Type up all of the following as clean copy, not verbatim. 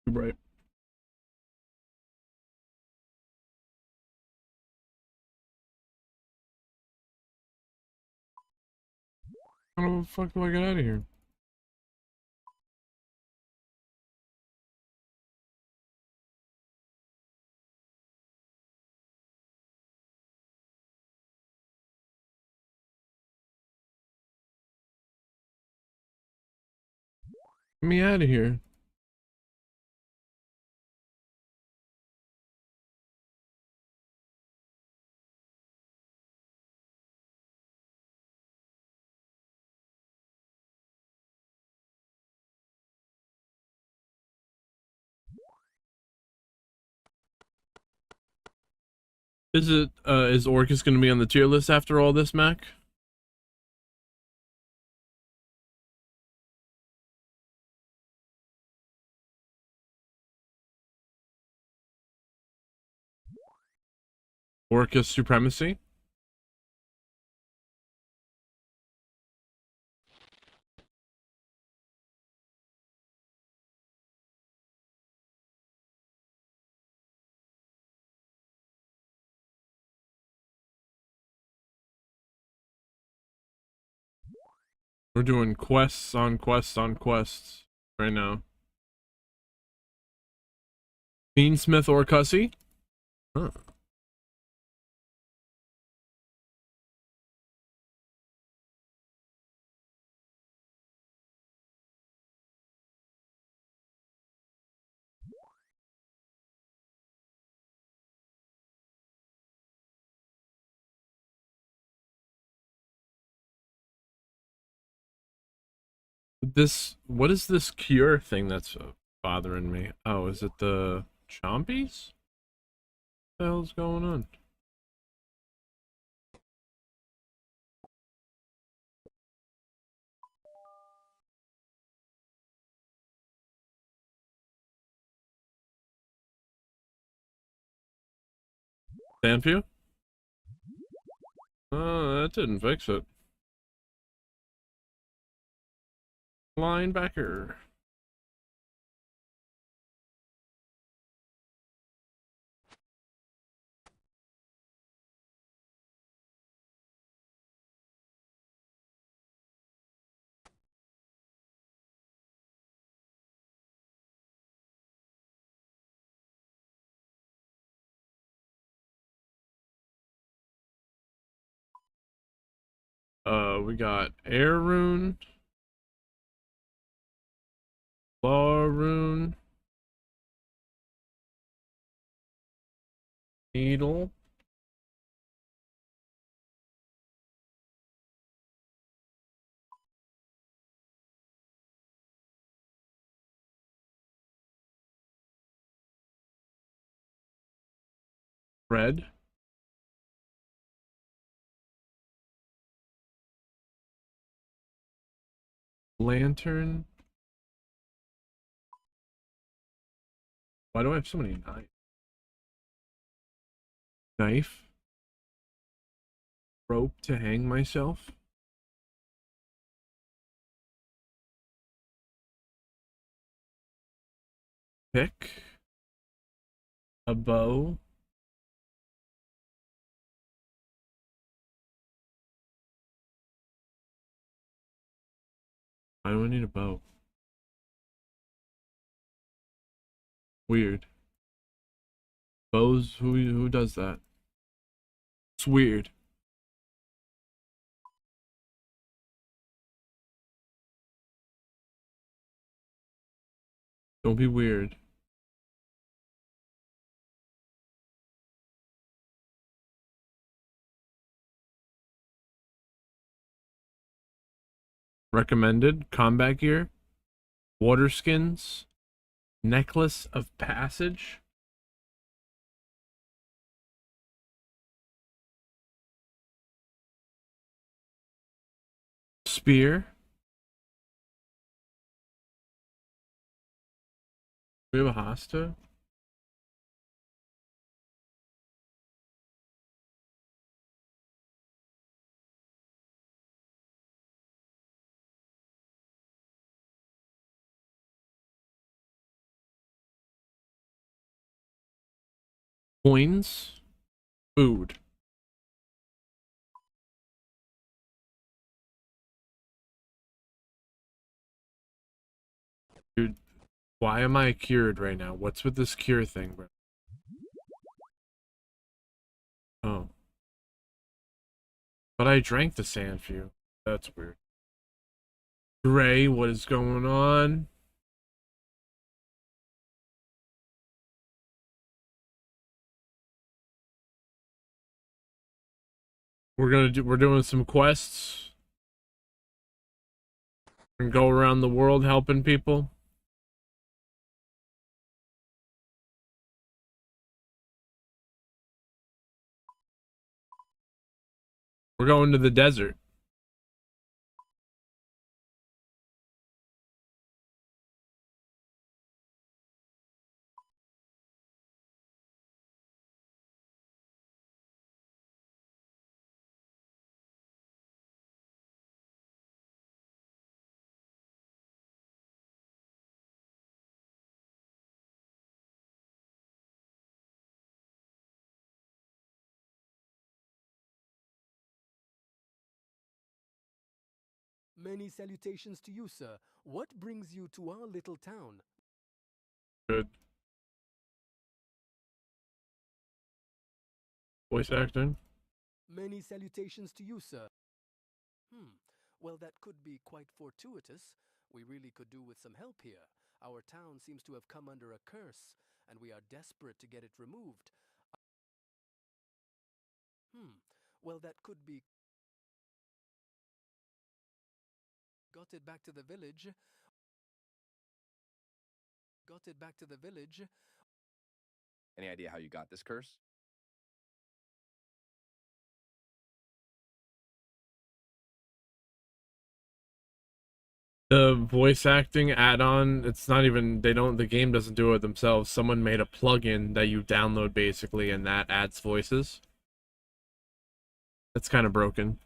Too bright. How the fuck do I get out of here? Get me out of here. Is Orcus gonna be on the tier list after all this, Mac? Orcus supremacy? We're doing quests on quests on quests right now. Beansmith or Cussy? Huh. What is this cure thing that's bothering me? Oh, is it the chompies? What the hell's going on? Sandview? Oh, that didn't fix it. Linebacker. We got Air Rune, Law Rune, Needle, Red, Lantern. Why do I have so many knives? Knife, rope to hang myself, pick, a bow, why do I need a bow? Weird. Bows, who does that? It's weird. Don't be weird. Recommended combat gear, water skins, necklace of passage, spear. We have a hosta. Coins. Food. Dude, why am I cured right now? What's with this cure thing, bro? Oh. But I drank the Sandview. That's weird. Gray, what is going on? We're doing some quests and go around the world helping people. We're going to the desert. Many salutations to you, sir. What brings you to our little town? Good. Voice acting. Many salutations to you, sir. Well, that could be quite fortuitous. We really could do with some help here. Our town seems to have come under a curse, and we are desperate to get it removed. Well, that could be. Got it back to the village. Got it back to the village. Any idea how you got this curse? The voice acting add-on, it's not even, the game doesn't do it themselves. Someone made a plugin that you download basically, and that adds voices. That's kind of broken.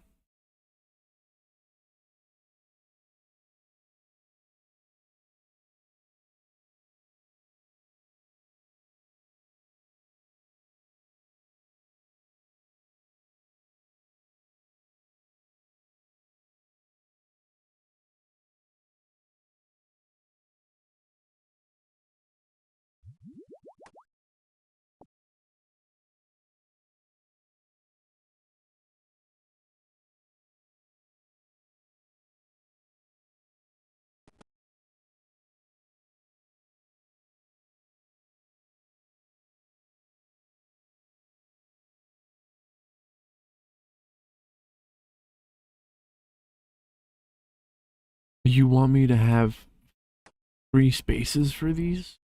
You want me to have free spaces for these?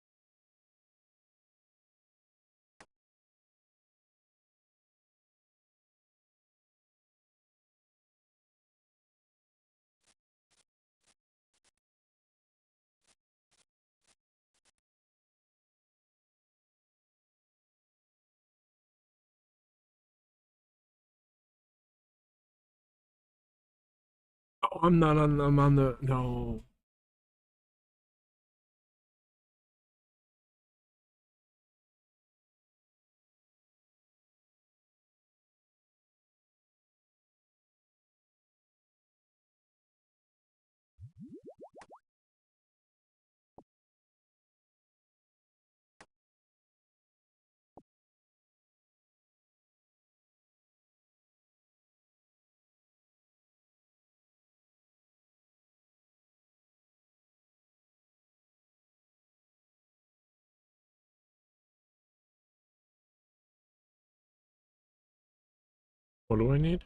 Oh, I'm not on, I'm on the, no. What do I need?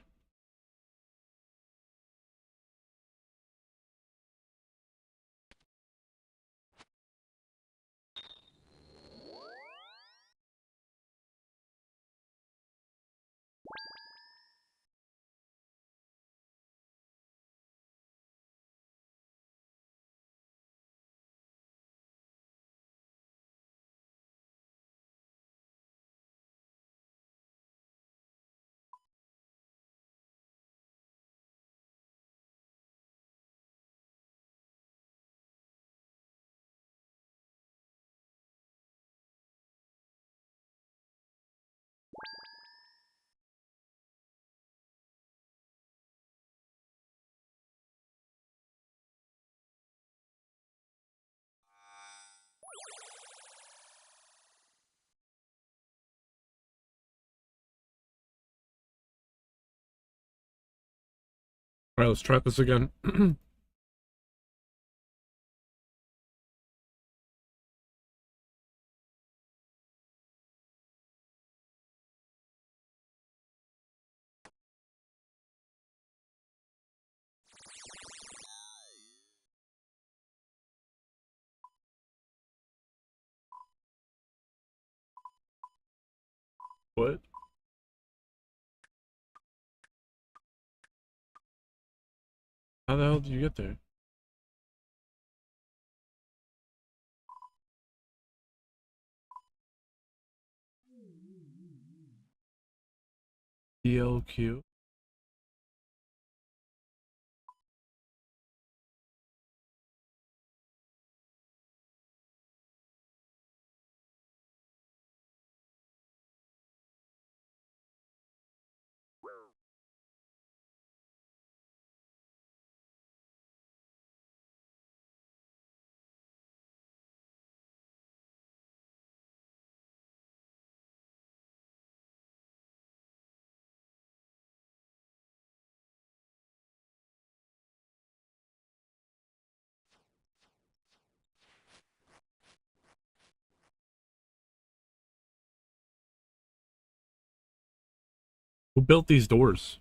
All right, let's try this again. What? How the hell did you get there? DLQ? Who built these doors?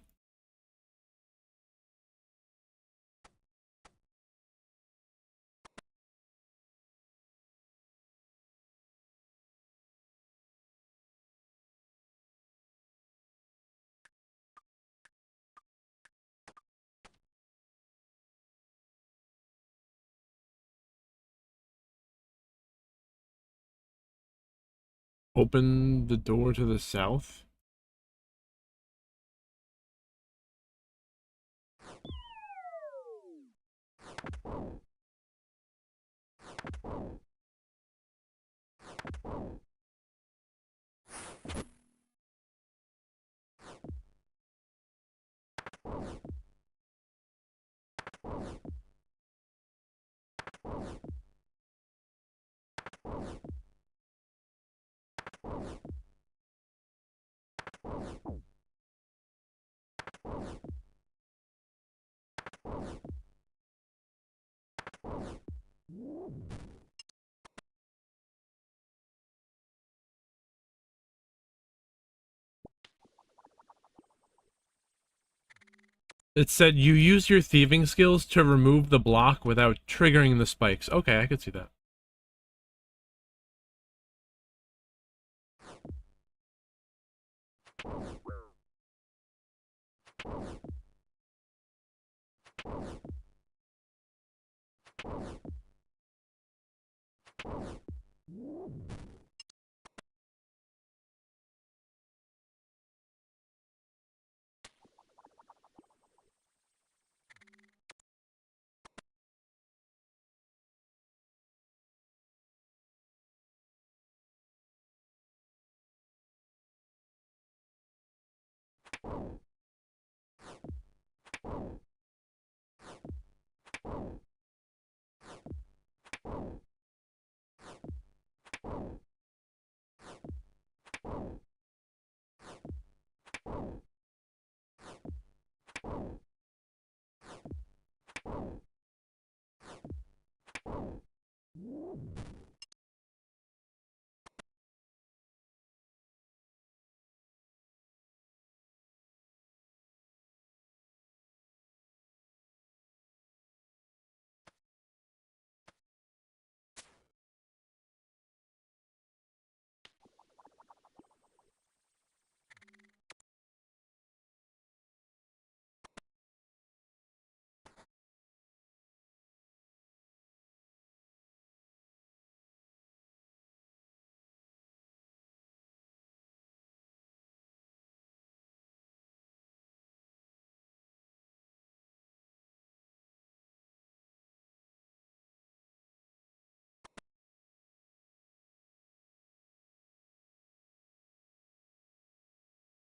Open the door to the south? It said you use your thieving skills to remove the block without triggering the spikes. Okay, I could see that.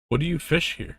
What do you fish here?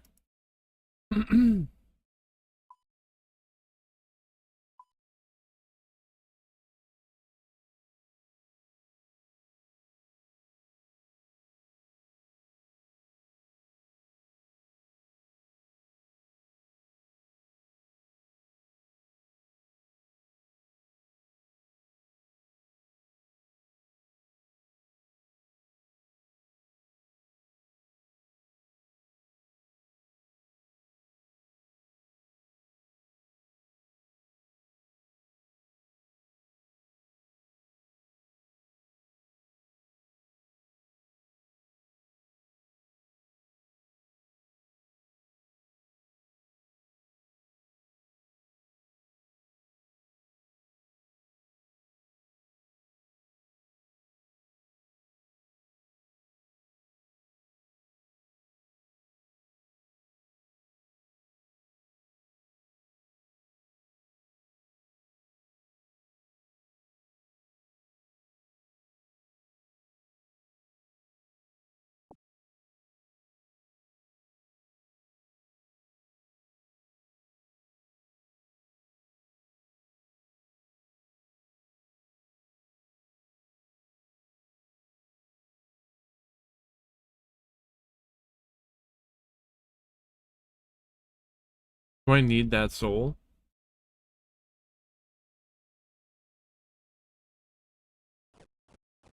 Do I need that soul?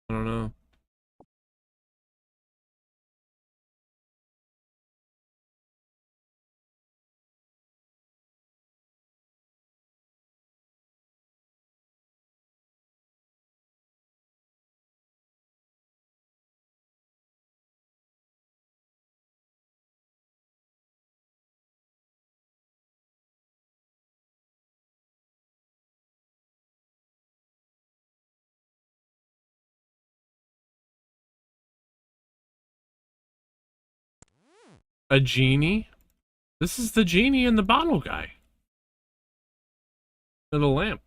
I don't know. A genie? This is the genie in the bottle guy. Little lamp.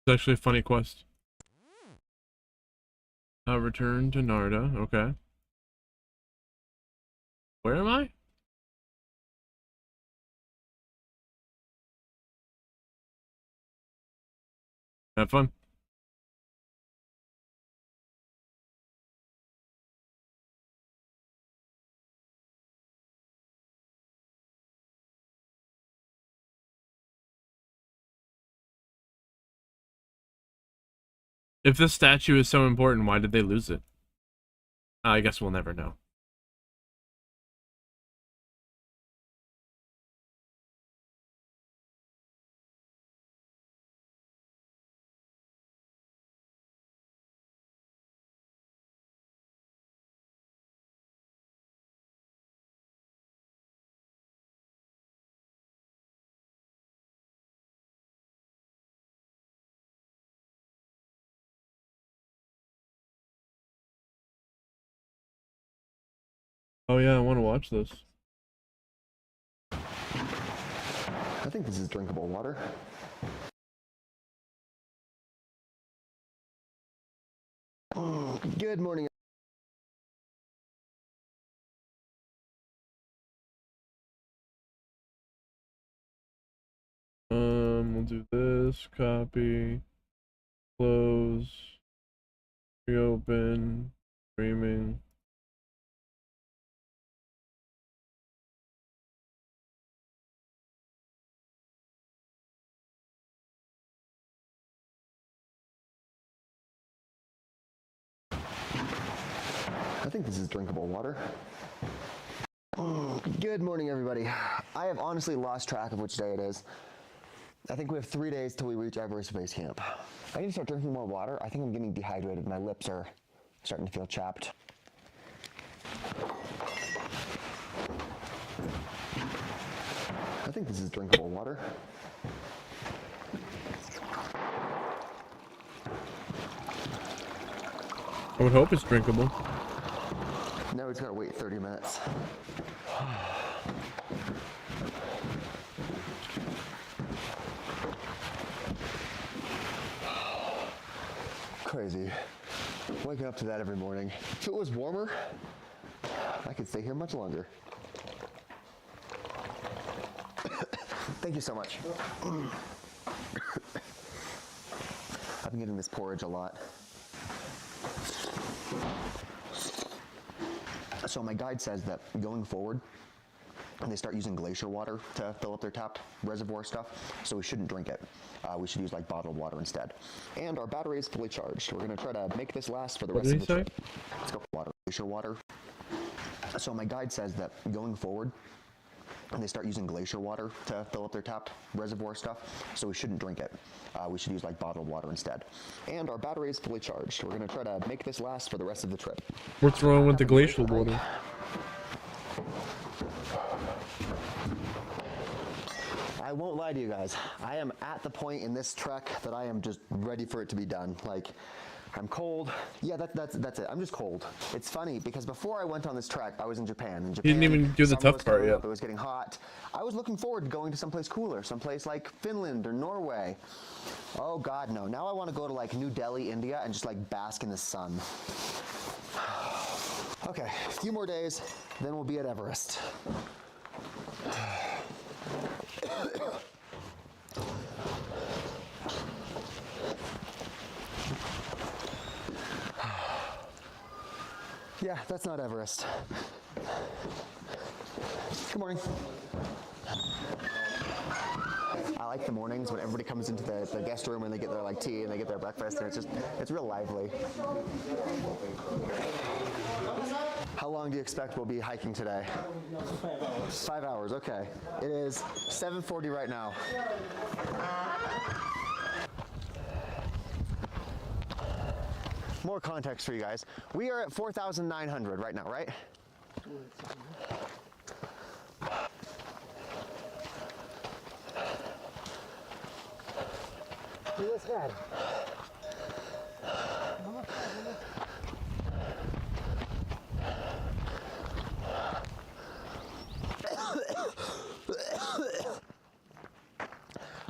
It's actually a funny quest. Return to Narda. Okay. Where am I? Have fun. If this statue is so important, why did they lose it? I guess we'll never know. Oh yeah, I want to watch this. I think this is drinkable water. Good morning. We'll do this, copy, close, reopen, streaming. I think this is drinkable water. Good morning, everybody. I have honestly lost track of which day it is. I think we have 3 days till we reach Everest Base Camp. I need to start drinking more water. I think I'm getting dehydrated. My lips are starting to feel chapped. I think this is drinkable water. I would hope it's drinkable. Now we just gotta wait 30 minutes. Crazy. Waking up to that every morning. If it was warmer, I could stay here much longer. Thank you so much. I've been getting this porridge a lot. So my guide says that going forward, they start using glacier water to fill up their tap reservoir stuff, so we shouldn't drink it. We should use like bottled water instead. And our battery is fully charged. We're gonna try to make this last for the rest of the trip. Let's go for water, glacier water. So my guide says that going forward, and they start using glacier water to fill up their tap reservoir stuff, so we shouldn't drink it. We should use like bottled water instead. And our battery is fully charged. We're gonna try to make this last for the rest of the trip. What's wrong with the glacial water? I won't lie to you guys. I am at the point in this trek that I am just ready for it to be done. Like, I'm cold. Yeah, that's it. I'm just cold. It's funny because before I went on this trek, I was in Japan. You didn't even do the summer tough was part coming yet. up, it was getting hot. I was looking forward to going to someplace cooler, someplace like Finland or Norway. Oh God, no. Now I want to go to like New Delhi, India, and just like bask in the sun. Okay, a few more days, then we'll be at Everest. Yeah, that's not Everest. Good morning. I like the mornings when everybody comes into the guest room and they get their like tea and they get their breakfast, and it's real lively. How long do you expect we'll be hiking today? 5 hours. 5 hours, okay. It is 7:40 right now. More context for you guys. We are at 4,900 right now, right?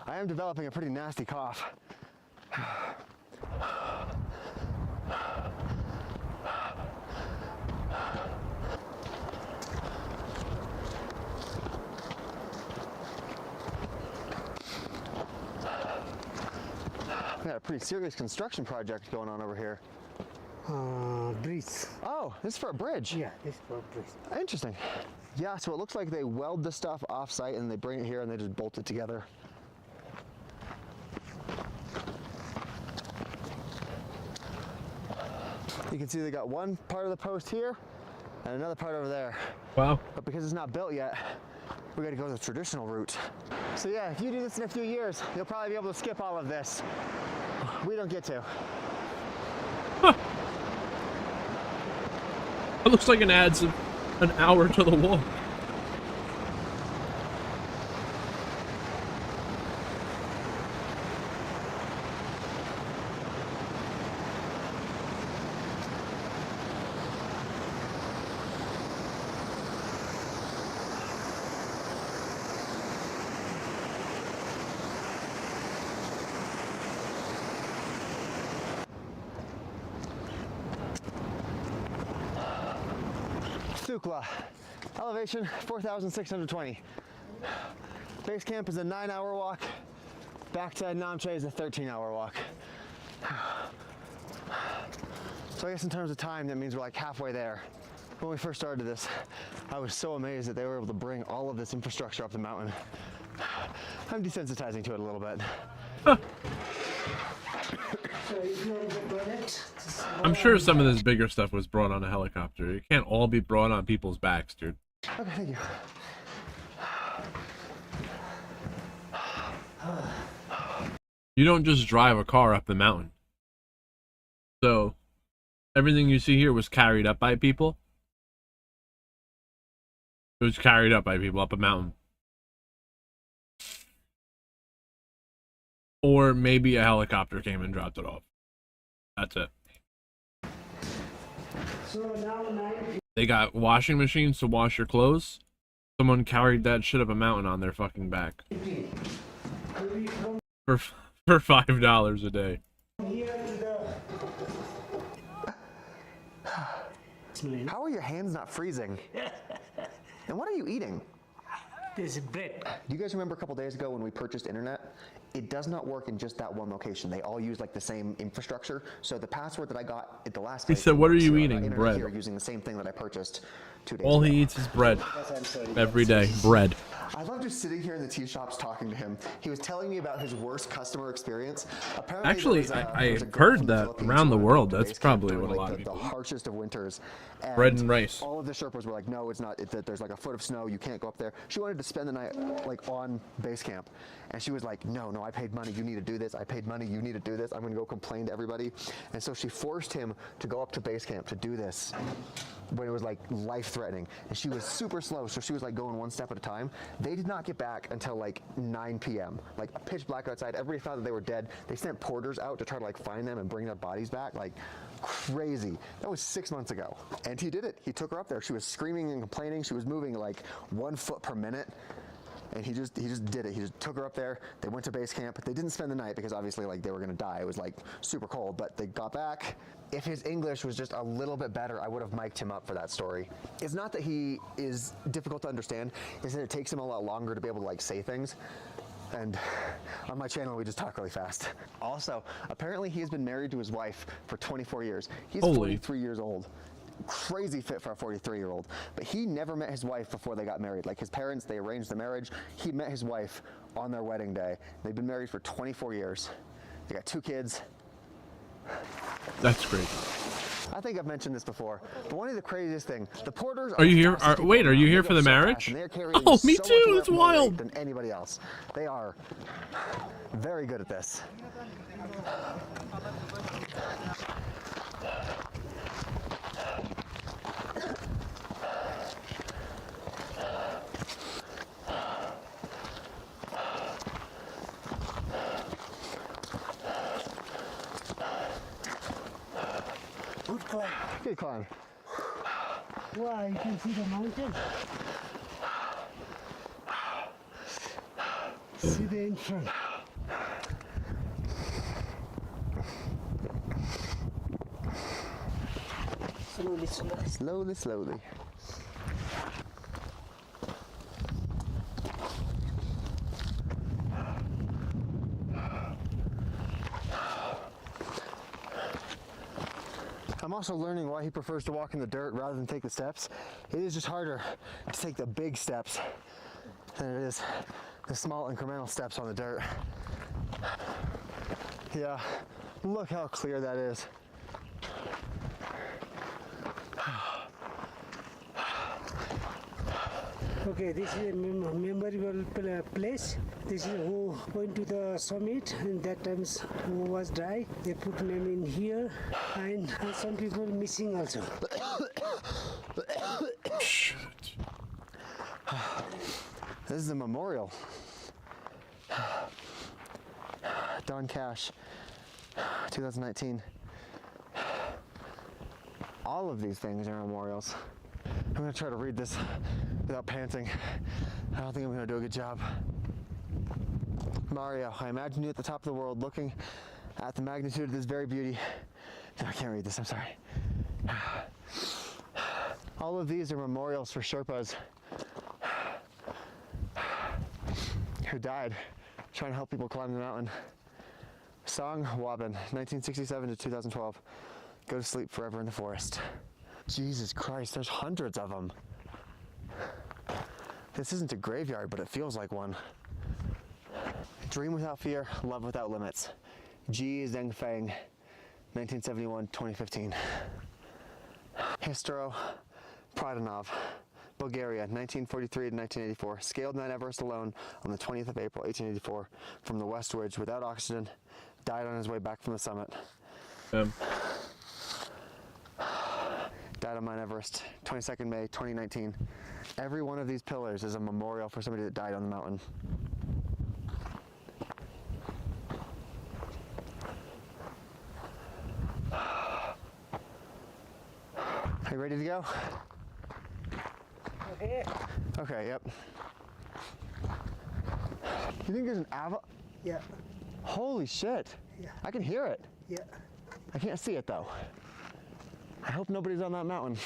I am developing a pretty nasty cough. We got a pretty serious construction project going on over here. Bridge. Oh, this is for a bridge. Yeah, this for bridge. Interesting. Yeah, so it looks like they weld the stuff off-site and they bring it here and they just bolt it together. You can see they got one part of the post here and another part over there. Wow. But because it's not built yet, we gotta go the traditional route. So yeah, if you do this in a few years, you'll probably be able to skip all of this. We don't get to. It looks like it adds an hour to the walk. Sukla, elevation 4,620. Base camp is a 9-hour walk. Back to Namche is a 13-hour walk. So I guess in terms of time, that means we're like halfway there. When we first started this, I was so amazed that they were able to bring all of this infrastructure up the mountain. I'm desensitizing to it a little bit. So if you're in the toilet, I'm sure some of this bigger stuff was brought on a helicopter. It can't all be brought on people's backs, dude. Okay, thank you. You don't just drive a car up the mountain. So, everything you see here was carried up by people. It was carried up by people up a mountain. Or maybe a helicopter came and dropped it off. That's it. so now 9 They got washing machines to wash your clothes. Someone carried that shit up a mountain on their fucking back. maybe from For $5 a day. here to the How are your hands not freezing? And what are you eating? there's bread. Do you guys remember a couple days ago when we purchased internet? It does not work in just that one location. They all use like the same infrastructure. So the password that I got at the last place said, "What are works, you so I got eating? internet Bread." Here using the same thing that I purchased 2 days All ago. he eats is bread. Yes, I'm sorry. Every day. Bread. I love just sitting here in the tea shops talking to him. He was telling me about his worst customer experience. Apparently, Actually, there was I a girl heard from the that Philippines around the who world, went to that's base camp probably during, what a like, lot of the people do. harshest of winters. Bread and rice. All of the Sherpas were like, no, it's not. That there's like a foot of snow. You can't go up there. She wanted to spend the night like on base camp, and she was like, no, I paid money. You need to do this. I paid money. You need to do this. I'm going to go complain to everybody. And so she forced him to go up to base camp to do this when it was like life-threatening. And she was super slow, so she was like going one step at a time. They did not get back until like 9 p.m. Like pitch black outside. Everybody thought that they were dead. They sent porters out to try to like find them and bring their bodies back. Like crazy. That was 6 months ago. And he did it. He took her up there. She was screaming and complaining. She was moving like 1 foot per minute. And he just did it. He just took her up there. They went to base camp. They didn't spend the night because obviously like they were gonna die. It was like super cold, but they got back. If his English was just a little bit better, I would have mic'd him up for that story. It's not that he is difficult to understand, it's that it takes him a lot longer to be able to like say things. And on my channel, we just talk really fast. Also, apparently he has been married to his wife for 24 years. He's Holy. 43 years old. Crazy fit for a 43-year-old. But he never met his wife before they got married. Like his parents, they arranged the marriage. He met his wife on their wedding day. They've been married for 24 years. They got 2 kids. That's great. I think I've mentioned this before, but one of the craziest things, the porters Are you the here? fastest people Wait, are you around. here They for go the so marriage? fast, and they're carrying Oh, me so much too, more it's weight wild. than anybody else. They are very good at this. Good climb. Good climb. Wow, you can see the mountain. See the in front. Slowly, slowly. Slowly, slowly. I'm also learning why he prefers to walk in the dirt rather than take the steps. It is just harder to take the big steps than it is the small incremental steps on the dirt. Yeah, look how clear that is. Okay, this is a memorable place. This is who went to the summit, and that times who was dry. They put name in here, and some people missing also. Shit. This is a memorial. Don Cash, 2019. All of these things are memorials. I'm gonna try to read this without panting. I don't think I'm gonna do a good job. Mario, I imagine you at the top of the world looking at the magnitude of this very beauty. No, I can't read this, I'm sorry. All of these are memorials for Sherpas who died trying to help people climb the mountain. Song Wabin, 1967 to 2012. Go to sleep forever in the forest. Jesus Christ, there's hundreds of them. This isn't a graveyard, but it feels like one. Dream without fear, love without limits. Ji Zhengfeng, 1971-2015. Histro Pradanov, Bulgaria, 1943 to 1984. Scaled Mount Everest alone on the 20th of April, 1884, from the West Ridge without oxygen. Died on his way back from the summit. Died on Mount Everest, 22nd May, 2019. Every one of these pillars is a memorial for somebody that died on the mountain. Are you ready to go? Okay. Okay, yep. You think there's an Yeah. Holy shit. Yeah. I can hear it. Yeah. I can't see it though. I hope nobody's on that mountain.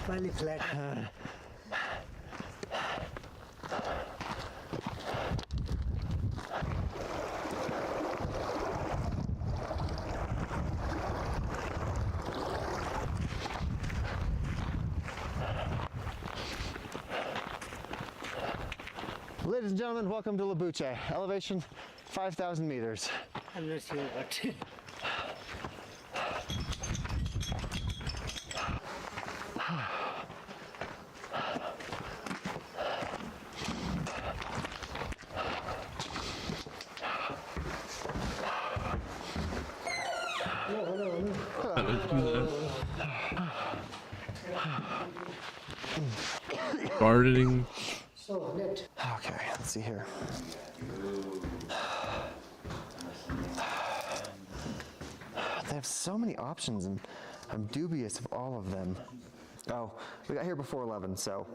Finally flat. Ladies and gentlemen, welcome to Labuche. Elevation 5,000 meters. I'm not sure, but Gardening. so let. Okay, let's see here. They have so many options, and I'm dubious of all of them. Oh, we got here before 11, so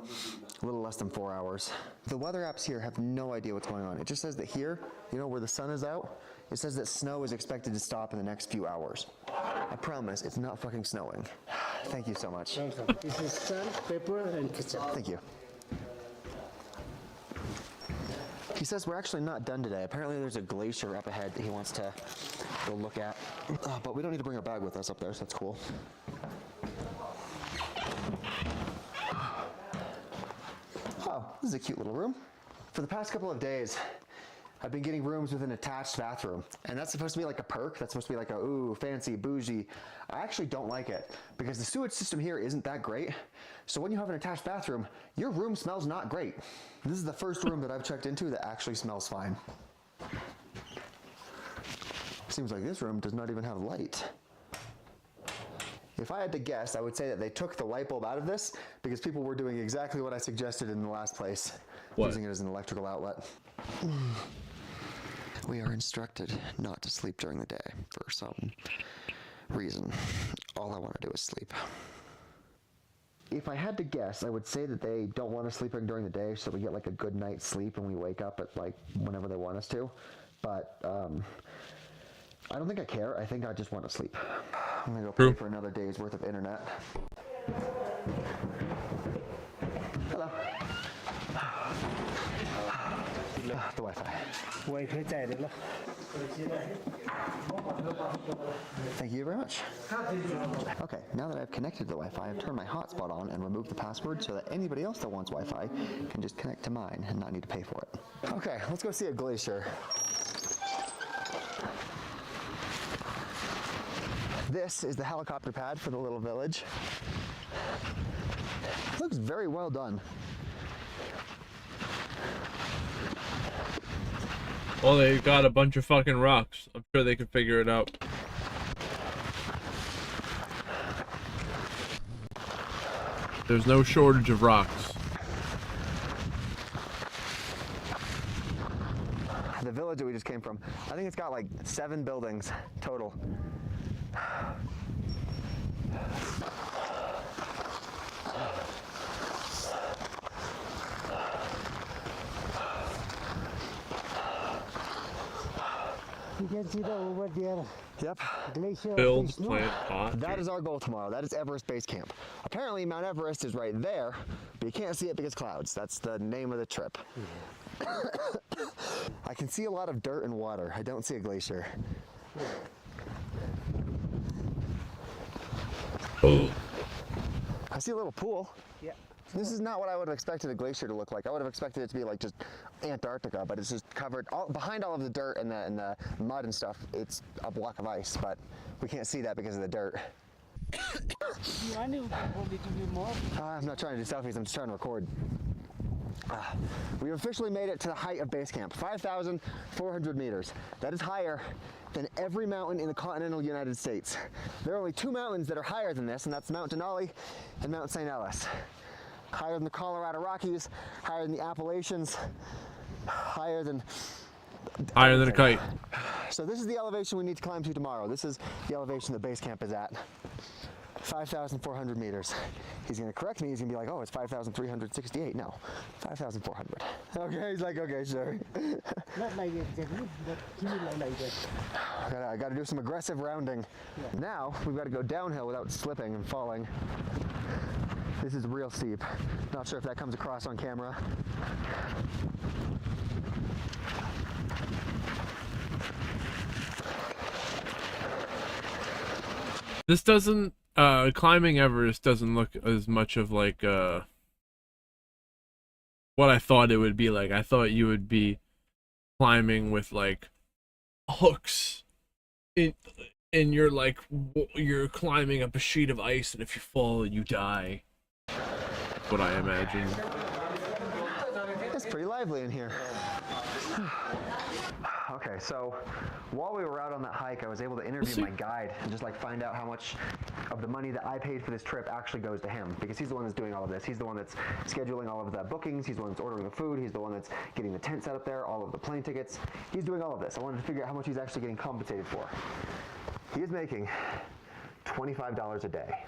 a little less than 4 hours. The weather apps here have no idea what's going on. It just says that here, you know, where the sun is out, it says that snow is expected to stop in the next few hours. I promise, it's not fucking snowing. Thank you so much. Welcome. This is salt, pepper, and ketchup. Thank you. He says we're actually not done today. Apparently there's a glacier up ahead that he wants to go look at. But we don't need to bring our bag with us up there, so that's cool. Oh, this is a cute little room. For the past couple of days, I've been getting rooms with an attached bathroom, and that's supposed to be like a perk. That's supposed to be like a, ooh, fancy, bougie. I actually don't like it because the sewage system here isn't that great. So when you have an attached bathroom, your room smells not great. This is the first room that I've checked into that actually smells fine. Seems like this room does not even have light. If I had to guess, I would say that they took the light bulb out of this because people were doing exactly what I suggested in the last place, What? using it as an electrical outlet. We are instructed not to sleep during the day for some reason. All I want to do is sleep. If I had to guess, I would say that they don't want us sleeping during the day so we get like a good night's sleep and we wake up at like whenever they want us to. But I don't think I care. I think I just want to sleep. I'm gonna go pay for another day's worth of internet. Hello. The Wi-Fi. Wi-Fi चाहिए ल. Thank you very much. Okay, now that I've connected to the Wi-Fi, I've turned my hotspot on and removed the password so that anybody else that wants Wi-Fi can just connect to mine and not need to pay for it. Okay, let's go see a glacier. This is the helicopter pad for the little village. Looks very well done. Well, they got a bunch of fucking rocks. I'm sure they can figure it out. There's no shortage of rocks. The village that we just came from, I think it's got like 7 buildings total. You can see the over there Yep. glacier. Build, fish, no? plant, pot. That is our goal tomorrow. That is Everest Base Camp. Apparently Mount Everest is right there, but you can't see it because clouds. That's the name of the trip. I can see a lot of dirt and water. I don't see a glacier. I see a little pool. Yeah. This is not what I would have expected a glacier to look like. I would have expected it to be like just Antarctica, but it's just covered behind all of the dirt and the mud and stuff. It's a block of ice, but we can't see that because of the dirt. You want to probably to be more. I'm not trying to do selfies, I'm just trying to record. We've officially made it to the height of base camp, 5,400 meters. That is higher than every mountain in the continental United States. There are only 2 mountains that are higher than this, and that's Mount Denali and Mount St. Ellis. Higher than the Colorado Rockies, higher than the Appalachians, higher than Higher than a kite. So this is the elevation we need to climb to tomorrow. This is the elevation that base camp is at. 5,400 meters. He's gonna correct me, he's gonna be like, oh, it's 5,368. No, 5,400. Okay, he's like, okay, sure. Not like exactly, but he will like that. I gotta do some aggressive rounding. Yeah. Now, we've gotta go downhill without slipping and falling. This is real steep. Not sure if that comes across on camera. This doesn't, climbing Everest doesn't look as much of like, what I thought it would be like. I thought you would be climbing with like hooks and you're like you're climbing up a sheet of ice, and if you fall you die. That's what I imagined. It's pretty lively in here. Okay, so while we were out on that hike, I was able to interview my guide and just like find out how much of the money that I paid for this trip actually goes to him, because he's the one that's doing all of this. He's the one that's scheduling all of the bookings. He's the one that's ordering the food. He's the one that's getting the tent set up there, all of the plane tickets. He's doing all of this. I wanted to figure out how much he's actually getting compensated for. He is making $25 a day.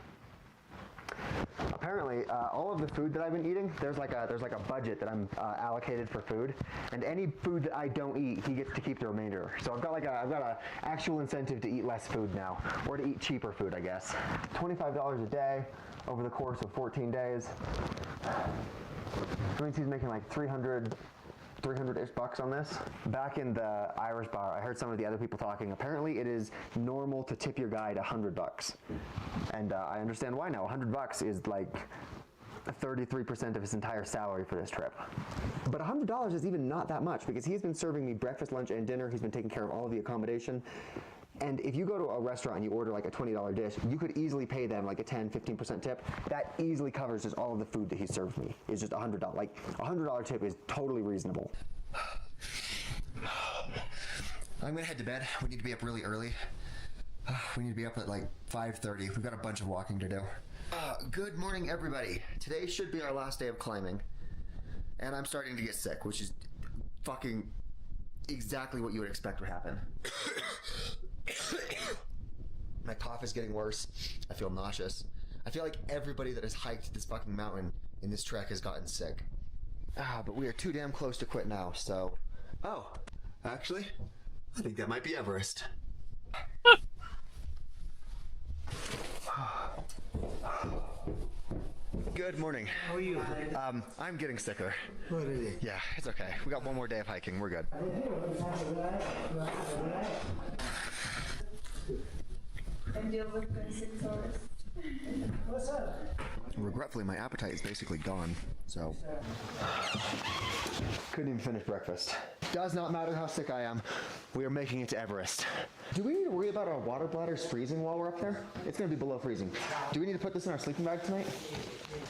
Apparently, all of the food that I've been eating, there's like a budget that I'm allocated for food, and any food that I don't eat, he gets to keep the remainder. So I've got a actual incentive to eat less food now, or to eat cheaper food, I guess. $25 a day over the course of 14 days. That means he's making like 300-ish bucks on this. Back in the Irish bar, I heard some of the other people talking. Apparently, it is normal to tip your guide $100, and I understand why now. $100 is like 33% of his entire salary for this trip. But $100 is even not that much, because he's been serving me breakfast, lunch, and dinner. He's been taking care of all of the accommodation. And if you go to a restaurant and you order like a $20 dish, you could easily pay them like a 10-15% tip. That easily covers just all of the food that he served me. It's just $100. Like $100 tip is totally reasonable. I'm gonna head to bed. We need to be up really early. We need to be up at like 5:30. We've got a bunch of walking to do. Good morning, everybody. Today should be our last day of climbing, and I'm starting to get sick, which is fucking exactly what you would expect would happen. My cough is getting worse. I feel nauseous. I feel like everybody that has hiked this fucking mountain in this trek has gotten sick. But we are too damn close to quit now, so... Oh, actually, I think that might be Everest. Good morning. How are you? I'm getting sicker. Oh, really? Yeah, it's okay. We got one more day of hiking. We're good. And you're working 6 hours. What's up? Regretfully, my appetite is basically gone, so... Couldn't even finish breakfast. Does not matter how sick I am, we are making it to Everest. Do we need to worry about our water bladders freezing while we're up there? It's gonna be below freezing. Do we need to put this in our sleeping bag tonight?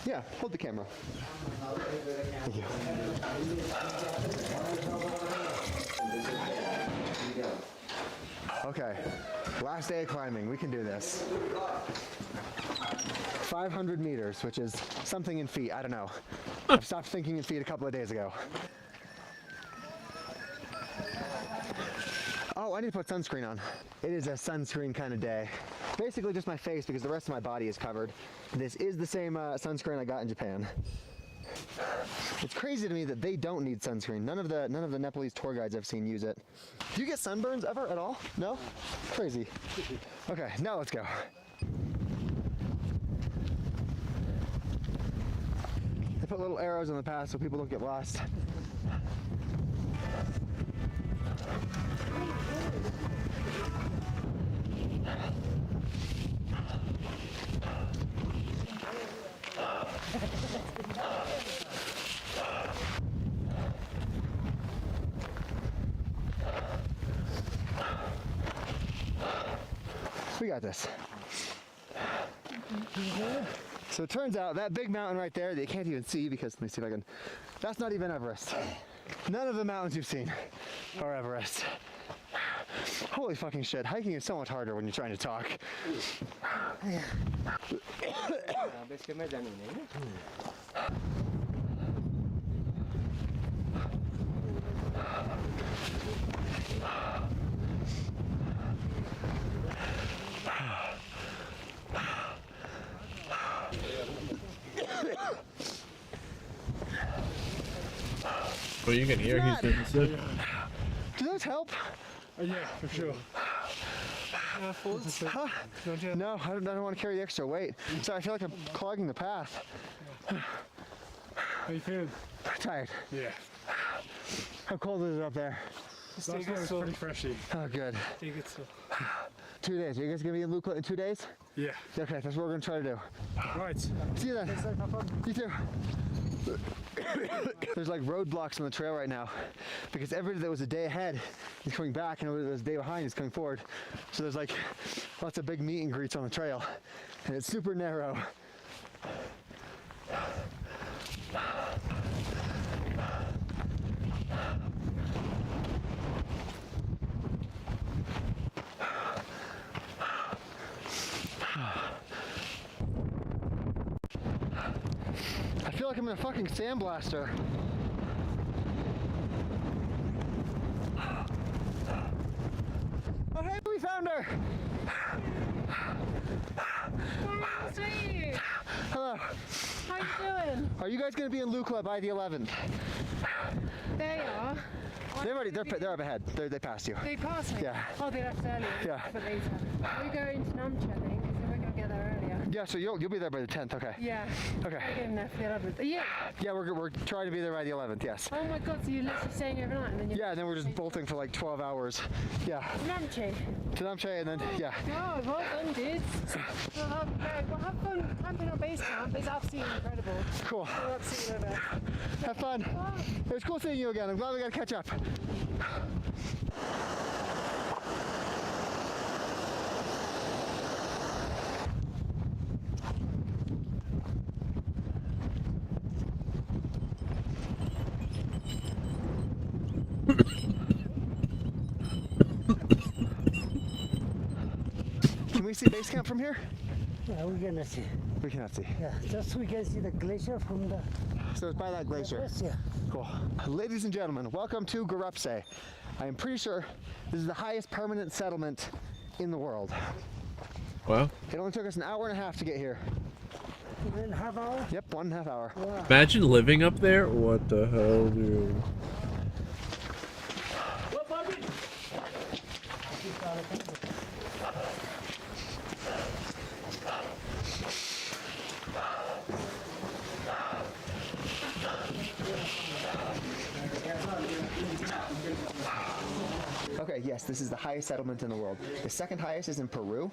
Yeah, hold the camera. Thank you. Okay, last day of climbing. We can do this. 500 meters, which is something in feet. I don't know. I've stopped thinking in feet a couple of days ago. Oh, I need to put sunscreen on. It is a sunscreen kind of day. Basically just my face, because the rest of my body is covered. This is the same sunscreen I got in Japan. It's crazy to me that they don't need sunscreen. None of the Nepalese tour guides I've seen use it. Do you get sunburns ever at all? No? Crazy. Okay, now let's go. They put little arrows on the path so people don't get lost. We got this. So it turns out that big mountain right there that you can't even see, because let me see if I can, that's not even Everest. None of the mountains you've seen are Everest. Holy fucking shit, hiking is so much harder when you're trying to talk. Well, you can hear he's getting sick. Do those help? Yeah, for sure. Huh? No, I don't want to carry the extra weight. Sorry, I feel like I'm clogging the path. How you feeling? Tired. Yeah. How cold is it up there? Last night was pretty freshy. Oh, good. Take it slow. 2 days. Are you guys gonna be in Lukla in 2 days? Yeah. Okay, that's what we're gonna try to do. Right. See you then. You too. There's like roadblocks on the trail right now because everybody that was a day ahead is coming back and everybody that was a day behind is coming forward. So there's like lots of big meet and greets on the trail and it's super narrow. I feel like I'm in a fucking sandblaster. Oh, hey, we found her! Sweet. Hello. How you doing? Are you guys gonna be in Lukla by the 11th? They are. They're up ahead. They passed you. They passed me. Yeah. Oh, they left earlier. Yeah. But later. We're going to Namche, I think, so we're gonna get there earlier. Yeah, so you'll be there by the 10th, okay. Yeah. Okay. We're getting there for the 11th. Yeah. Yeah, we're trying to be there by the 11th, yes. Oh my God, so you're literally staying overnight and then you're... Yeah, and then we're just bolting for like 12 hours. Yeah. Namche. To Namche and then, yeah. Oh, well done, dudes. We'll have fun camping on base camp. It's absolutely incredible. Cool. We're absolutely over. Have fun. It was cool seeing you again. I'm glad we got to catch up. Can we see base camp from here? Yeah, we cannot see. We cannot see. Yeah, just we can see the glacier from the So it's by that glacier. west. Yeah. Cool. Ladies and gentlemen, welcome to Garupse. I am pretty sure this is the highest permanent settlement in the world. Well, It only took us an hour and a half to get here. 1.5 hour. Yep, 1.5 hours. imagine living up there. What the hell, dude? Okay, yes, this is the highest settlement in the world. The second highest is in Peru.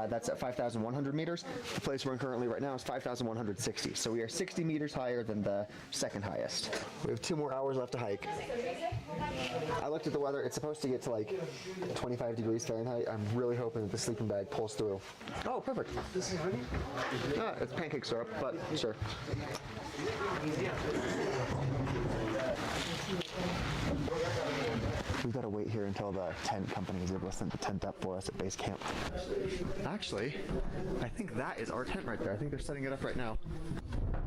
That's at 5,100 meters. The place we're in currently right now is 5,160. So we are 60 meters higher than the second highest. We have 2 more hours left to hike. I looked at the weather. It's supposed to get to like 25 degrees Fahrenheit. I'm really hoping that the sleeping bag pulls through. Oh, perfect. This is honey? It's pancake syrup, but sure. We've got to wait here until the tent company is able to send the tent up for us at base camp. Actually, I think that is our tent right there. I think they're setting it up right now.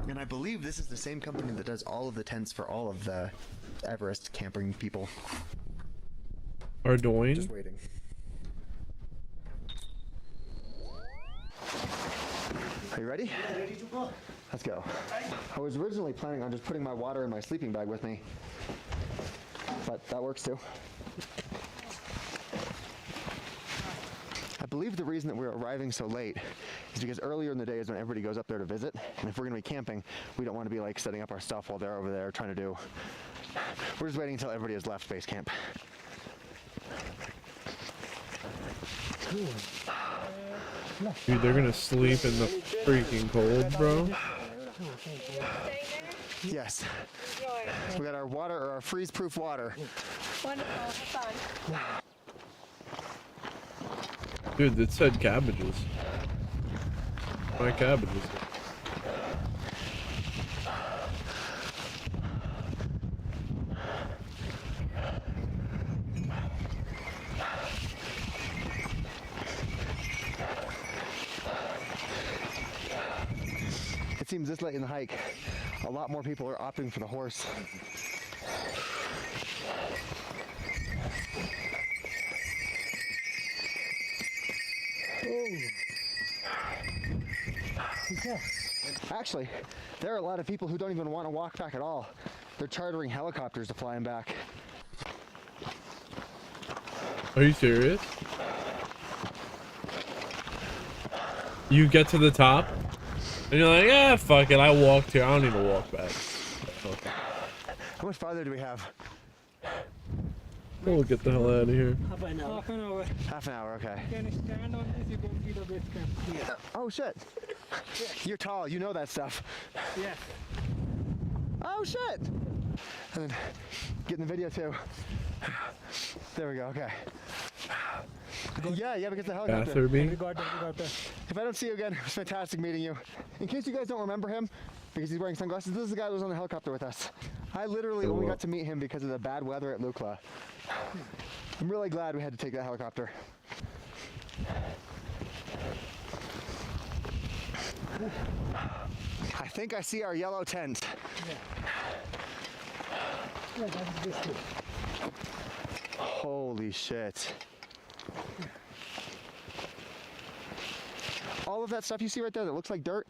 And I believe this is the same company that does all of the tents for all of the Everest camping people. Ardoin? Just waiting. Are you ready? Ready to go. Let's go. I was originally planning on just putting my water in my sleeping bag with me, but that works too. I believe the reason that we're arriving so late is because earlier in the day is when everybody goes up there to visit, and if we're going to be camping, we don't want to be like setting up our stuff while they're over there trying to do. We're just waiting until everybody has left base camp. Dude, they're gonna sleep in the freaking cold, bro. Yes. We got our water, or our freeze-proof water. Wonderful, fun. Dude, it said cabbages. My cabbages. It seems this late in the hike, a lot more people are opting for the horse. Actually, there are a lot of people who don't even want to walk back at all. They're chartering helicopters to fly them back. Are you serious? You get to the top, and you're like, yeah, fuck it, I walked here, I don't need to walk back. Okay. How much farther do we have? We'll get the hell out of here. Half an hour. Half an hour. Half an hour, okay. You can stand on this, you go see the base camp. Oh shit. You're tall, you know that stuff. Yes. Oh Oh shit! And then get in the video too. There we go, okay. Yeah, because the helicopter. We got that. If I don't see you again, it was fantastic meeting you. In case you guys don't remember him, because he's wearing sunglasses, this is the guy that was on the helicopter with us. I literally only got to meet him because of the bad weather at Lukla. I'm really glad we had to take that helicopter. I think I see our yellow tent. Yeah, that's this one. Holy shit. All of that stuff you see right there that looks like dirt,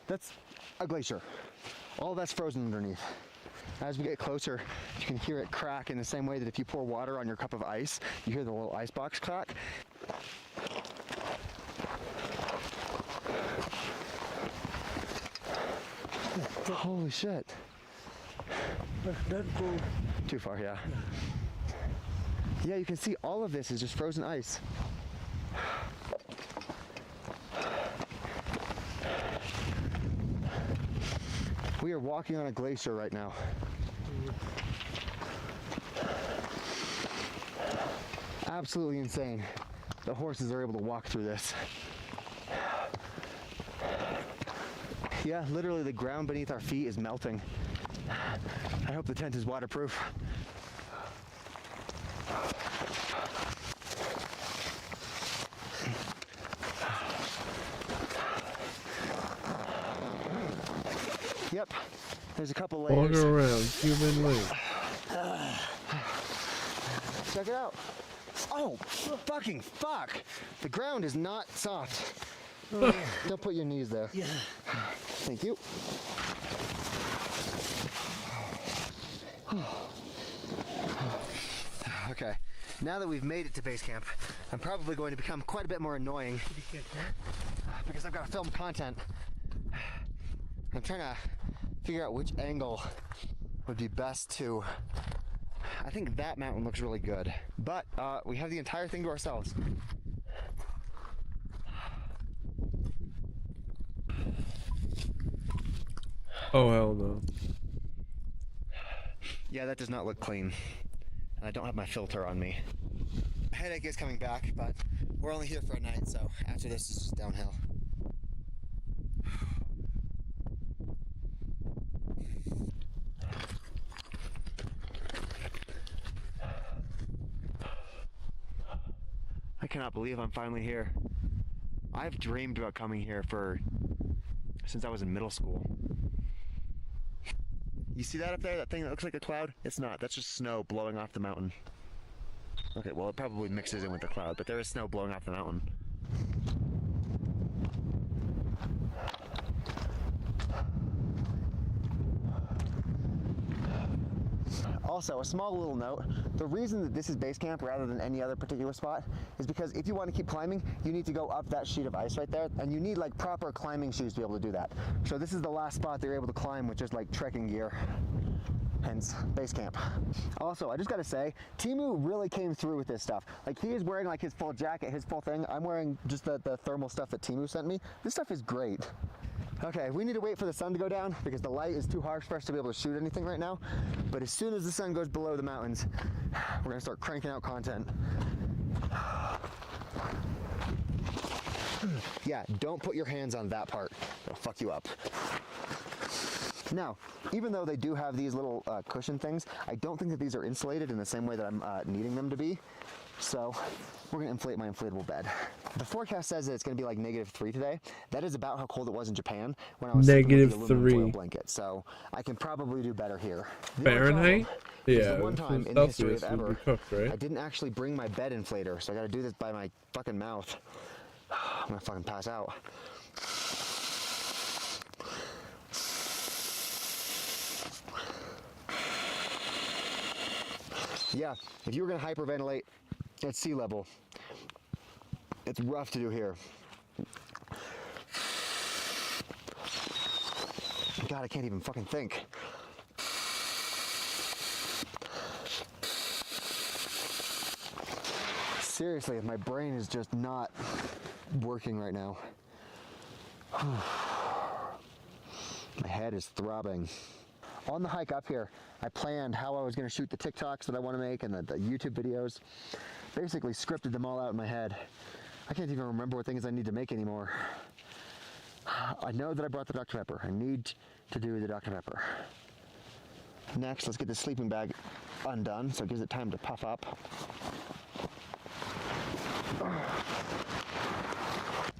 that's a glacier. All of that's frozen underneath. As we get closer, you can hear it crack in the same way that if you pour water on your cup of ice, you hear the little ice box crack. Holy shit. Don't go. Too far, yeah. Yeah, you can see all of this is just frozen ice. We are walking on a glacier right now. Absolutely insane. The horses are able to walk through this. Yeah, literally the ground beneath our feet is melting. I hope the tent is waterproof. Yep, there's a couple layers. Walking around, human link. Check it out. Oh, fucking fuck! The ground is not soft. Don't put your knees there. Yeah. Thank you. Okay, now that we've made it to base camp, I'm probably going to become quite a bit more annoying because I've got to film content. I'm trying to figure out which angle would be best to. I think that mountain looks really good, but we have the entire thing to ourselves. Oh hell no. Yeah, that does not look clean. I don't have my filter on me. Headache is coming back, but we're only here for a night, so after this is just downhill. I cannot believe I'm finally here. I've dreamed about coming here since I was in middle school. You see that up there, that thing that looks like a cloud? It's not, that's just snow blowing off the mountain. Okay, well it probably mixes in with the cloud, but there is snow blowing off the mountain. Also, a small little note, the reason that this is base camp rather than any other particular spot is because if you want to keep climbing, you need to go up that sheet of ice right there, and you need like proper climbing shoes to be able to do that. So this is the last spot that you're able to climb with just like trekking gear, hence base camp. Also, I just gotta say, Timu really came through with this stuff. Like he is wearing like his full jacket, his full thing. I'm wearing just the thermal stuff that Timu sent me. This stuff is great. Okay, we need to wait for the sun to go down because the light is too harsh for us to be able to shoot anything right now. But as soon as the sun goes below the mountains, we're gonna start cranking out content. Yeah, don't put your hands on that part. It'll fuck you up. Now, even though they do have these little cushion things, I don't think that these are insulated in the same way that I'm needing them to be. So we're gonna inflate my inflatable bed. The forecast says that it's gonna be like -3 today. That is about how cold it was in Japan when I was sleeping with the aluminum foil -3 blanket. So I can probably do better here. The Fahrenheit? only Yeah, the one time in the history Celsius of would ever, be cooked, right? I didn't actually bring my bed inflator, so I gotta do this by my fucking mouth. I'm gonna fucking pass out. Yeah, if you were gonna hyperventilate at sea level, it's rough to do here. God, I can't even fucking think. Seriously, my brain is just not working right now. My head is throbbing. on the hike up here, I planned how I was going to shoot the TikToks that I want to make and the YouTube videos. Basically scripted them all out in my head. I can't even remember what things I need to make anymore. I know that I brought the Dr. Pepper. I need to do the Dr. Pepper. Next, let's get the sleeping bag undone so it gives it time to puff up.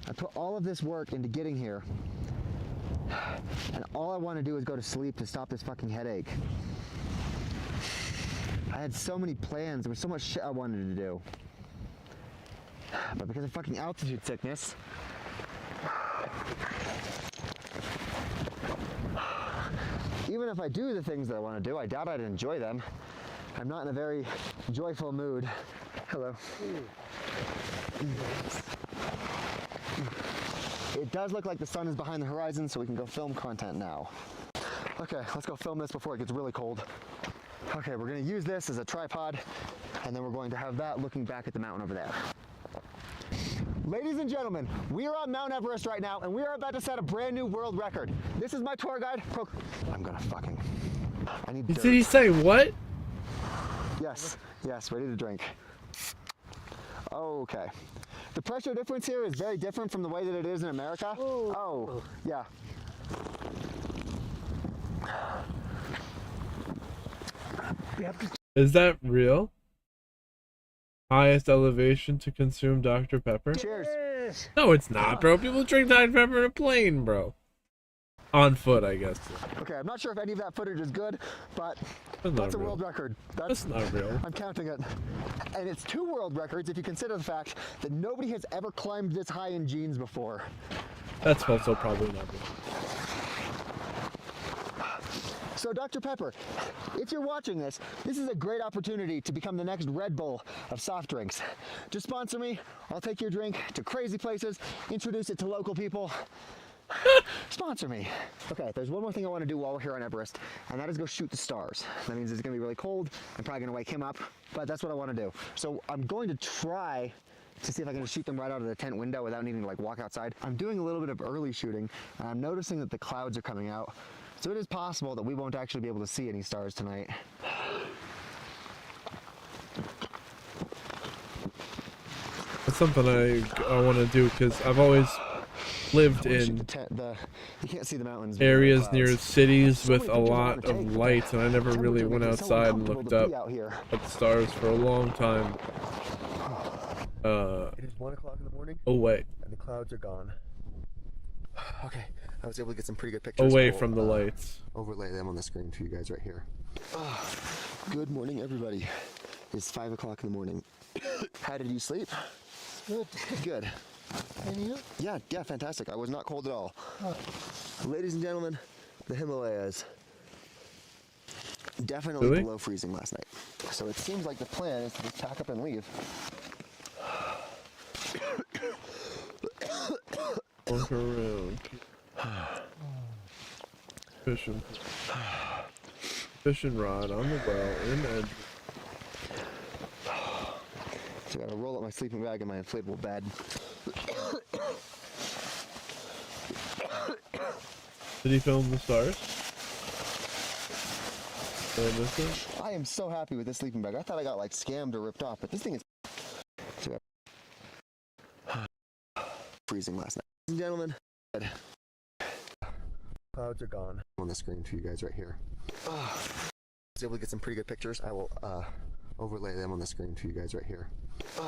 I put all of this work into getting here, and all I want to do is go to sleep to stop this fucking headache. I had so many plans, there was so much shit I wanted to do. But because of fucking altitude sickness, even if I do the things that I want to do, I doubt I'd enjoy them. I'm not in a very joyful mood. Hello. It does look like the sun is behind the horizon, so we can go film content now. Okay, let's go film this before it gets really cold. Okay, we're gonna use this as a tripod, and then we're going to have that looking back at the mountain over there. Ladies and gentlemen, we are on Mount Everest right now, and we are about to set a brand new world record. This is my tour guide. I'm gonna fucking... I need dirt. Did he say what? Yes, yes, ready to drink. Okay. The pressure difference here is very different from the way that it is in America. Oh, yeah. We have to Is that real? Highest elevation to consume Dr. Pepper? Cheers. Yes. No, it's not, bro. People drink Dr. Pepper in a plane, bro. On foot, I guess. Okay, I'm not sure if any of that footage is good, but That's that's a not real. world record. That's not real. I'm counting it. And it's 2 world records if you consider the fact that nobody has ever climbed this high in jeans before. That's also probably not real. So Dr. Pepper, if you're watching this, this is a great opportunity to become the next Red Bull of soft drinks. Just sponsor me, I'll take your drink to crazy places, introduce it to local people. Sponsor me. Okay, there's one more thing I want to do while we're here on Everest, and that is go shoot the stars. That means it's going to be really cold. I'm probably going to wake him up, but that's what I want to do. So I'm going to try to see if I can shoot them right out of the tent window without needing to like walk outside. I'm doing a little bit of early shooting, and I'm noticing that the clouds are coming out. So it is possible that we won't actually be able to see any stars tonight. That's something I want to do because I've always lived I wanna shoot in the tent, you can't see the mountains. areas near clouds. cities So many with a pictures I lot wanna of take, but lights, and I never the really temperatures went make it so outside and uncomfortable looked to up be out here. at the stars for a long time. It is 1 o'clock in the morning, Away and the clouds are gone. Okay, I was able to get some pretty good pictures. away I'll, from the lights. Overlay them on the screen for you guys right here. Good morning, everybody. It's 5 o'clock in the morning. How did you sleep? Good. Good. And you? Yeah, fantastic. I was not cold at all. Ladies and gentlemen, the Himalayas. Definitely Really? below freezing last night. So it seems like the plan is to just pack up and leave. Walk around. Fishing rod on the well in Edge. So I gotta roll up my sleeping bag in my inflatable bed. Did he film the stars? Did I miss it? I am so happy with this sleeping bag. I thought I got like scammed or ripped off, but this thing is so freezing last night. Ladies and gentlemen, clouds are gone. On the screen for you guys right here. I was able to get some pretty good pictures. I will overlay them on the screen for you guys right here. So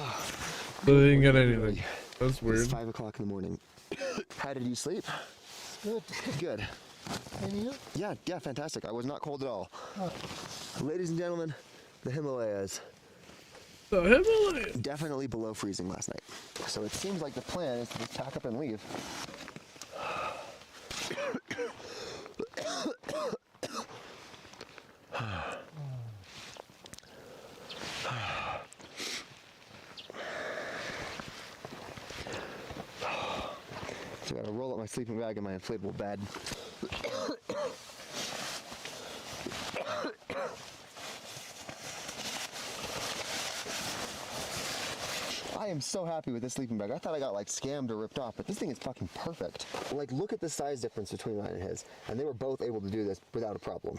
they didn't get anything. That's It's weird. 5 o'clock in the morning. How did you sleep? Good. Good. And you? Yeah, fantastic. I was not cold at all. Ladies and gentlemen, the Himalayas. The Himalayas. Definitely below freezing last night. So it seems like the plan is to just pack up and leave. So I gotta roll up my sleeping bag in my inflatable bed. I I am so happy with this sleeping bag. I thought I got like scammed or ripped off, but this thing is fucking perfect. Like, look at the size difference between mine and his, and they were both able to do this without a problem.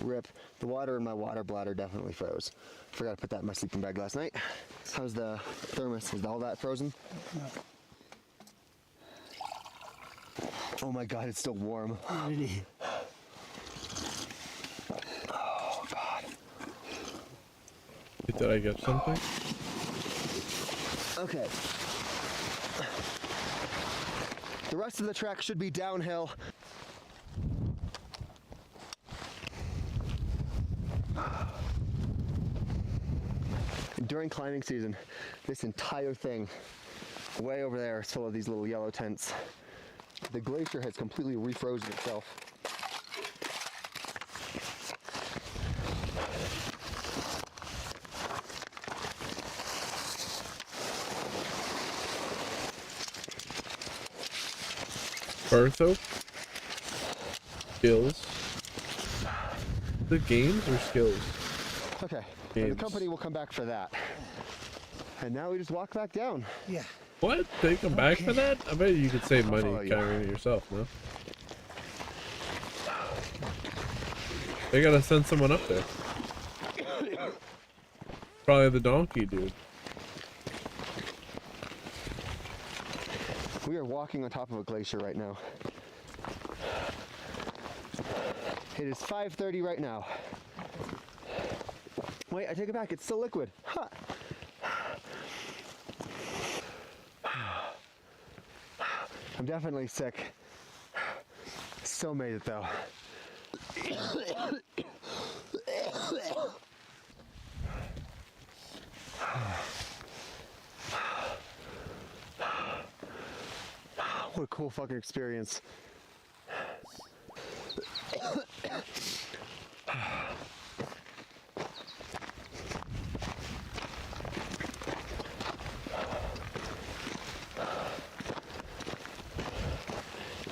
Rip. The water in my water bladder definitely froze. Forgot to put that in my sleeping bag last night. How's the thermos? Is all that frozen? No. Oh my god, it's still warm. Really? Oh god. Did I get something? Okay. The rest of the track should be downhill. During climbing season, this entire thing way over there is full of these little yellow tents. The glacier has completely refrozen itself. Bertho? Skills? The games or skills? Okay, and the Games. company will come back for that. And now we just walk back down. Yeah. What? They come back for that? I bet you could save money follow you. carrying it yourself, no? They gotta send someone up there. Probably the donkey dude. We are walking on top of a glacier right now. It is 5:30 right now. Wait, I take it back. It's still liquid. Huh. I'm definitely sick. Still made it though. What a cool fucking experience.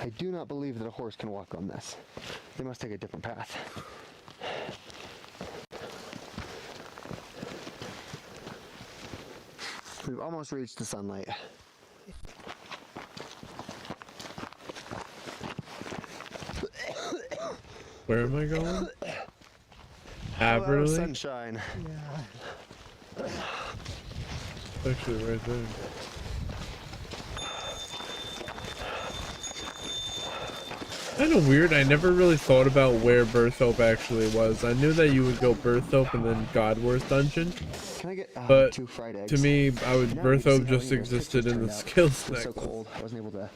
I do not believe that a horse can walk on this. They must take a different path. We've almost reached the sunlight. Where am I going? Hello, Aberley? sunshine. Yeah. Actually, right there. Kind of weird. I never really thought about where Berthope actually was. I knew that you would go Berthope and then Godworth Dungeon, Can I get but 2 fried eggs? to me, I would Now we can see Berthope how just neat those existed pictures in the turned out. skills It was so necklace. cold. I wasn't able to.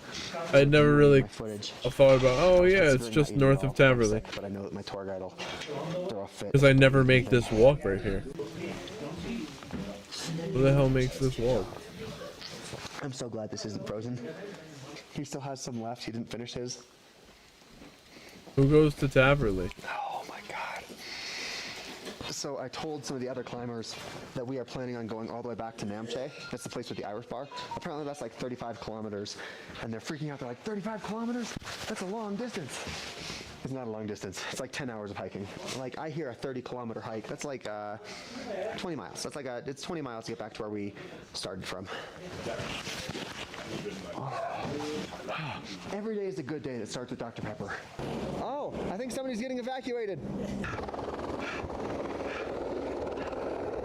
I never really my footage. thought about. Oh yeah, it's Considering just not eating north well, of I'm Taverley. sick, but I know that my tour guide will throw a fit. Because I never make this walk right here. Who the hell makes this walk? I'm so glad this isn't frozen. He still has some left. He didn't finish his. Who goes to Taverley? Oh my god. So I told some of the other climbers that we are planning on going all the way back to Namche. That's the place with the Irish bar. Apparently that's like 35 kilometers. And they're freaking out. They're like, 35 kilometers? That's a long distance. It's not a long distance. It's like 10 hours of hiking. Like, I hear a 30-kilometer hike. That's like 20 miles. That's like it's 20 miles to get back to where we started from. Every day is a good day that starts with Dr. Pepper. Oh, I think somebody's getting evacuated.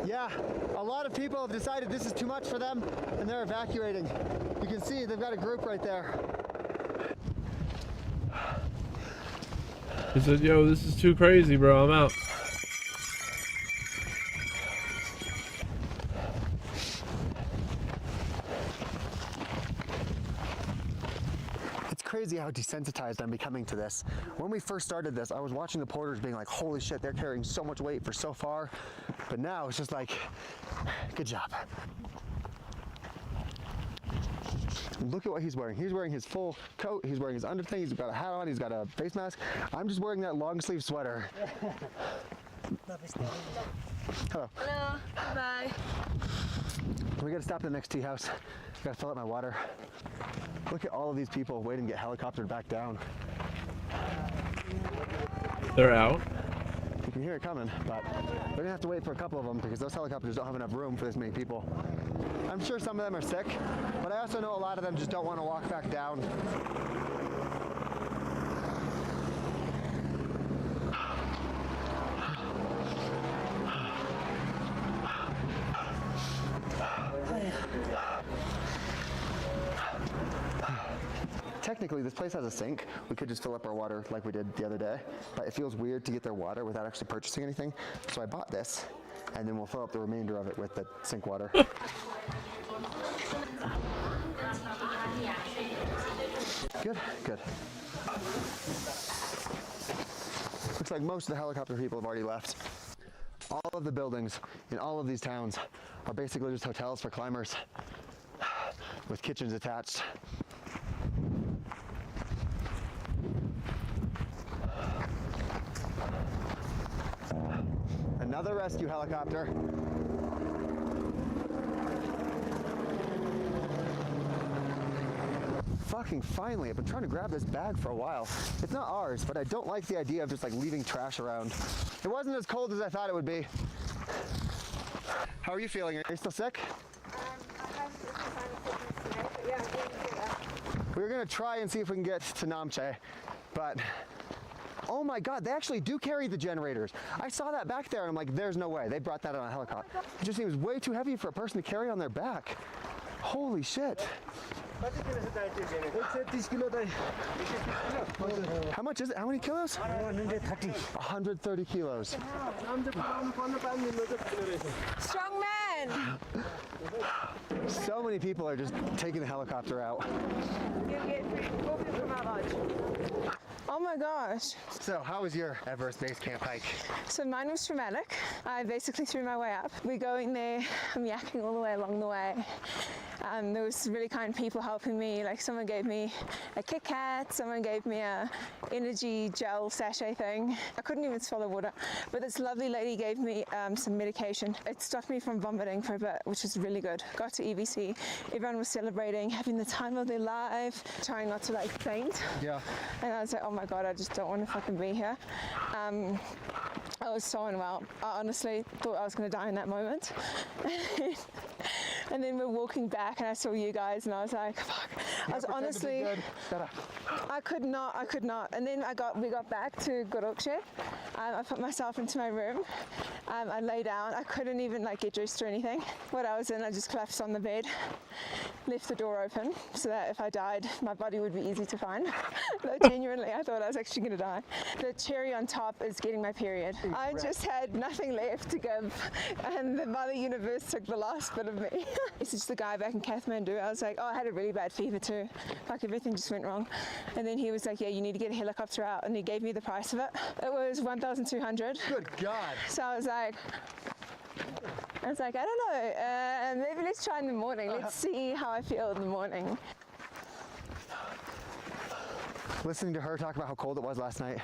Yeah, a lot of people have decided this is too much for them, and they're evacuating. You can see they've got a group right there. He said, yo, this is too crazy, bro. I'm out. It's crazy how desensitized I'm becoming to this. When we first started this, I was watching the porters being like, holy shit, they're carrying so much weight for so far. But now it's just like, good job. Look at what he's wearing. He's wearing his full coat. He's wearing his underthing. He's got a hat on. He's got a face mask. I'm just wearing that long sleeve sweater. Hello. Hello. Bye. We gotta stop at the next tea house. Gotta fill up my water. Look at all of these people waiting to get helicoptered back down. They're out. can hear it coming, but we're gonna have to wait for a couple of them because those helicopters don't have enough room for this many people. I'm sure some of them are sick, but I also know a lot of them just don't want to walk back down. Technically, this place has a sink. We could just fill up our water like we did the other day, but it feels weird to get their water without actually purchasing anything. So I bought this, and then we'll fill up the remainder of it with the sink water. Good, good. Looks like most of the helicopter people have already left. All of the buildings in all of these towns are basically just hotels for climbers with kitchens attached. Another rescue helicopter. Fucking finally, I've been trying to grab this bag for a while. It's not ours, but I don't like the idea of just like leaving trash around. It wasn't as cold as I thought it would be. How are you feeling? Are you still sick? We were gonna try and see if we can get to Namche, but oh my God, they actually do carry the generators. I saw that back there and I'm like, there's no way. They brought that on a helicopter. It just seems way too heavy for a person to carry on their back. Holy shit. How much is it? How many kilos? 130. 130 kilos. Strong man! So many people are just taking the helicopter out. Oh my gosh. So how was your Everest base camp hike? So mine was traumatic. I basically threw my way up. We're going there, I'm yakking all the way along the way. There was really kind people helping me. Like someone gave me a Kit Kat, someone gave me a energy gel sachet thing. I couldn't even swallow water, but this lovely lady gave me some medication. It stopped me from vomiting for a bit, which was really good. Got to EBC, everyone was celebrating, having the time of their life, trying not to like faint. Yeah. And I was like, oh my God, I just don't want to fucking be here. I was so unwell. I honestly thought I was going to die in that moment. And then we're walking back and I saw you guys and I was like, fuck. I was honestly, I could not. And then we got back to Gorokche. I put myself into my room. I lay down. I couldn't even like get dressed or anything. What I was in, I just collapsed on the bed, left the door open so that if I died, my body would be easy to find. No, genuinely, I thought I was actually going to die. The cherry on top is getting my period. I just had nothing left to give and the Mother Universe took the last bit of me. It's just the guy back in Kathmandu. I was like, oh, I had a really bad fever too. Like everything just went wrong. And then he was like, yeah, you need to get a helicopter out. And he gave me the price of it. It was 1,200. Good God. So I was like, I don't know, maybe let's try in the morning. Let's see how I feel in the morning. Listening to her talk about how cold it was last night,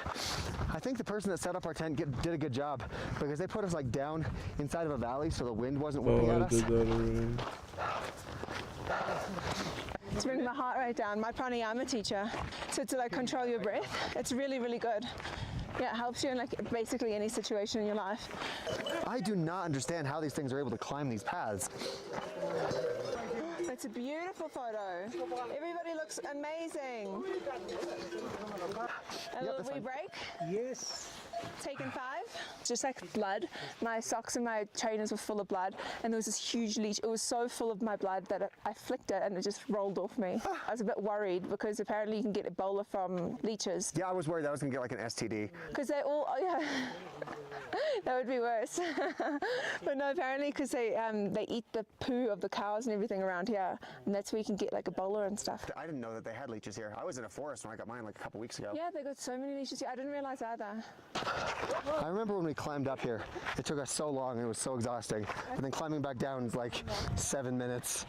I think the person that set up our tent did a good job because they put us like down inside of a valley so the wind wasn't whipping at us. Did that already. To bring my heart rate down, my pranayama teacher, so to like control your breath, it's really, really good. Yeah, it helps you in like basically any situation in your life. I do not understand how these things are able to climb these paths. It's a beautiful photo. Everybody looks amazing. A little wee break. Yes. Taken 5. Just like blood. My socks and my trainers were full of blood, and there was this huge leech. It was so full of my blood that I flicked it and it just rolled off me. I was a bit worried because apparently you can get Ebola from leeches. Yeah, I was worried I was gonna get like an STD. Because they all, oh yeah, that would be worse. But no, apparently because they eat the poo of the cows and everything around here, and that's where you can get like Ebola and stuff. I didn't know that they had leeches here. I was in a forest when I got mine like a couple weeks ago. Yeah, they got so many leeches here. I didn't realize either. I remember when we climbed up here, it took us so long and it was so exhausting. And then climbing back down is like 7 minutes.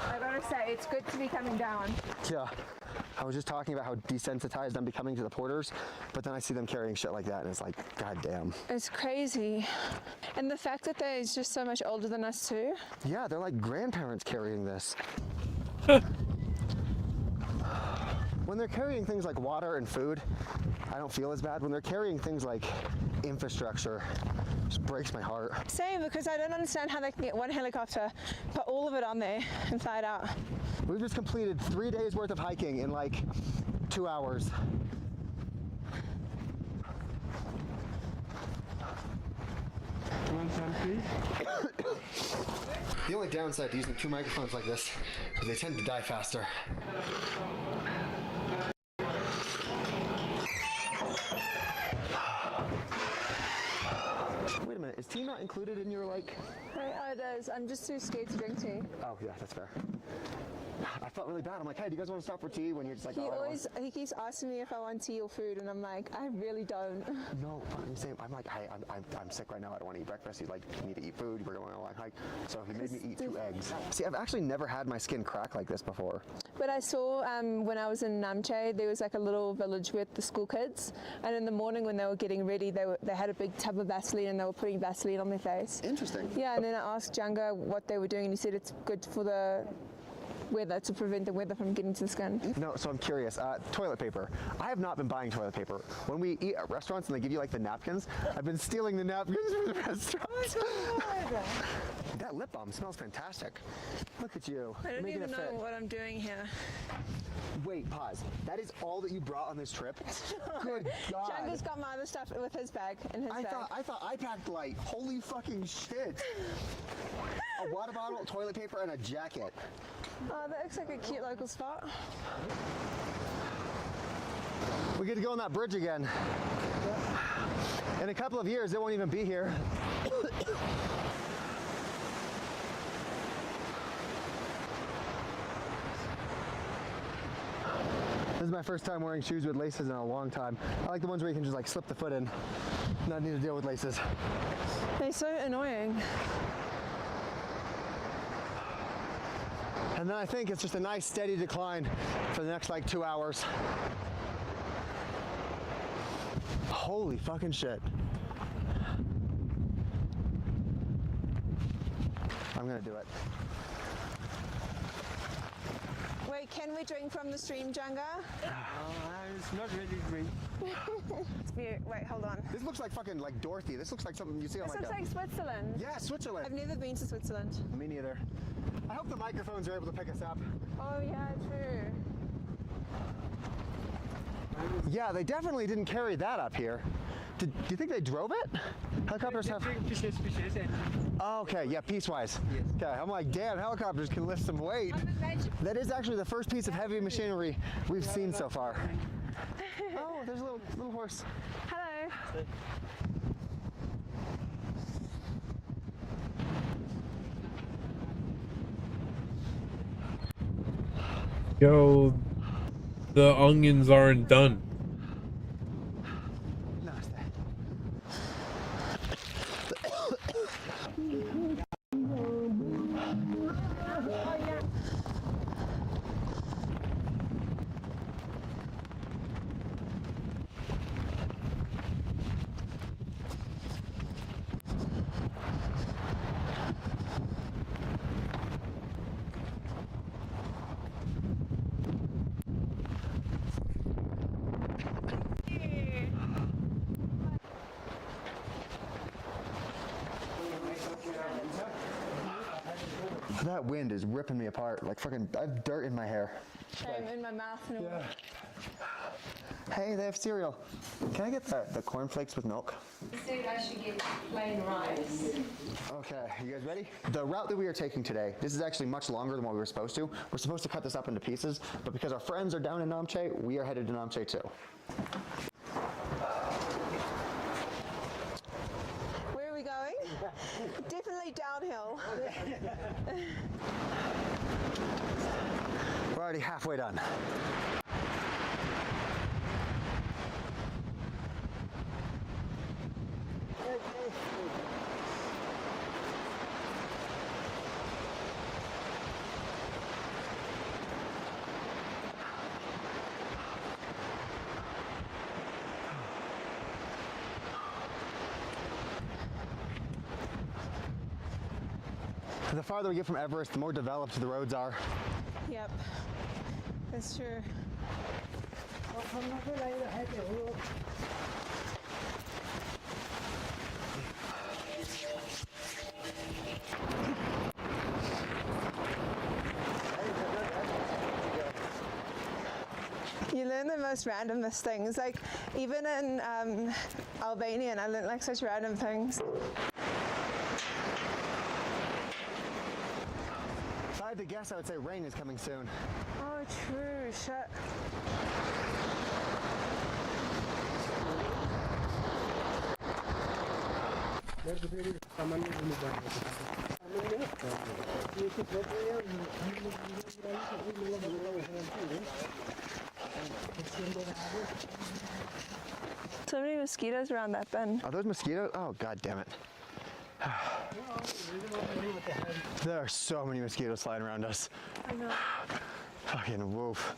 I gotta say, it's good to be coming down. Yeah. I was just talking about how desensitized I'm becoming to the porters, but then I see them carrying shit like that and it's like, god damn. It's crazy. And the fact that they're just so much older than us too. Yeah, they're like grandparents carrying this. When they're carrying things like water and food, I don't feel as bad. When they're carrying things like infrastructure, it just breaks my heart. Same, because I don't understand how they can get one helicopter, put all of it on there and fly it out. We've just completed 3 days worth of hiking in like 2 hours. One selfie. The only downside to using 2 microphones like this is they tend to die faster. Wait a minute, is tea not included in your like? Oh, it is. I'm just too scared to drink tea. Oh yeah, that's fair. I felt really bad. I'm like, hey, do you guys want to stop for tea? When you're just like, He keeps asking me if I want tea or food, and I'm like, I really don't. No, I'm saying, I'm like, hey, I'm sick right now. I don't want to eat breakfast. He's like, you need to eat food. We're going on a long hike. So he made me eat 2 eggs. See, I've actually never had my skin crack like this before. But I saw when I was in Namche, there was like a little village with the school kids, and in the morning when they were getting ready, they had a big tub of Vaseline and they were putting Vaseline on their face. Interesting. Yeah, and then I asked Janga what they were doing, and he said it's good for the weather, to prevent the weather from getting to the skin. No, so I'm curious. Toilet paper. I have not been buying toilet paper. When we eat at restaurants and they give you like the napkins, I've been stealing the napkins from the restaurants. That lip balm smells fantastic. Look at you. I don't making even it know fit. what I'm doing here. Wait, pause. That is all that you brought on this trip? Good God. Janga's got my other stuff with his bag, in his bag. I thought I packed light. Holy fucking shit. A water bottle, toilet paper, and a jacket. Oh, that looks like a cute local spot. We get to go on that bridge again. In a couple of years, it won't even be here. This is my first time wearing shoes with laces in a long time. I like the ones where you can just like slip the foot in, not need to deal with laces. They're so annoying. And then I think it's just a nice steady decline for the next like 2 hours. Holy fucking shit. I'm gonna do it. Wait, can we drink from the stream, Janga? It's not really drink. Wait, hold on. This looks like fucking like Dorothy. This looks like something you see on This like looks like Switzerland. Yeah, Switzerland. I've never been to Switzerland. Me neither. I hope the microphones are able to pick us up. Oh yeah, true. Yeah, they definitely didn't carry that up here. Do you think they drove it? Helicopters have... Pieces. Oh, okay, yeah, piecewise. Yes. Okay, I'm like, damn, helicopters can lift some weight. That is actually the first piece of heavy machinery we've seen so far. Oh, there's a little horse. Hello. Yo, the onions aren't done. Namaste. That wind is ripping me apart. Like fucking, I have dirt in my hair. Shame in my mouth and all. Hey, they have cereal. Can I get the cornflakes with milk? You said I should get plain rice. Okay, you guys ready? The route that we are taking today, this is actually much longer than what we were supposed to. We're supposed to cut this up into pieces, but because our friends are down in Namche, we are headed to Namche too. Where are we going? Definitely downhill. We're already halfway done. The farther we get from Everest, the more developed the roads are. Yep, that's true. You learn the most randomest things. Like even in Albanian, I learned like such random things. If I had to guess, I would say rain is coming soon. Oh, true. Shit. So many mosquitoes around that bin. Are those mosquitoes? Oh, god damn it. There are so many mosquitoes flying around us. I know. Fucking woof.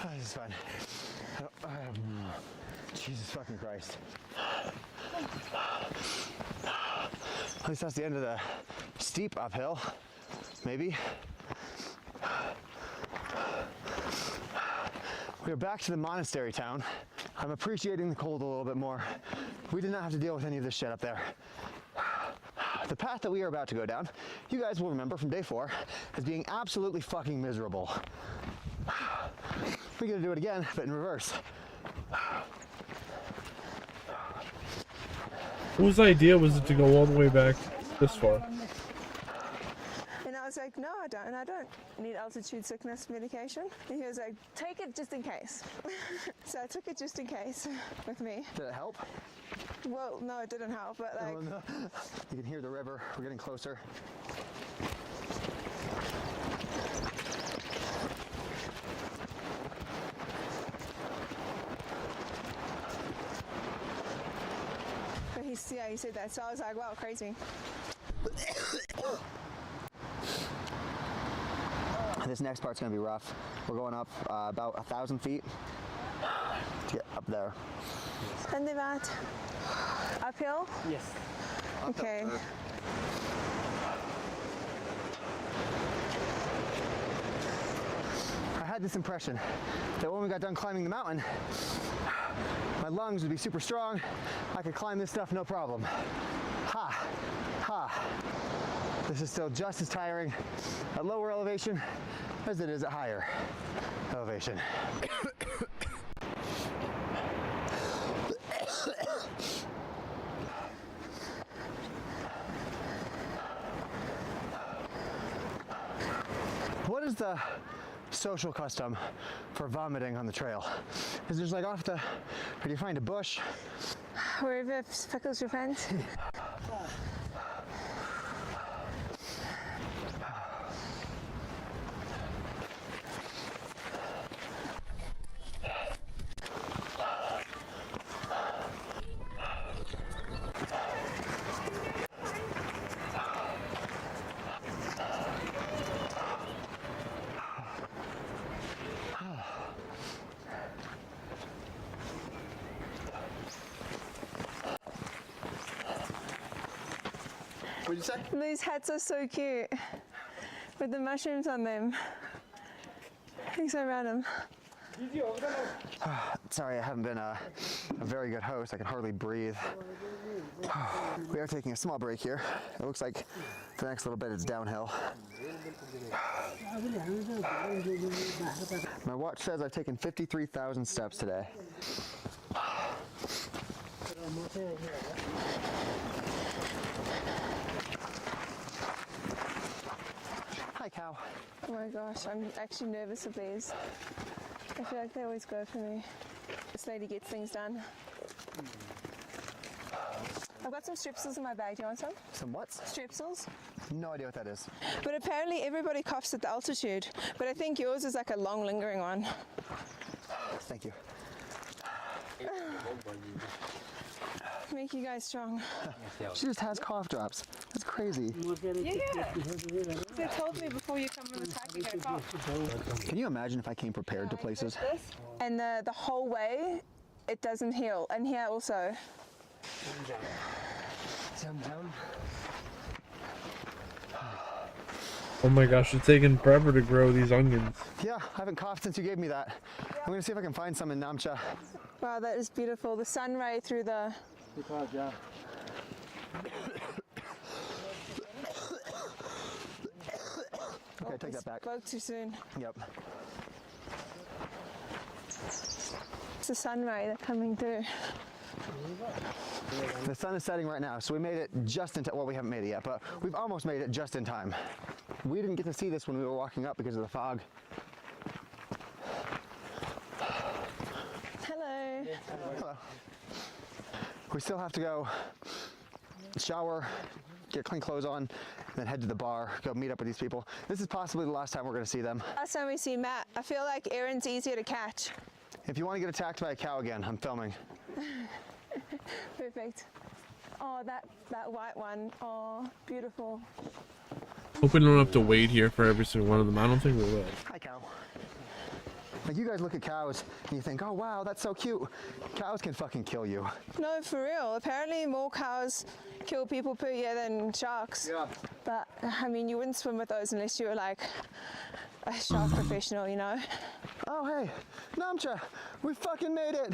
Oh, this is fun. Jesus fucking Christ. At least that's the end of the steep uphill. Maybe. We are back to the monastery town. I'm appreciating the cold a little bit more. We did not have to deal with any of this shit up there. The path that we are about to go down, you guys will remember from day 4, as being absolutely fucking miserable. We're gonna do it again, but in reverse. Whose idea was it to go all the way back this far? And I was like, no, I don't. And I don't need altitude sickness medication. And he was like, take it just in case. So I took it just in case with me. Did it help? Well, no, it didn't help, but like, Oh, no. You can hear the river. We're getting closer. but he said that. So I was like, wow, crazy. This next part's gonna be rough. We're going up about 1,000 feet to get up there. And then that uphill? Yes. Okay. I had this impression that when we got done climbing the mountain, my lungs would be super strong. I could climb this stuff no problem. Ha, ha. This is still just as tiring at lower elevation as it is at higher elevation. What is the social custom for vomiting on the trail? Is there just like off the, or do you find a bush? Wherever pickles your friends. What'd you say? These hats are so cute with the mushrooms on them. Things so random. Sorry, I haven't been a very good host. I can hardly breathe. We are taking a small break here. It looks like the next little bit is downhill. My watch says I've taken 53,000 steps today. Hi, cow. Oh my gosh, I'm actually nervous of these. I feel like they always go for me. This lady gets things done. I've got some strepsils in my bag. Do you want some? Some what? Strepsils? No idea what that is. But apparently everybody coughs at the altitude. But I think yours is like a long lingering one. Thank you. Make you guys strong. She just has cough drops. That's crazy. Yeah. They told me before you come on the track you get a cough. Can you imagine if I came prepared to places? And the whole way, it doesn't heal. And here also. Jump down. Oh my gosh, it's taking forever to grow these onions. Yeah, I haven't coughed since you gave me that. I'm gonna see if I can find some in Namcha. Wow, that is beautiful. The sun ray through the. Okay, take that back. Spoke too soon. Yep. It's the sun ray that's coming through. The sun is setting right now, so we made it just in time. Well, we haven't made it yet, but we've almost made it just in time. We didn't get to see this when we were walking up because of the fog. Hello. Hello. We still have to go shower, get clean clothes on, and then head to the bar, go meet up with these people. This is possibly the last time we're going to see them. Last time we see Matt, I feel like Aaron's easier to catch. If you want to get attacked by a cow again, I'm filming. Perfect. Oh, that white one. Oh, beautiful. Hope we don't have to wait here for every single one of them. I don't think we will. Hi, cow. Like, you guys look at cows and you think, oh wow, that's so cute. Cows can fucking kill you. No, for real. Apparently more cows kill people per year than sharks. Yeah. But, I mean, you wouldn't swim with those unless you were like a shark professional, you know? Oh hey, Namcha, we fucking made it.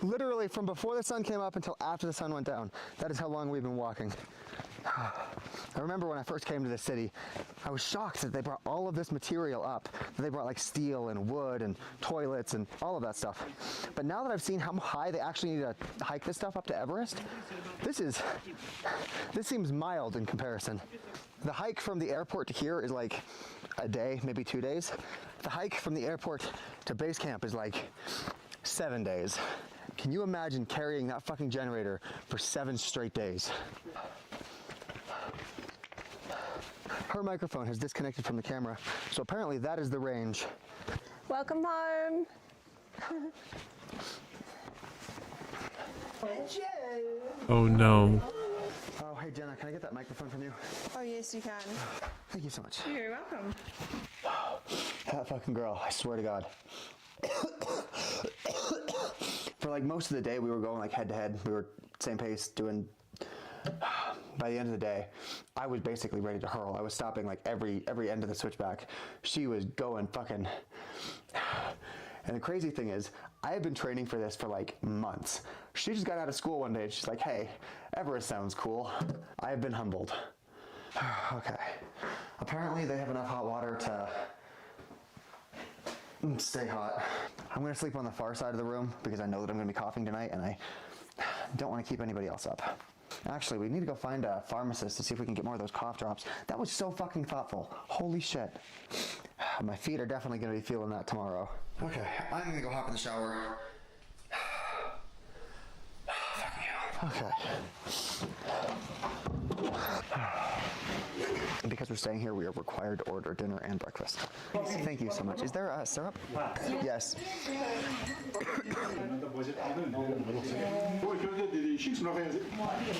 Literally from before the sun came up until after the sun went down. That is how long we've been walking. I remember when I first came to this city, I was shocked that they brought all of this material up. That they brought like steel and wood and toilets and all of that stuff. But now that I've seen how high they actually need to hike this stuff up to Everest, this seems mild in comparison. The hike from the airport to here is like a day, maybe 2 days. The hike from the airport to base camp is like 7 days. Can you imagine carrying that fucking generator for 7 straight days? Her microphone has disconnected from the camera, so apparently that is the range. Welcome home. Oh no. Oh, hey Jenna, can I get that microphone from you? Oh, yes, you can. Thank you so much. You're very welcome. That fucking girl, I swear to God. For like most of the day, we were going like head to head. We were same pace, doing. By the end of the day, I was basically ready to hurl. I was stopping like every end of the switchback. She was going fucking. And the crazy thing is, I had been training for this for like months. She just got out of school one day and she's like, hey, Everest sounds cool. I have been humbled. Okay. Apparently they have enough hot water to stay hot. I'm gonna sleep on the far side of the room because I know that I'm gonna be coughing tonight and I don't want to keep anybody else up. Actually, we need to go find a pharmacist to see if we can get more of those cough drops. That was so fucking thoughtful. Holy shit. My feet are definitely gonna be feeling that tomorrow. Okay, I'm gonna go hop in the shower. Okay. Because we're staying here, we are required to order dinner and breakfast. Thank you so much. Is there syrup? Yes.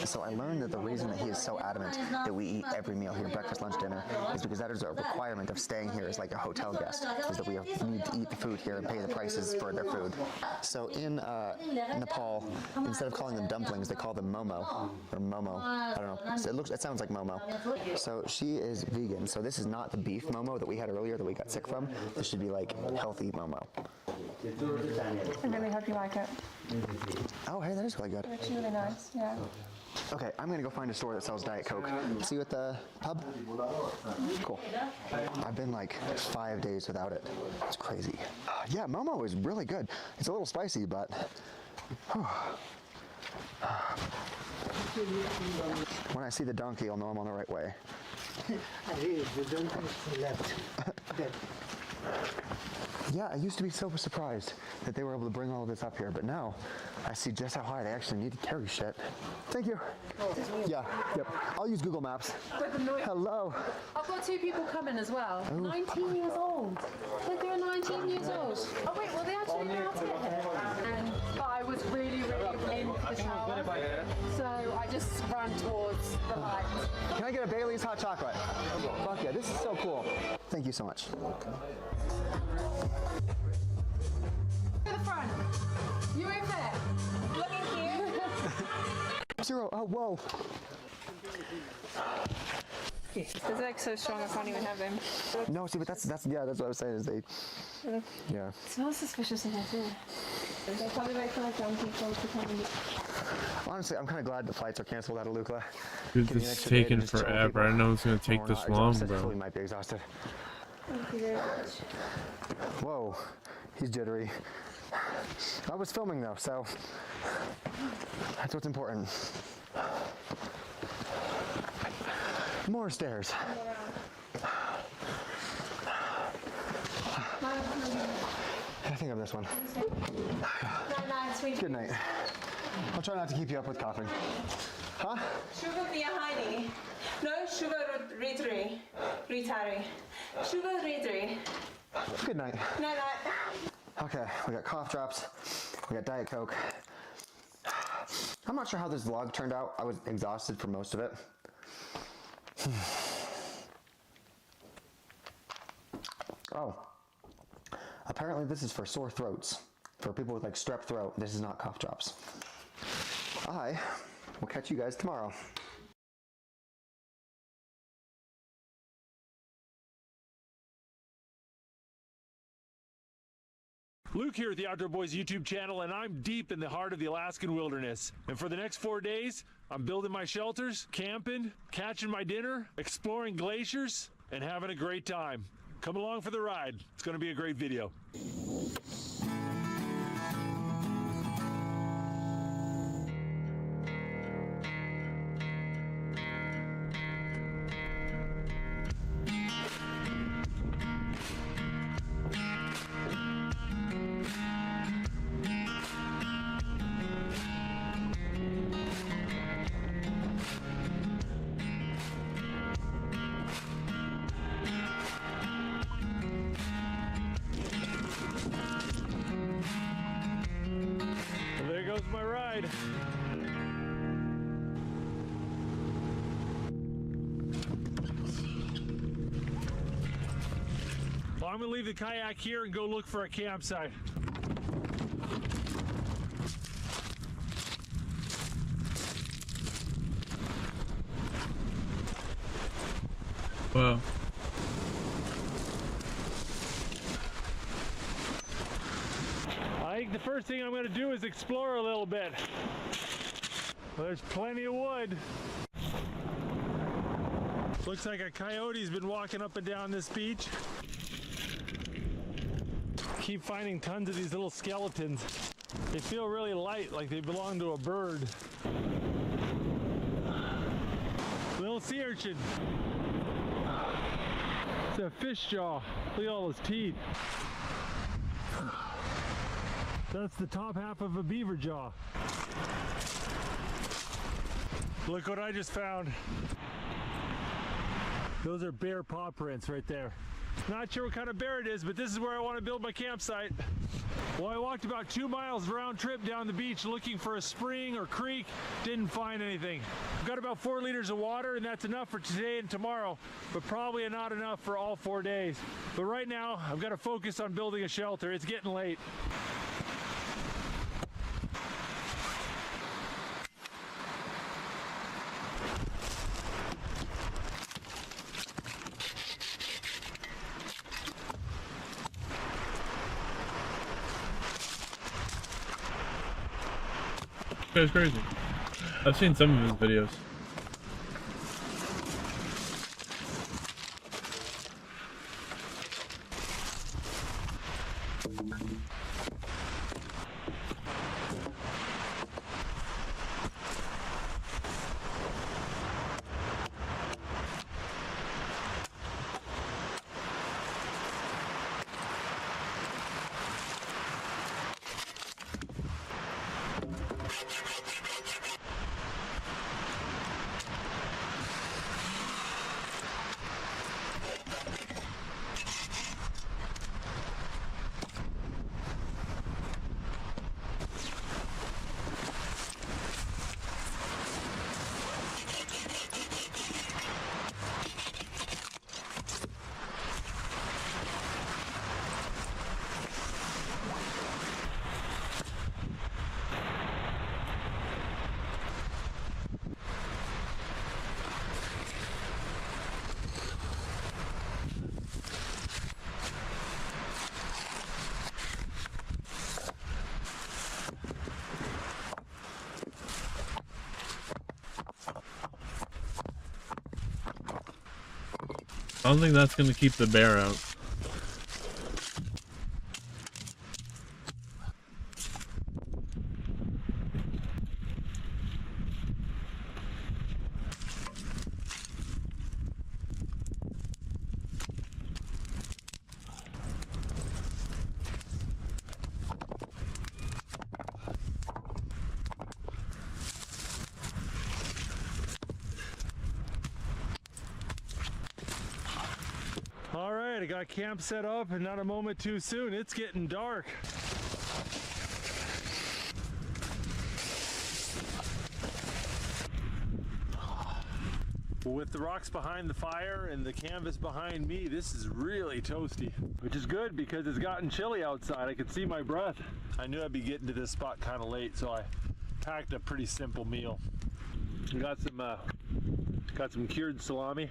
So I learned that the reason that he is so adamant that we eat every meal here, breakfast, lunch, dinner, is because that is a requirement of staying here as like a hotel guest, is that we need to eat the food here and pay the prices for their food. So in Nepal, instead of calling them dumplings, they call them momo, or momo. I don't know. So it sounds like momo. So she is vegan. So this is not the beef momo that we had earlier that we got sick from. This should be like healthy momo. I really hope you like it. Oh, hey, that is really good. It's really nice, yeah. Okay, I'm gonna go find a store that sells Diet Coke. See you at the pub? Cool. I've been like 5 days without it. It's crazy. Yeah, momo is really good. It's a little spicy, but. When I see the donkey, I'll know I'm on the right way. The donkey left. Yeah, I used to be so surprised that they were able to bring all of this up here, but now I see just how high they actually need to carry shit. Thank you. Yeah, yep. I'll use Google Maps. Hello. I've got 2 people coming as well. 19 years old. They're 19 years old. Oh wait, well they actually know how to get here. But I was really in the shower. So I just ran towards the light. Can I get a Bailey's hot chocolate? Fuck yeah, this is so cool. Thank you so much. To the front. You over there. Looking here. 0, oh, whoa. They're like so strong I can't even have them. No, see, but that's yeah, that's what I was saying is they. Yeah. It smells suspicious in here too. They probably wait for like young people to come and Honestly, I'm kind of glad the flights are canceled out of Lukla. Dude, Give me an this is extra day to taking just chill with forever. people. I know it's gonna take We're this not long, exhausted, so we bro. might be exhausted. Thank you very much. Whoa, he's jittery. I was filming though, so that's what's important. More stairs. I think I'm this one. Good night. I'll try not to keep you up with coughing. Huh? Sugar via Heidi. No sugar retry. Sugar retry. Good night. No. Okay, we got cough drops. We got Diet Coke. I'm not sure how this vlog turned out. I was exhausted for most of it. Oh. Apparently this is for sore throats. For people with like strep throat, this is not cough drops. I will catch you guys tomorrow. Luke here at the Outdoor Boys YouTube channel, and I'm deep in the heart of the Alaskan wilderness. And for the next 4 days, I'm building my shelters, camping, catching my dinner, exploring glaciers, and having a great time. Come along for the ride. It's going to be a great video. Well, there goes my ride. Well, I'm gonna leave the kayak here and go look for a campsite. Well, I think the first thing I'm gonna do is explore a little bit. Well, there's plenty of wood. Looks like a coyote's been walking up and down this beach. Keep finding tons of these little skeletons. They feel really light, like they belong to a bird. Little sea urchin. It's a fish jaw. Look at all those teeth. That's the top half of a beaver jaw. Look what I just found. Those are bear paw prints right there. Not sure what kind of bear it is, but this is where I want to build my campsite. Well, I walked about 2 miles round trip down the beach looking for a spring or creek. Didn't find anything. I've got about 4 liters of water, and that's enough for today and tomorrow, but probably not enough for all 4 days. But right now, I've got to focus on building a shelter. It's getting late. this guy's crazy. I've seen some of his videos. I don't think that's gonna keep the bear out. All right, I got camp set up and not a moment too soon. It's getting dark. With the rocks behind the fire and the canvas behind me, this is really toasty, which is good because it's gotten chilly outside. I can see my breath. I knew I'd be getting to this spot kind of late, so I packed a pretty simple meal. I got some cured salami.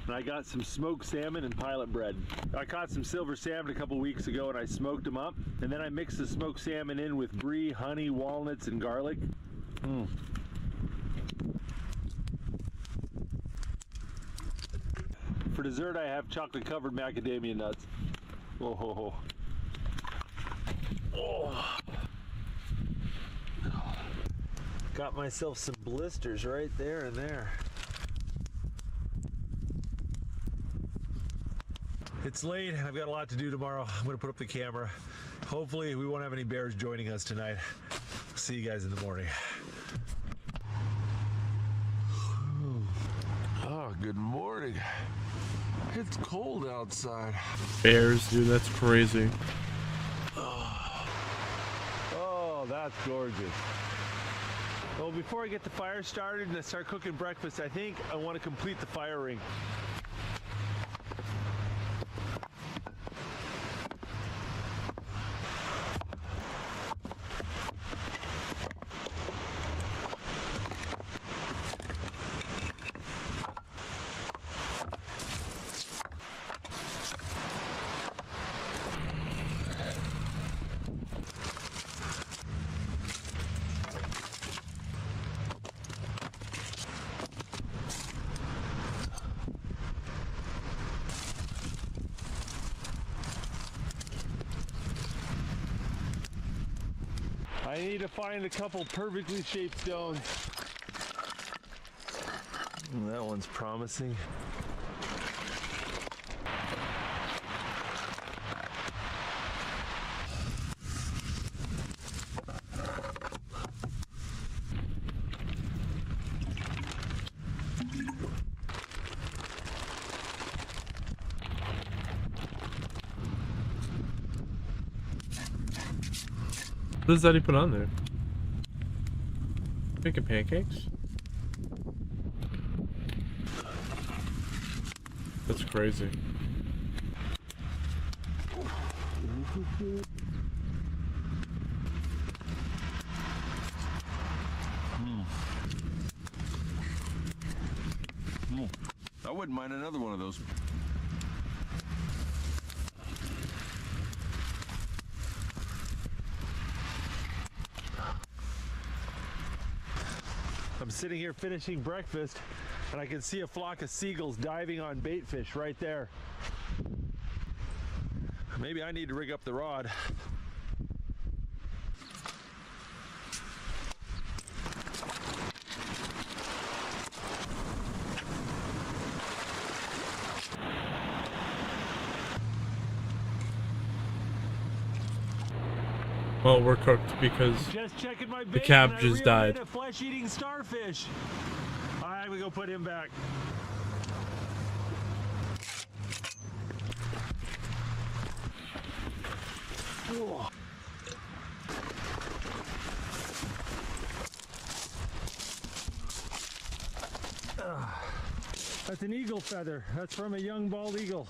And I got some smoked salmon and pilot bread. I caught some silver salmon a couple weeks ago and I smoked them up. And then I mixed the smoked salmon in with brie, honey, walnuts, and garlic. For dessert, I have chocolate covered macadamia nuts. Oh, ho, ho. Oh. Got myself some blisters right there and there. It's late, I've got a lot to do tomorrow. I'm gonna put up the camera. Hopefully we won't have any bears joining us tonight. See you guys in the morning. Oh, good morning. It's cold outside. Bears, dude, that's crazy. Oh, that's gorgeous. Well, before I get the fire started and I start cooking breakfast, I think I want to complete the fire ring. I need to find a couple perfectly shaped stones. That one's promising. What does that he put on there? Making pancakes? That's crazy. I wouldn't mind another one of those. I'm sitting here finishing breakfast and I can see a flock of seagulls diving on bait fish right there. Maybe I need to rig up the rod. Well, we're cooked because Just checking my bait the cab and I just reeled died. in a flesh-eating starfish. All right, we go put him back. Whoa. That's an eagle feather. That's from a young bald eagle.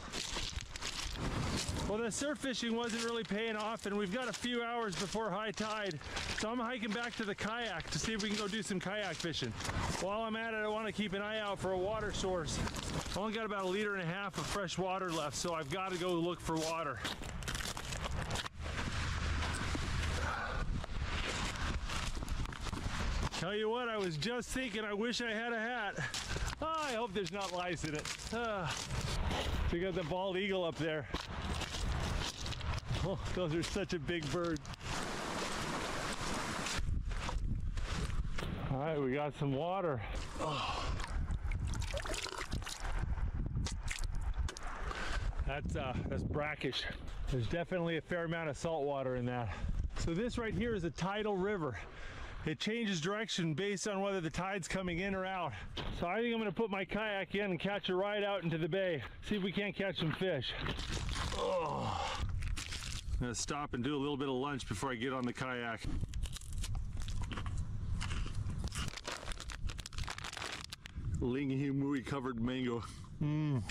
Well, the surf fishing wasn't really paying off, and we've got a few hours before high tide, so I'm hiking back to the kayak to see if we can go do some kayak fishing. While I'm at it, I want to keep an eye out for a water source. I only got about 1.5 liters of fresh water left, so I've got to go look for water. Tell you what, I was just thinking I wish I had a hat. Oh, I hope there's not lice in it. We got the bald eagle up there. Oh, those are such a big bird. All right, we got some water. Oh. That's brackish. There's definitely a fair amount of salt water in that. So this right here is a tidal river. It changes direction based on whether the tide's coming in or out. So I think I'm gonna put my kayak in and catch a ride out into the bay. See if we can't catch some fish. Oh. I'm gonna stop and do a little bit of lunch before I get on the kayak. Linghi covered mango. Mmm.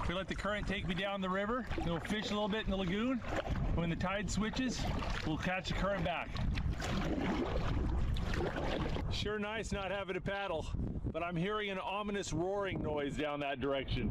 We let the current take me down the river. We'll fish a little bit in the lagoon. When the tide switches, we'll catch the current back. Sure nice not having to paddle, but I'm hearing an ominous roaring noise down that direction.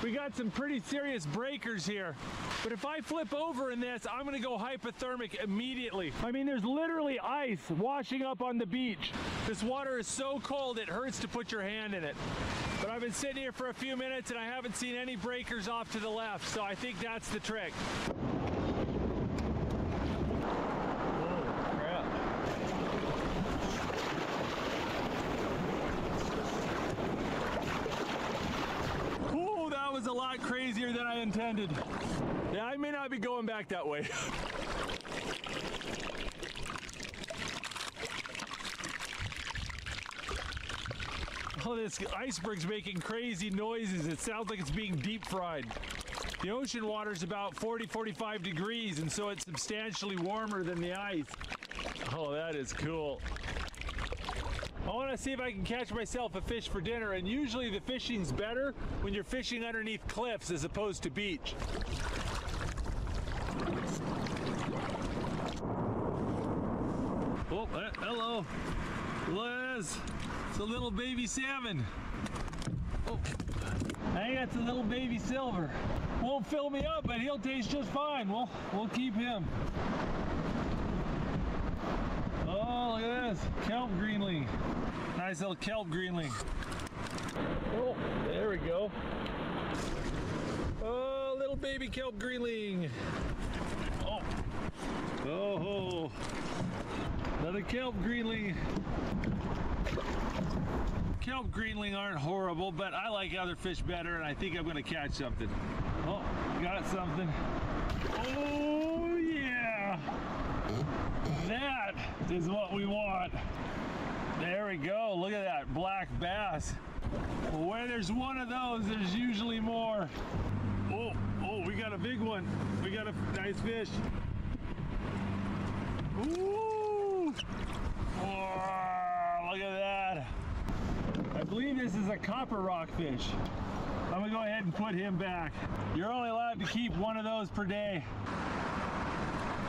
We got some pretty serious breakers here, but if I flip over in this, I'm gonna go hypothermic immediately. I mean, there's literally ice washing up on the beach. This water is so cold it hurts to put your hand in it. But I've been sitting here for a few minutes and I haven't seen any breakers off to the left, so I think that's the trick. Was a lot crazier than I intended. Yeah, I may not be going back that way. Oh, this iceberg's making crazy noises. It sounds like it's being deep fried. The ocean water is about 40-45 degrees, and so it's substantially warmer than the ice. Oh, that is cool. I want to see if I can catch myself a fish for dinner, and usually the fishing's better when you're fishing underneath cliffs as opposed to beach. Oh, hello. Liz, it's a little baby salmon. Oh, I think that's a little baby silver. Won't fill me up, but he'll taste just fine. We'll keep him. Oh, look at this, kelp greenling. Nice little kelp greenling. Oh, there we go. Oh, little baby kelp greenling. Oh, oh, another kelp greenling. Kelp greenling aren't horrible, but I like other fish better, and I think I'm gonna catch something. Oh, got something. Oh, yeah. That is what we want. There we go. Look at that black bass. Well, where there's one of those, there's usually more. Oh, we got a big one. We got a nice fish. Ooh! Oh, look at that. I believe this is a copper rockfish. I'm gonna go ahead and put him back. You're only allowed to keep one of those per day.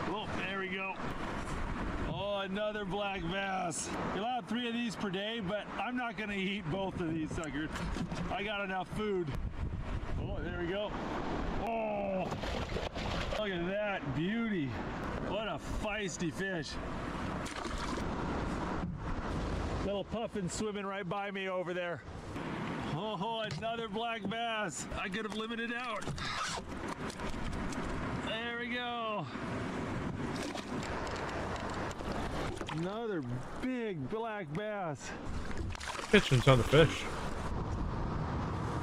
Oh, there we go. Oh, another black bass. You're allowed 3 of these per day, but I'm not gonna eat both of these suckers. I got enough food. Oh, there we go. Oh, look at that beauty. What a feisty fish. Little puffin swimming right by me over there. Oh, another black bass. I could have limited out. There we go. Another big black bass. Catching a ton of fish.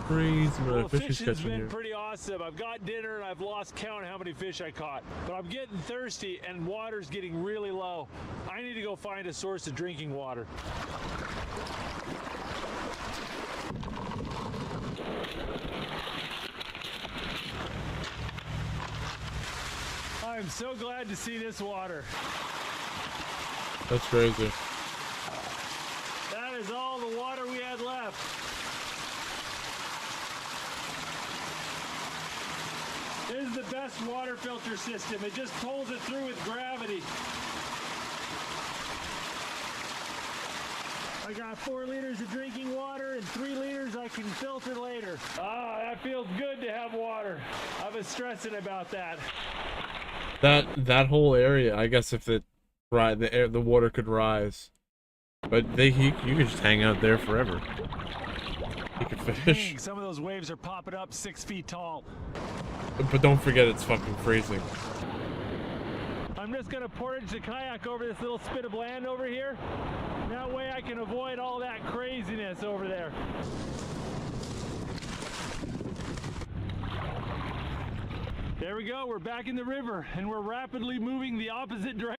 Crazy, well, fish is fishing's catching been here. pretty awesome. I've got dinner and I've lost count how many fish I caught. But I'm getting thirsty and water's getting really low. I need to go find a source of drinking water. I'm so glad to see this water. That's crazy. That is all the water we had left. This is the best water filter system. It just pulls it through with gravity. I got 4 liters of drinking water and 3 liters I can filter later. Ah, that feels good to have water. I was stressing about that. That whole area, I guess if the water could rise, but you could just hang out there forever. You could fish. Dang, some of those waves are popping up 6 feet tall. But don't forget it's fucking freezing. I'm just gonna portage the kayak over this little spit of land over here. That way I can avoid all that craziness over there. There we go, we're back in the river and we're rapidly moving the opposite direction.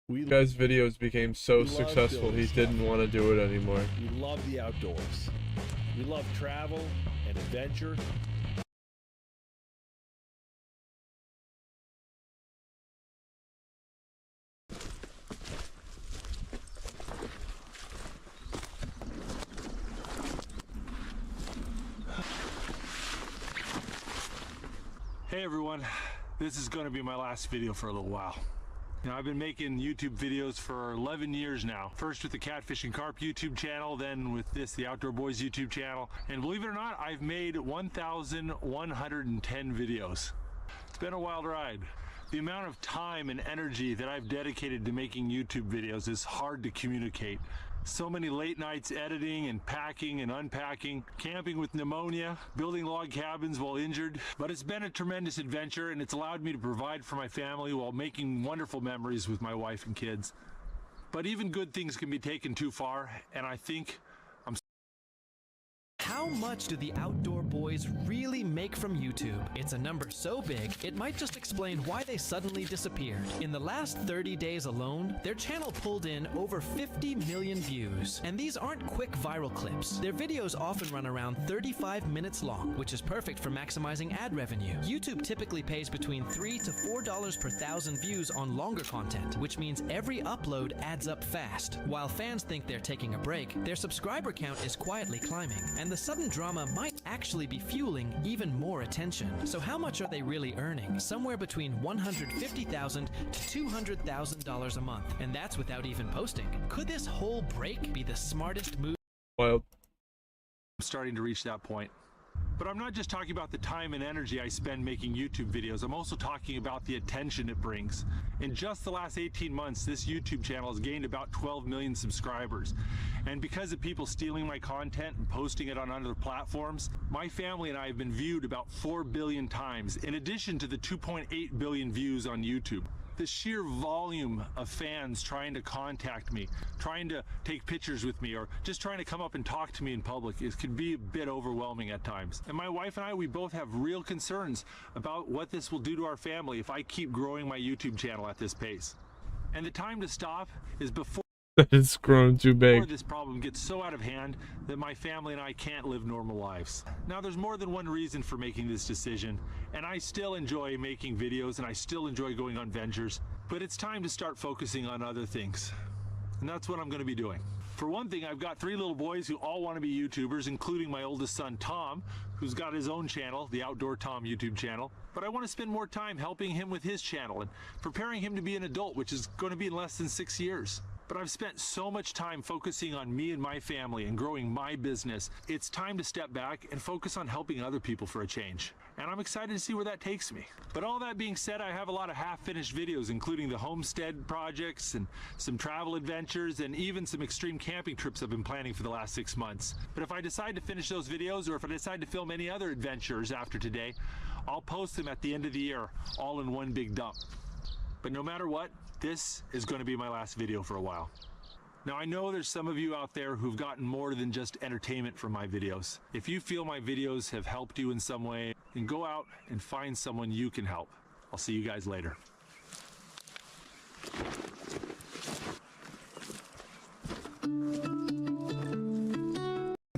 You guys' videos became so successful he didn't want to do it anymore. We love the outdoors. We love travel and adventure. Hey everyone, this is going to be my last video for a little while. Now, I've been making YouTube videos for 11 years now. First with the Catfish and Carp YouTube channel, then with this, the Outdoor Boys YouTube channel. And believe it or not, I've made 1,110 videos. It's been a wild ride. The amount of time and energy that I've dedicated to making YouTube videos is hard to communicate. So many late nights editing and packing and unpacking, camping with pneumonia, building log cabins while injured. But it's been a tremendous adventure and it's allowed me to provide for my family while making wonderful memories with my wife and kids. But even good things can be taken too far, and I think How much do the Outdoor Boys really make from YouTube? It's a number so big, it might just explain why they suddenly disappeared. In the last 30 days alone, their channel pulled in over 50 million views. And these aren't quick viral clips. Their videos often run around 35 minutes long, which is perfect for maximizing ad revenue. YouTube typically pays between $3 to $4 per thousand views on longer content, which means every upload adds up fast. While fans think they're taking a break, their subscriber count is quietly climbing, and the sudden drama might actually be fueling even more attention. So how much are they really earning? Somewhere between $150,000 to $200,000 a month, and that's without even posting. Could this whole break be the smartest move? Well, I'm starting to reach that point. But I'm not just talking about the time and energy I spend making YouTube videos, I'm also talking about the attention it brings. In just the last 18 months, this YouTube channel has gained about 12 million subscribers. And because of people stealing my content and posting it on other platforms, my family and I have been viewed about 4 billion times, in addition to the 2.8 billion views on YouTube. The sheer volume of fans trying to contact me, trying to take pictures with me, or just trying to come up and talk to me in public can be a bit overwhelming at times. And my wife and I, we both have real concerns about what this will do to our family if I keep growing my YouTube channel at this pace. And the time to stop is before it's grown too big. This problem gets so out of hand that my family and I can't live normal lives. Now, there's more than one reason for making this decision, and I still enjoy making videos and I still enjoy going on ventures, but it's time to start focusing on other things. And that's what I'm going to be doing. For one thing, I've got 3 little boys who all want to be YouTubers, including my oldest son, Tom, who's got his own channel, the Outdoor Tom YouTube channel. But I want to spend more time helping him with his channel and preparing him to be an adult, which is going to be in less than 6 years. But I've spent so much time focusing on me and my family and growing my business. It's time to step back and focus on helping other people for a change. And I'm excited to see where that takes me. But all that being said, I have a lot of half-finished videos, including the homestead projects and some travel adventures and even some extreme camping trips I've been planning for the last 6 months. But if I decide to finish those videos, or if I decide to film any other adventures after today, I'll post them at the end of the year, all in one big dump. But no matter what, this is going to be my last video for a while. Now, I know there's some of you out there who've gotten more than just entertainment from my videos. If you feel my videos have helped you in some way, then go out and find someone you can help. I'll see you guys later.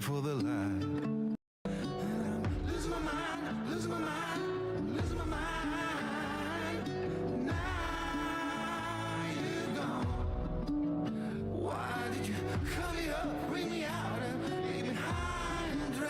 For the light. Cut me up, bring me out, and leave me high and dry.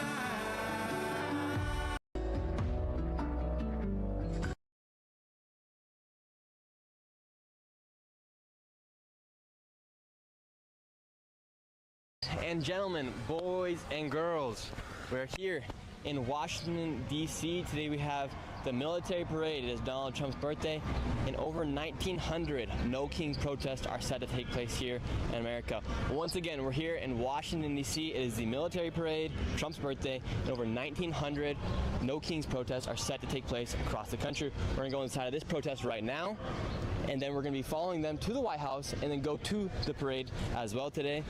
and gentlemen, boys and girls, we're here in Washington, D.C. Today we have the military parade. It is Donald Trump's birthday, and over 1,900 No Kings protests are set to take place here in America. Once again, we're here in Washington, D.C. It is the military parade, Trump's birthday, and over 1,900 No Kings protests are set to take place across the country. We're going to go inside of this protest right now, and then we're going to be following them to the White House and then go to the parade as well today.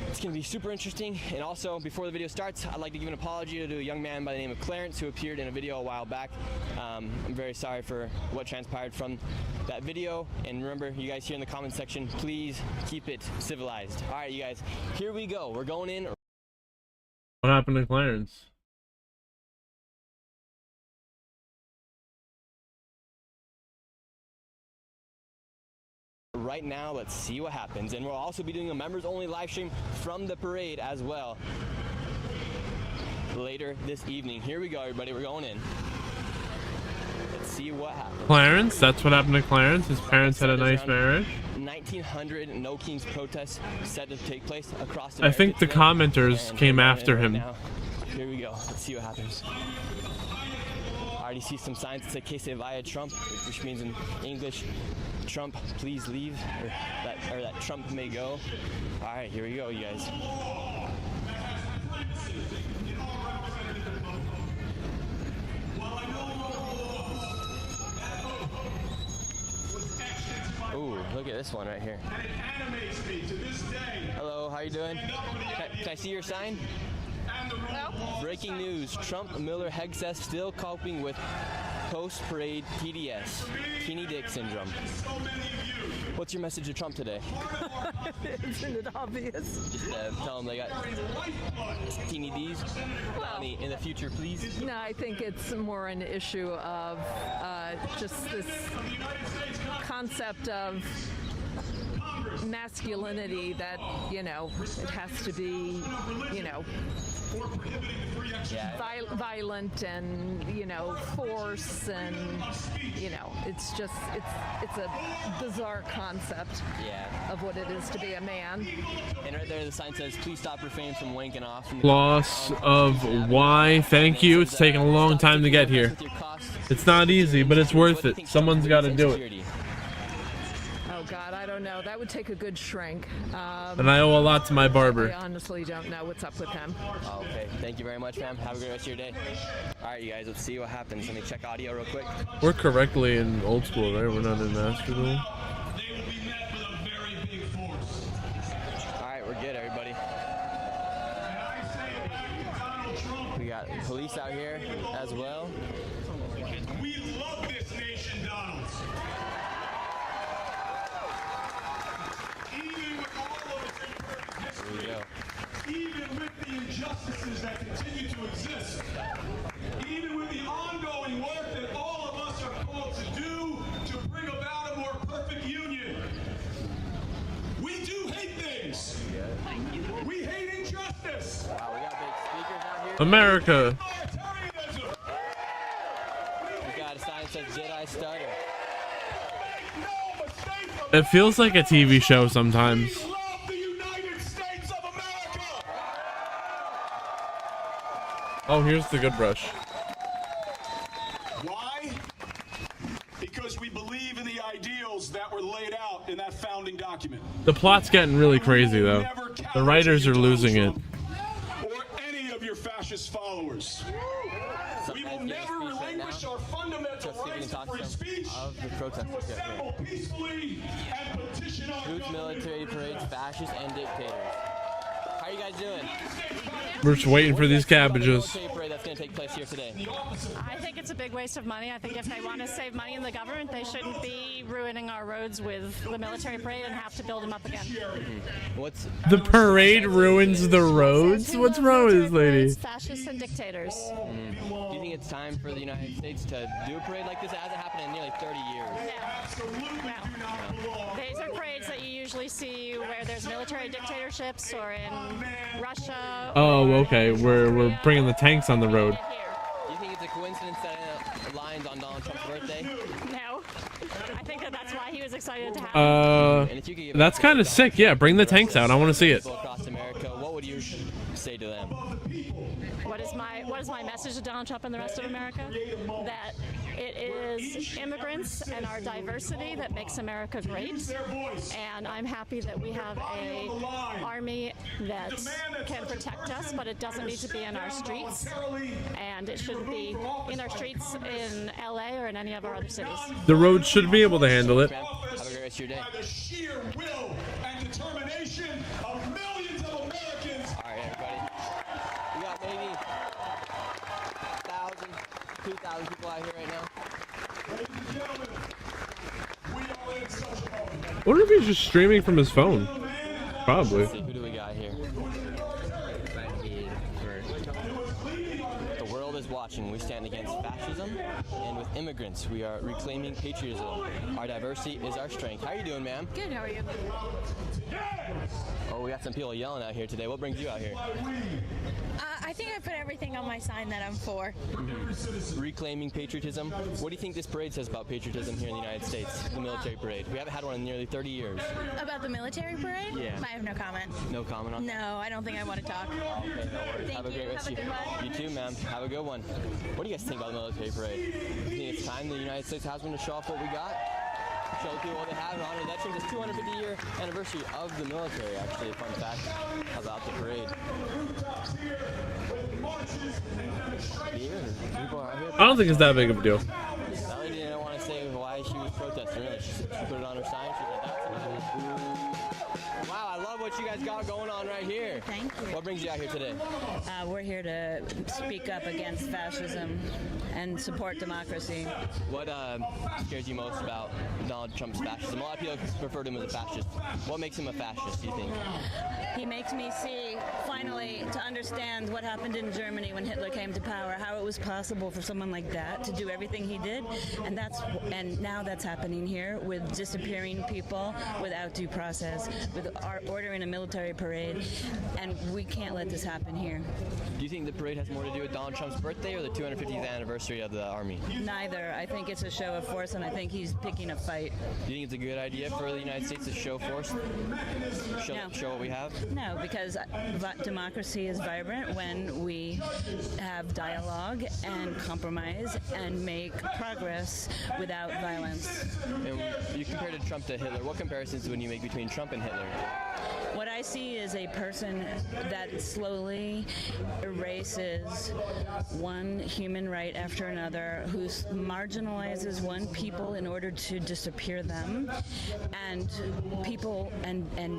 It's going to be super interesting. And also, before the video starts, I'd like to give an apology to a young man by the name of Clarence who appeared in a video a while back. I'm very sorry for what transpired from that video. And remember, you guys here in the comment section, please keep it civilized. All right, you guys, here we go. We're going in. What happened to Clarence? Right now, let's see what happens. And we'll also be doing a members only live stream from the parade as well later this evening. Here we go, everybody. We're going in. Let's see what happens. Clarence? That's what happened to Clarence? His parents had a nice marriage? 1,900 No Kings protests set to take place across America. I think the commenters came after him. Now. Here we go. Let's see what happens. I already see some signs that say "Que se vaya Trump," which means in English, "Trump, please leave," or that Trump may go. All right, here we go, you guys. Ooh, look at this one right here. Hello, how you doing? Can I see your sign? Hello? Breaking news, Trump Miller Hegseth still coping with post-parade TDS, teeny dick syndrome. What's your message to Trump today? Isn't it obvious? Just tell him they got teeny Ds. Well, in the future, please. No, I think it's more an issue of just this concept of masculinity that, you know, it has to be, you know, violent and, you know, force, and, you know, it's just, it's a bizarre concept of what it is to be a man. And right there the sign says, "Please stop refraining from wanking off." Loss of why? Thank you. It's taken a long time to get here. It's not easy, but it's worth it. Someone's got to do it. Oh God, I don't know. That would take a good shrink. And I owe a lot to my barber. I honestly don't know what's up with him. Oh, okay, thank you very much, ma'am. Have a great rest of your day. All right, you guys, let's see what happens. Let me check audio real quick. We're correctly in old school, right? We're not in master duel. All right, we're good, everybody. We got police out here as well. We love this nation, Donald. Even with all of its imperfect history, even with the injustices that continue to exist, even with the ongoing work that all of us are called to do to bring about a more perfect union, we do hate things. We hate injustice. Wow, we got big speakers out here. America. We got a sign that says, "Did I stutter?" It feels like a TV show sometimes. Oh, here's the good brush. Why? Because we believe in the ideals that were laid out in that founding document. The plot's getting really crazy, though. The writers are losing it. Or any of your fascist followers. We will never relinquish our fundamental rights to free speech, to assemble peacefully, and petition our Truth military parades, fascists, and dictators. How are you guys doing? We're just waiting for these cabbages. Military parade that's going to take place here today. I think it's a big waste of money. I think if they want to save money in the government, they shouldn't be ruining our roads with the military parade and have to build them up again. What's The parade ruins the roads? What's wrong with this lady? Fascists and dictators. Do you think it's time for the United States to do a parade like this? It hasn't happened in nearly 30 years. These are parades that you usually see where there's military dictatorships or in Russia. Oh, okay. We're bringing the tanks on the road. Do you think it's a coincidence that it aligns on Donald Trump's birthday? No. I think that's why he was excited to have That's kind of sick. Yeah, bring the tanks out. I want to see it. Across America, what would you say to them? What is my message to Donald Trump and the rest of America? That it is immigrants and our diversity that makes America great, and I'm happy that we have a army that can protect us, but it doesn't need to be in our streets, and it shouldn't be in our streets in LA or in any of our other cities. The road should be able to handle it. Have a great rest of your day. By the sheer will and determination of millions of Americans. All right, everybody. We got maybe 1,000, 2,000 people out here right now. Ladies and gentlemen, we are in such a moment. I wonder if he's just streaming from his phone. Probably. Let's see, who do we got here? The world is watching. We stand against fascism, and with immigrants, we are reclaiming patriotism. Our diversity is our strength. How are you doing, ma'am? Good, how are you? Oh, we got some people yelling out here today. What brings you out here? I think I put everything on my sign that I'm for. Reclaiming patriotism. What do you think this parade says about patriotism here in the United States? The military parade. We haven't had one in nearly 30 years. About the military parade? Yeah. I have no comment. No comment on that? No, I don't think I want to talk. Okay, no worries. Have a great rest of Have a good one. You too, ma'am. Have a good one. What do you guys think about the military parade? You think it's time the United States has one to show off what we got? Show people what they have and honor veterans. It's 250-year anniversary of the military, actually. A fun fact about the parade. People out here. I don't think it's that big of a deal. That lady didn't want to say why she was protesting, really. She put it on her sign. She was like, that's wow, I love what you guys got going on right here. Thank you. What brings you out here today? We're here to speak up against fascism and support democracy. What scares you most about Donald Trump's fascism? A lot of people refer to him as a fascist. What makes him a fascist, do you think? He makes me see, finally, to understand what happened in Germany when Hitler came to power, how it was possible for someone like that to do everything he did, and now that's happening here with disappearing people without due process, with ordering a military parade, and we can't let this happen here. Do you think the parade has more to do with Donald Trump's birthday or the 250th anniversary of the Army? Neither. I think it's a show of force, and I think he's picking a fight. Do you think it's a good idea for the United States to show force? Show what we have? No, because democracy is vibrant when we have dialogue and compromise and make progress without violence. And you compared Trump to Hitler. What comparisons would you make between Trump and Hitler? What I see is a person that slowly erases one human right after another, who marginalizes one people in order to disappear them, and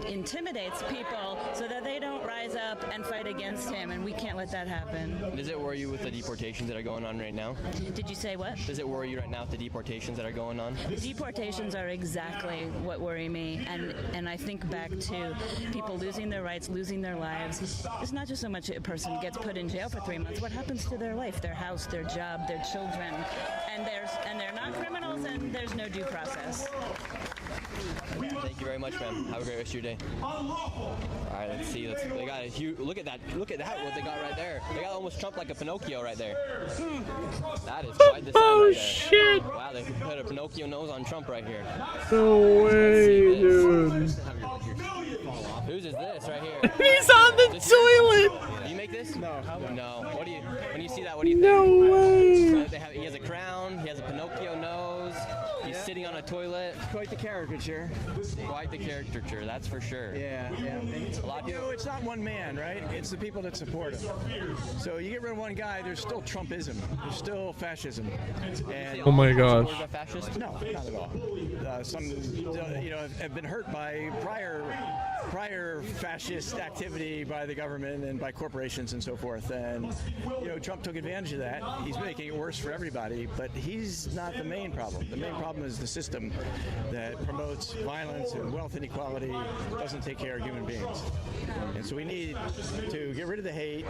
intimidates people so that they don't rise up and fight against him, and we can't let that happen. Does it worry you with the deportations that are going on right now? Did you say what? Does it worry you right now with the deportations that are going on? Deportations are exactly what worry me, and I think back to people losing their rights, losing their lives. It's not just so much a person gets put in jail for 3 months. What happens to their life, their house, their job, their children? And they're not criminals, and there's no due process. Thank you very much, ma'am. Have a great rest of your day. All right, let's see. They got a huge. Look at that! What they got right there. They got almost Trump like a Pinocchio right there. That is quite the sound right there. Shit! Wow, they put a Pinocchio nose on Trump right here. No way, dude. Whose is this right here? He's on the toilet! Do you make this? No. No. When you see that, what do you think? No way! He has a crown. He has a Pinocchio nose. He's sitting on a toilet. Quite the caricature. Quite the caricature, that's for sure. Yeah. A lot of people. It's not one man, right? It's the people that support him. So you get rid of one guy, there's still Trumpism. There's still fascism. And Oh my gosh. Fascist? No, not at all. Some, have been hurt by prior fascist activity by the government and by corporations and so forth. And Trump took advantage of that. He's making it worse for everybody, but he's not the main problem. The main problem is the system that promotes violence and wealth inequality, doesn't take care of human beings. And so we need to get rid of the hate,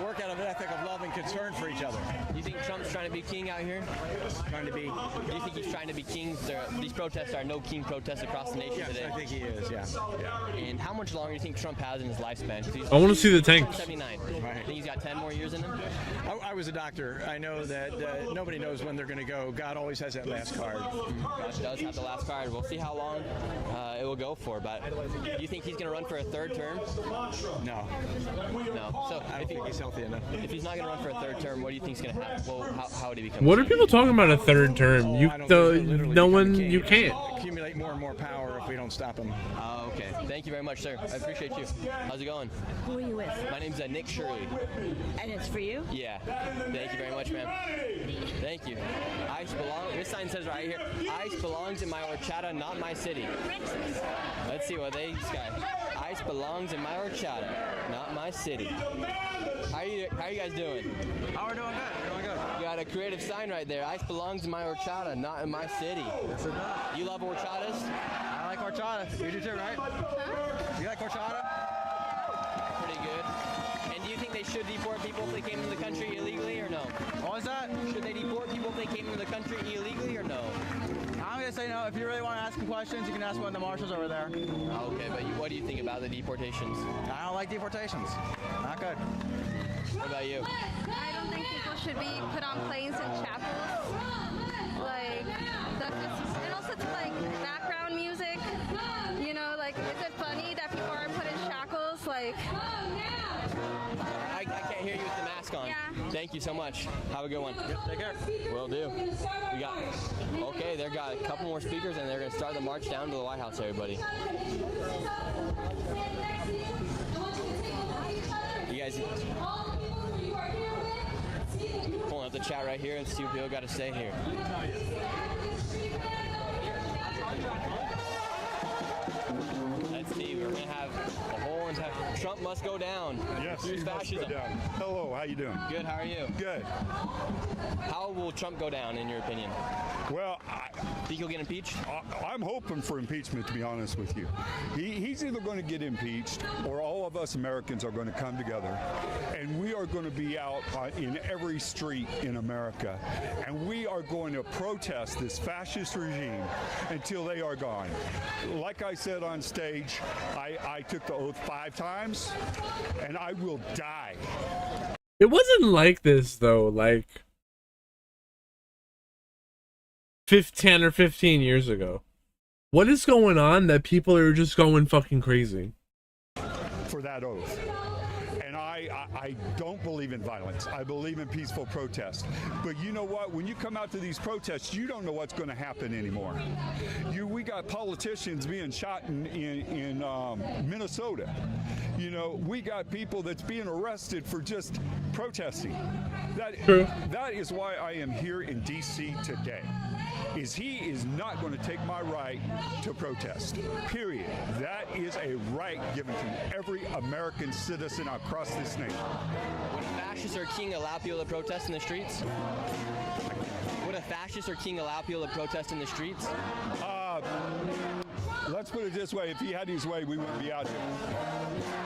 work out of an ethic of love and concern for each other. Do you think Trump's trying to be king out here? Trying to be? Do you think he's trying to be king? These protests are no king protests across the nation today. Yes, I think he is. Yeah. And how much longer do you think Trump has in his lifespan? 'Cause he's I wanna see the tanks. 79. Think he's got 10 more years in him? I was a doctor. I know that nobody knows when they're going to go. God always has that last card. God does have the last card. We'll see how long it will go for. But do you think he's going to run for a third term? No. No. So I don't think he's healthy enough. If he's not going to run for a third term, what do you think is going to happen? Well, how would he become? What are people talking about a third term? You can't. Accumulate more and more power if we don't stop him. Oh, okay. Thank you very much, sir. I appreciate you. How's it going? Who are you with? My name's Nick Shirley. And it's for you? Yeah. Thank you very much, ma'am. Thank you. Ice belongs. This sign says right here, ice belongs in my horchata, not my city. Let's see what they got. Ice belongs in my horchata, not my city. How you guys doing? Oh, we're doing good. We're doing good. You got a creative sign right there. Ice belongs in my horchata, not in my city. Yes, it does. You love horchatas? I like horchata. You do too, right? You like horchata? Pretty good. And do you think they should deport people if they came into the country illegally or no? What was that? Should they deport people if they came into the country illegally or no? I'm going to say no. If you really want to ask some questions, you can ask one of the marshals over there. Okay, but what do you think about the deportations? I don't like deportations. Not good. What about you? I don't think people should be put on planes and chapels. Like, that's just, and also it's like background music. You know, like, is it funny that people are put in shackles? Like, I can't hear you with the mask on. Yeah. Thank you so much. Have a good one. Yep, take care. Will do. We got, okay, they've got a couple more speakers and they're going to start the march down to the White House, everybody. You guys pulling up the chat right here and see what people got to say here. Let's see, we're going to have a whole entire... Trump must go down. Yes, Use he must fascism. go down. Hello, how you doing? Good, how are you? Good. How will Trump go down, in your opinion? Well, think he'll get impeached? I'm hoping for impeachment, to be honest with you. He's either going to get impeached or all of us Americans are going to come together and we are going to be out in every street in America and we are going to protest this fascist regime until they are gone. Like I said on stage, I took the oath 5 times and I will die. It wasn't like this though, like 10 or 15 years ago. What is going on that people are just going fucking crazy? For that oath. And I don't believe in violence. I believe in peaceful protest. But you know what? When you come out to these protests, you don't know what's going to happen anymore. We got politicians being shot in Minnesota. You know, we got people that's being arrested for just protesting. That is why I am here in D.C. today. He is not going to take my right to protest, period. That is a right given to every American citizen across this nation. Would a fascist or king allow people to protest in the streets? Would a fascist or king allow people to protest in the streets? Let's put it this way: if he had his way, we wouldn't be out here.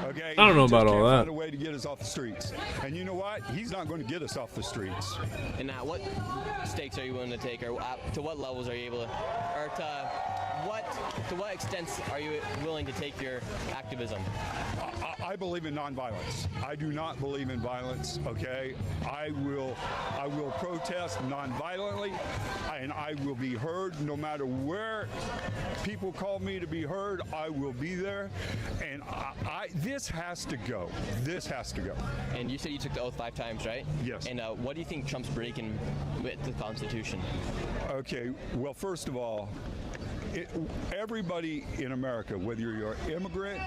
Okay? I don't know He just about all can't that. Find a way to get us off the streets, and you know what? He's not going to get us off the streets. And now, what stakes are you willing to take, or to what levels are you able to, or to what extent are you willing to take your activism? I believe in nonviolence. I do not believe in violence. Okay, I will protest nonviolently, and I will be heard no matter where people call me to be heard. I will be there, and this has to go. This has to go. And you said you took the oath 5 times, right? Yes. And what do you think Trump's breaking with the Constitution? Okay. Well, first of all, everybody in America, whether you're an immigrant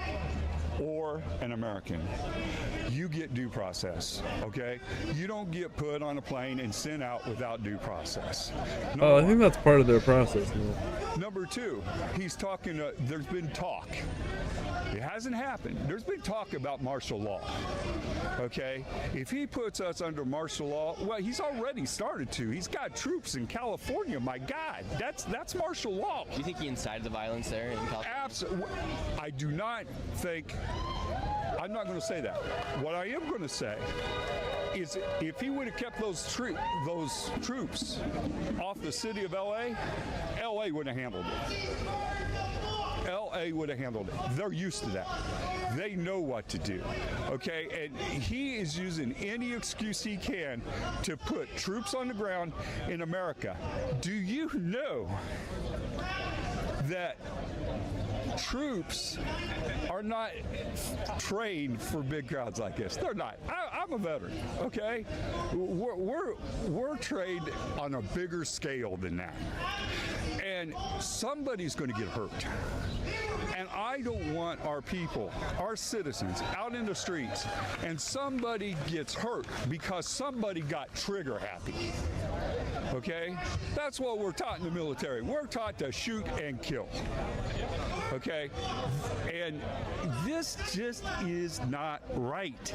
or an American, you get due process, okay? You don't get put on a plane and sent out without due process. I think that's part of their process. Number 2, he's talking, there's been talk. It hasn't happened. There's been talk about martial law, okay? If he puts us under martial law, well, he's already started to. He's got troops in California, my God. That's martial law. Do you think he incited the violence there in California? Absolutely. I do not think, I'm not going to say that. What I am going to say is if he would have kept those troops off the city of L.A., L.A. would have handled it. LA would have handled it. They're used to that. They know what to do. Okay? And he is using any excuse he can to put troops on the ground in America. Do you know that troops are not trained for big crowds like this? They're not. I'm a veteran, okay? We're trained on a bigger scale than that. And somebody's going to get hurt. And I don't want our people, our citizens, out in the streets, and somebody gets hurt because somebody got trigger happy. Okay? That's what we're taught in the military. We're taught to shoot and kill. Okay? And this just is not right.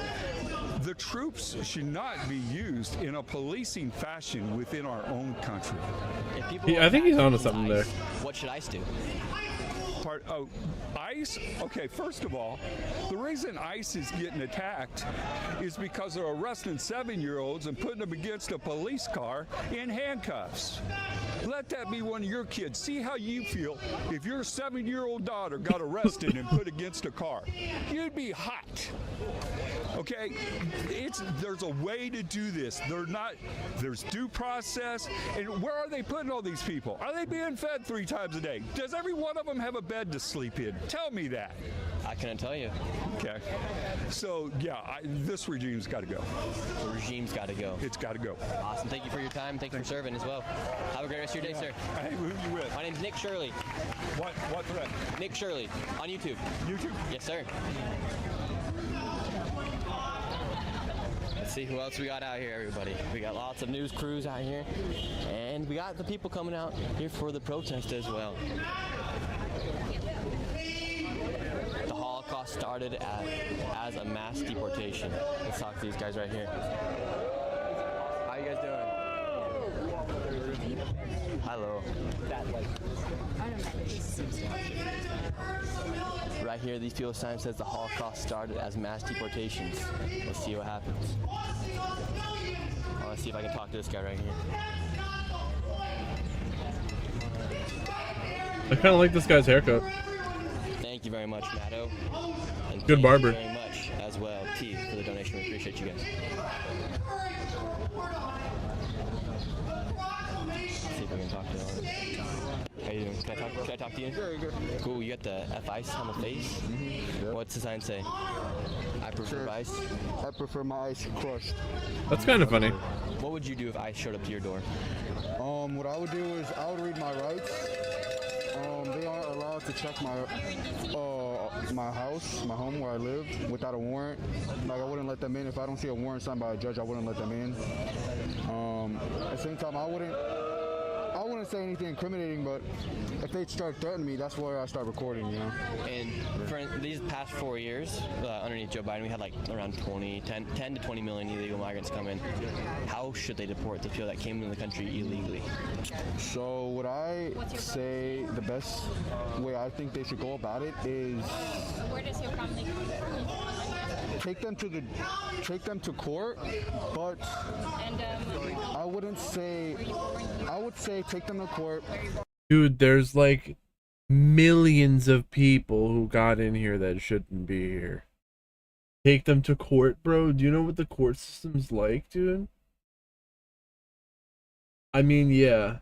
The troops should not be used in a policing fashion within our own country. I think he's onto something there. What should ICE do? ICE? Okay, first of all, the reason ICE is getting attacked is because they're arresting 7-year-olds and putting them against a police car in handcuffs. Let that be one of your kids. See how you feel if your 7-year-old daughter got arrested and put against a car. You'd be hot. Okay? There's a way to do this. There's due process. And where are they putting all these people? Are they being fed 3 times a day? Does every one of them have a bed to sleep in? Tell me that. I couldn't tell you. Okay. So, yeah, this regime's got to go. The regime's got to go. It's got to go. Awesome. Thank you for your time. Thank you for serving as well. Have a great rest of your day, sir. Hey, who are you with? My name's Nick Shirley. What threat? Nick Shirley on YouTube. YouTube? Yes, sir. Let's see who else we got out here, everybody. We got lots of news crews out here, and we got the people coming out here for the protest as well. The Holocaust started as a mass deportation. Let's talk to these guys right here. How you guys doing? Hello. Right here, these people sign says the Holocaust started as mass deportations. Let's see what happens. Let's see if I can talk to this guy right here. I kind of like this guy's haircut. Thank you very much, Matto. And Good barber. Thank you very much as well, T, for the donation. We appreciate you guys. Let's see if I can talk to him. How you doing? Can I talk to you? Sure. Cool. You got the F-Ice on the face? Mm-hmm. Yep. What's the sign say? I prefer ice. I prefer my ice crushed. That's kind of funny. What would you do if ICE showed up to your door? What I would do is I would read my rights. They aren't allowed to check my house, my home where I live, without a warrant. Like, I wouldn't let them in. If I don't see a warrant signed by a judge, I wouldn't let them in. At the same time, I wouldn't say anything incriminating, but if they start threatening me, that's where I start recording, you know? And for these past 4 years, underneath Joe Biden, we had like around 10 to 20 million illegal migrants come in. How should they deport the people that came into the country illegally? So what I say, the best way I think they should go about it is take them to court, but I would say take them to court. Dude, there's like millions of people who got in here that shouldn't be here. Take them to court, bro. Do you know what the court system's like, dude? I mean, yeah,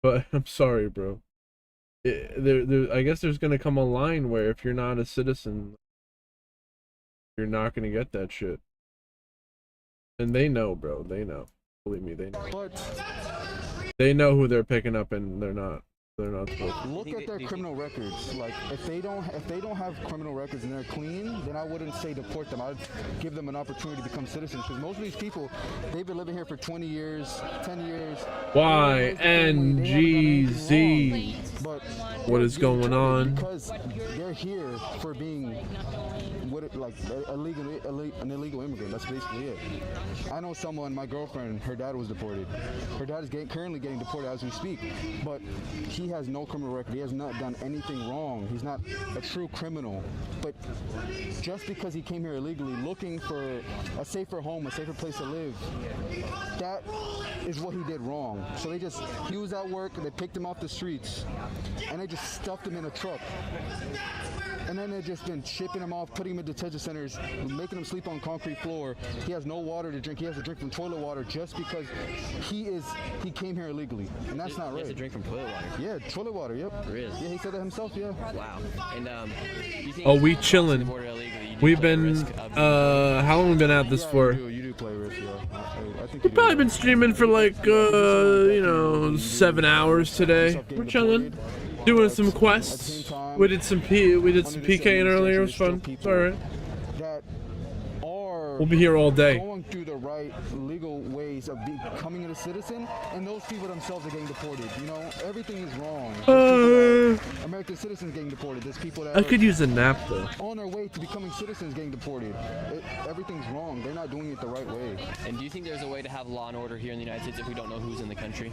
but I'm sorry, bro. I guess there's gonna come a line where if you're not a citizen, you're not gonna get that shit. And they know, bro. They know. Believe me, they know. But they know who they're picking up, and they're not supposed to. Look at their criminal records. Like, if they don't have criminal records and they're clean, then I wouldn't say deport them. I'd give them an opportunity to become citizens, because most of these people, they've been living here for 20 years, 10 years. YNGZ. But what is going on? Because they're here for being an illegal immigrant. That's basically it. I know someone, my girlfriend, her dad was deported. Her dad is currently getting deported as we speak, but he has no criminal record. He has not done anything wrong. He's not a true criminal. But just because he came here illegally looking for a safer home, a safer place to live, that is what he did wrong. So he was at work, they picked him off the streets, and they just stuffed him in a truck. And then they've just been shipping him off, putting him in detention centers, making him sleep on concrete floor. He has no water to drink. He has to drink from toilet water just because he came here illegally, and that's not right. He has to drink from toilet water. Yeah, toilet water. Yep. Really? Yeah, he said that himself. Yeah. Wow. And you think Oh, we if you cross the chillin'. border illegally, you do We've play the been, risk of how long we been at this for? You do play risk, yeah. I think We've probably been streaming for like, 7 hours today. We're chilling, doing some quests. We did some PKing earlier. It was fun. It's alright. that are We'll be here all day. going through the right legal ways of becoming a citizen, and those people themselves are getting deported. You know, everything is wrong. American citizens getting deported. There's people that I could use a nap though. on their way to becoming citizens getting deported. Everything's wrong. They're not doing it the right way. And do you think there's a way to have law and order here in the United States if we don't know who's in the country?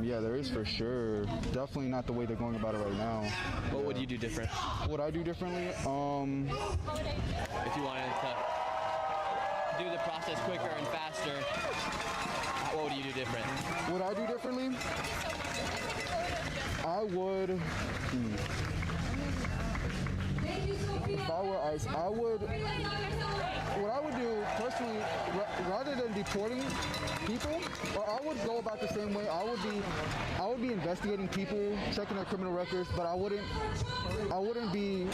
Yeah, there is for sure. Definitely not the way they're going about it right now. What would you do different? What I do differently? If you wanted to do the process quicker and faster, what would you do different? What I do differently? I would. If I were ICE, I would. What I would do personally, rather than deporting people, or I would go about the same way. I would be investigating people, checking their criminal records, but I wouldn't be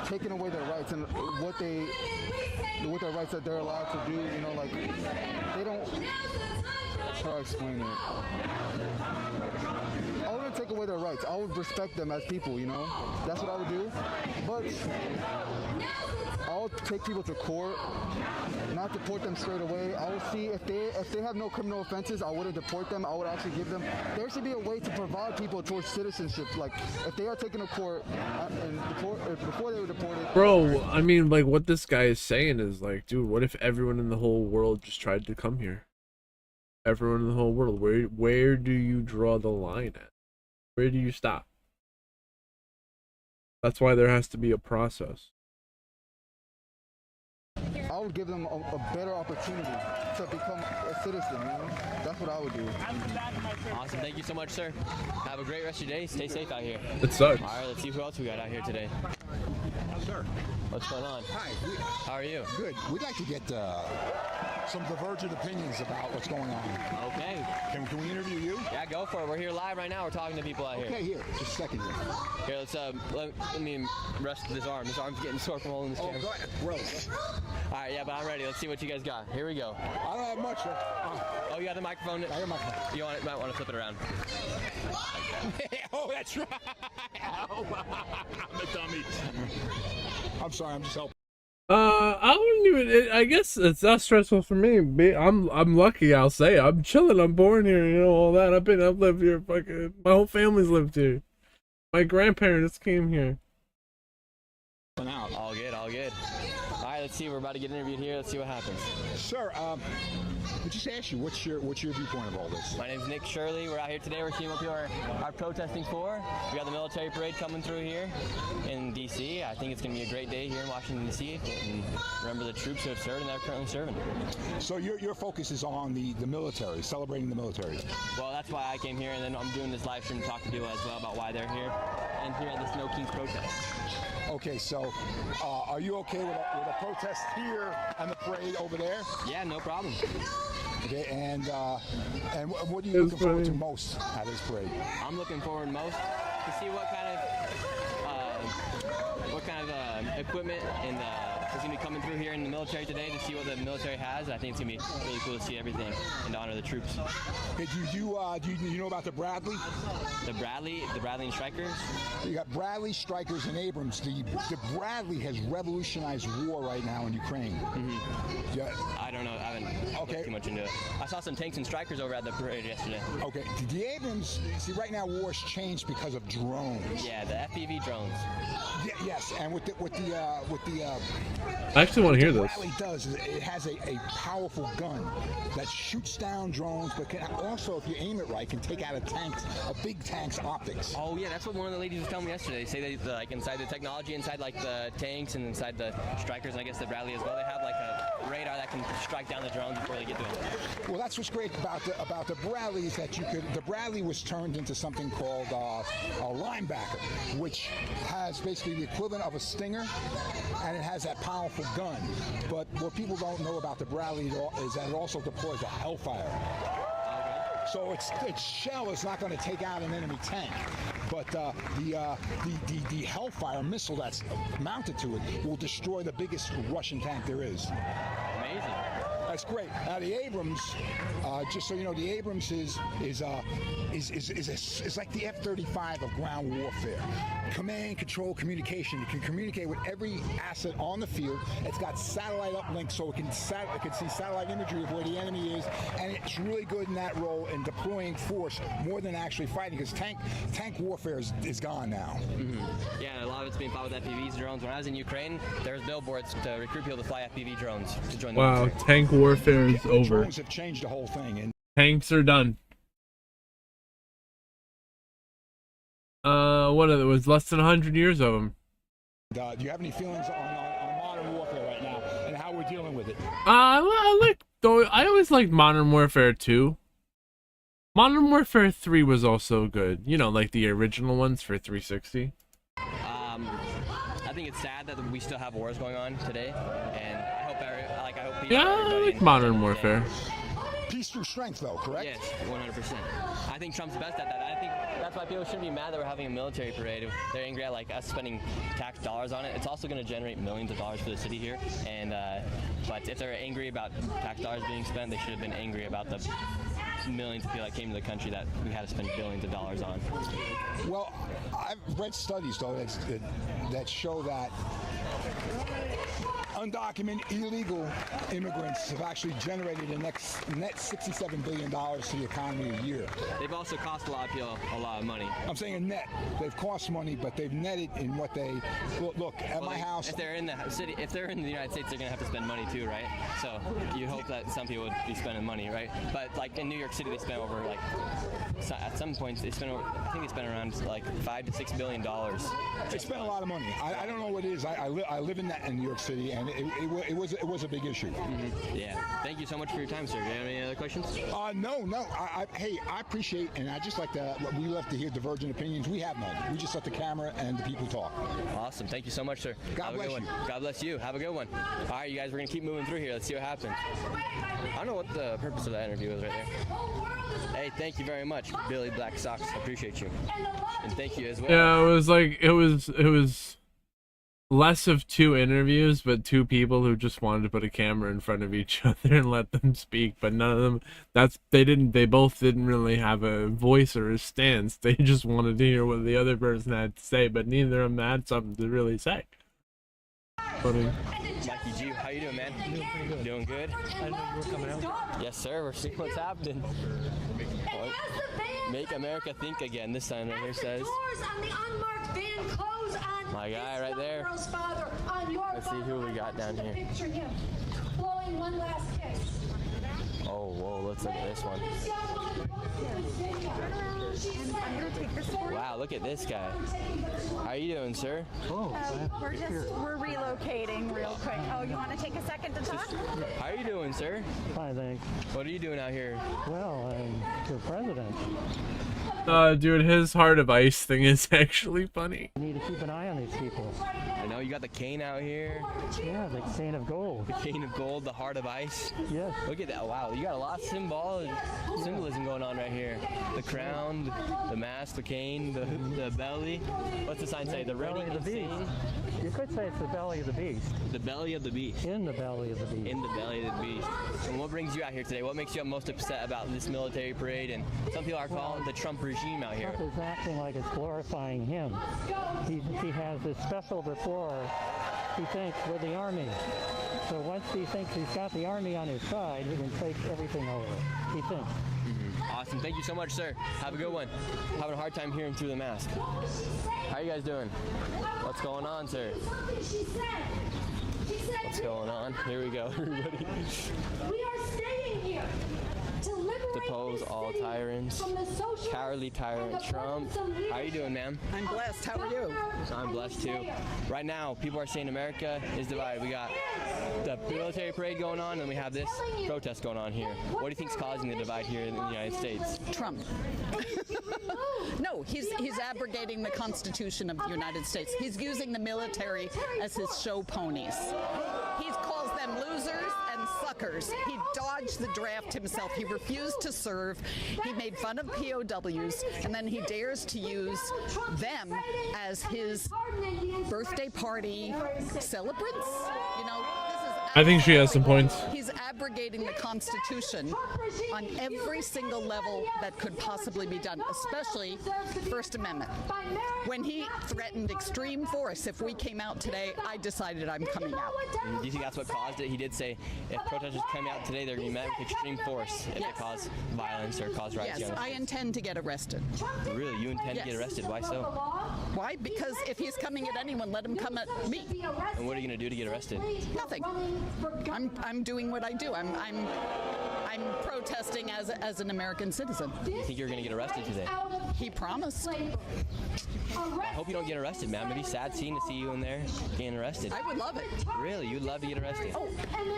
taking away their rights and what their rights that they're allowed to do. You know, like they don't. How do I explain it? I wouldn't take away their rights. I would respect them as people, you know? That's what I would do. But I'll take people to court, not deport them straight away. I will see if they have no criminal offenses, I wouldn't deport them. I would actually give them, there should be a way to provide people towards citizenship. Like if they are taken to court and before they were deported. Bro, I mean, like what this guy is saying is like, dude, what if everyone in the whole world just tried to come here? Everyone in the whole world, where do you draw the line at? Where do you stop? That's why there has to be a process. I would give them a better opportunity to become a citizen, you know? That's what I would do. Awesome. Thank you so much, sir. Have a great rest of your day. Stay safe out here. It sucks. All right, let's see who else we got out here today. Sir. What's going on? Hi. How are you? Good. We'd like to get some divergent opinions about what's going on. Okay. Can we interview you? Yeah, go for it. We're here live right now. We're talking to people out here. Okay, here. Just a second here. Here, let's let me rest this arm. This arm's getting sore from holding this camera. Go ahead. Gross. All right, yeah, but I'm ready. Let's see what you guys got. Here we go. I don't have much, sir. Oh, you got the microphone? I got the microphone. You might want to flip it around. Oh, that's right. I'm a dummy. I'm sorry. I'm just helping. I wouldn't even. I guess it's not stressful for me. I'm lucky. I'll say I'm chilling. I'm born here. You know all that. I've lived here. Fucking my whole family's lived here. My grandparents came here. All good. All good. All right, let's see. We're about to get interviewed here. Let's see what happens. Sir, I just ask you, what's your viewpoint of all this? My name's Nick Shirley. We're out here today. We're seeing what people are protesting for. We got the military parade coming through here in D.C. I think it's going to be a great day here in Washington, D.C. and remember the troops who have served and that are currently serving. So your focus is on the military, celebrating the military. Well, that's why I came here, and then I'm doing this live stream to talk to people as well about why they're here and here at this No Kings protest. Okay, so are you okay with a protest here and the parade over there? Yeah, no problem. Okay, and what are you looking forward to most at this parade? I'm looking forward most to see what kind of equipment and is going to be coming through here in the military today to see what the military has. I think it's going to be really cool to see everything and to honor the troops. Hey, do you know about the Bradley? The Bradley and Strykers? You got Bradley, Strykers, and Abrams. The Bradley has revolutionized war right now in Ukraine. Mm-hmm. Yeah. I don't know. I haven't looked too much into it. I saw some tanks and Strykers over at the parade yesterday. Okay. The Abrams, see, right now war's changed because of drones. Yeah, the FPV drones. Yeah, yes, and with the I actually want to hear this. What Bradley does is it has a powerful gun that shoots down drones, but can also, if you aim it right, can take out a big tank's optics. Oh yeah, that's what one of the ladies was telling me yesterday. They say that like inside the technology, inside like the tanks and inside the Strykers, and I guess the Bradley as well, they have like a radar that can strike down the drones before they get to them. Well, that's what's great about the Bradley is that the Bradley was turned into something called a linebacker, which has basically the equivalent of a Stinger, and it has that powerful gun. But what people don't know about the Bradley is that it also deploys a Hellfire. So its shell is not going to take out an enemy tank, but the Hellfire missile that's mounted to it will destroy the biggest Russian tank there is. Amazing. That's great. Now the Abrams, just so you know, the Abrams is like the F-35 of ground warfare. Command, control, communication. It can communicate with every asset on the field. It's got satellite uplink, so it can see satellite imagery of where the enemy is, and it's really good in that role in deploying force more than actually fighting, because tank warfare is gone now. Mm-hmm. Yeah, a lot of it's being fought with FPV drones. When I was in Ukraine, there was billboards to recruit people to fly FPV drones to join the military. Tank warfare is over. Drones have changed the whole thing. And tanks are done. What it was less than 100 years of them. Do you have any feelings on modern warfare right now and how we're dealing with it? I always liked Modern Warfare 2. Modern Warfare 3 was also good. You know, like the original ones for 360. I think it's sad that we still have wars going on today, and I hope people. Yeah, I like Modern Warfare. Peace through strength, though, correct? Yes, 100%. I think Trump's best at that. I think that's why people shouldn't be mad that we're having a military parade. If they're angry at like us spending tax dollars on it, it's also going to generate millions of dollars for the city here. And but if they're angry about tax dollars being spent, they should have been angry about the millions of people that came to the country that we had to spend billions of dollars on. Well, I've read studies though that show that undocumented illegal immigrants have actually generated a net $67 billion to the economy a year. They've also cost a lot of people a lot of money. I'm saying a net. They've cost money, but they've netted in what they look at my house. If they're in the city, if they're in the United States, they're gonna have to spend money too, right? So you hope that some people would be spending money, right? But like in New York City, they spent over like at some points they spent over, I think they spent around like $5 to $6 billion. They spent a lot of money. I don't know what it is. I live in New York City, and it was a big issue. Mm-hmm. Yeah. Thank you so much for your time, sir. Do you have any other questions? No. Hey, I appreciate, and I just like that. We love to hear divergent opinions. We have none. We just let the camera and the people talk. Awesome. Thank you so much, sir. God bless you. God bless you. Have a good one. All right, you guys. We're gonna keep moving through here. Let's see what happens. I don't know what the purpose of that interview was right there. Hey, thank you very much, Billy Black Sox. I appreciate you, and thank you as well. Yeah, it was less of two interviews, but two people who just wanted to put a camera in front of each other and let them speak. But none of them. They both didn't really have a voice or a stance. They just wanted to hear what the other person had to say, but neither of them had something to really say. Funny. Mikey G, how you doing, man? Doing pretty good. Doing good? I know you were coming out. Yes, sir. We're seeing what's happening. Make America think again. This sign right here says. My guy right there. Let's see who we got down here. Blowing one last kiss. Oh, whoa, let's look at this one. Wow, look at this guy. How are you doing, sir? We're relocating real quick. Oh, you want to take a second to talk? How are you doing, sir? Fine, thanks. What are you doing out here? Well, I'm the president. Dude, his Heart of Ice thing is actually funny. You need to keep an eye on these people. I know you got the cane out here. Yeah, the cane of gold. The cane of gold, the Heart of Ice. Yes. Look at that. Wow, you got a lot of symbolism going on right here. The crown, the mask, the cane, the belly. What's the sign say? The belly of the beast. You could say it's the belly of the beast. The belly of the beast. In the belly of the beast. In the belly of the beast. And what brings you out here today? What makes you most upset about this military parade? And some people are calling the Trump regime out here. Trump is acting like it's glorifying him. He has this special rapport, he thinks, with the army. So once he thinks he's got the army on his side, he can take everything over. He thinks. Awesome. Thank you so much, sir. Have a good one. Having a hard time hearing through the mask. How are you guys doing? What's going on, sir? What's going on? Here we go, everybody. We are staying here to liberate depose all tyrants. Cowardly tyrant Trump. How are you doing, ma'am? I'm blessed. How are you? I'm blessed too. Right now, people are saying America is divided. We got the military parade going on, and we have this protest going on here. What do you think's causing the divide here in the United States? Trump. No, he's abrogating the Constitution of the United States. He's using the military as his show ponies. He calls them losers and suckers. He dodged the draft himself. He refused to serve. He made fun of POWs, and then he dares to use them as his birthday party celebrants. You know, I think she has some points. He's abrogating the Constitution on every single level that could possibly be done, especially First Amendment. When he threatened extreme force, if we came out today, I decided I'm coming out. Do you think that's what caused it? He did say if protesters come out today, they're going to be met with extreme force if they cause violence or cause riots. Yes, I intend to get arrested. Really? You intend to get arrested? Why so? Why? Because if he's coming at anyone, let him come at me. And what are you going to do to get arrested? Nothing. I'm doing what I do. I'm protesting as an American citizen. You think you're going to get arrested today? He promised. I hope you don't get arrested, man. It'd be sad scene to see you in there getting arrested. I would love it. Really? You'd love to get arrested? Oh,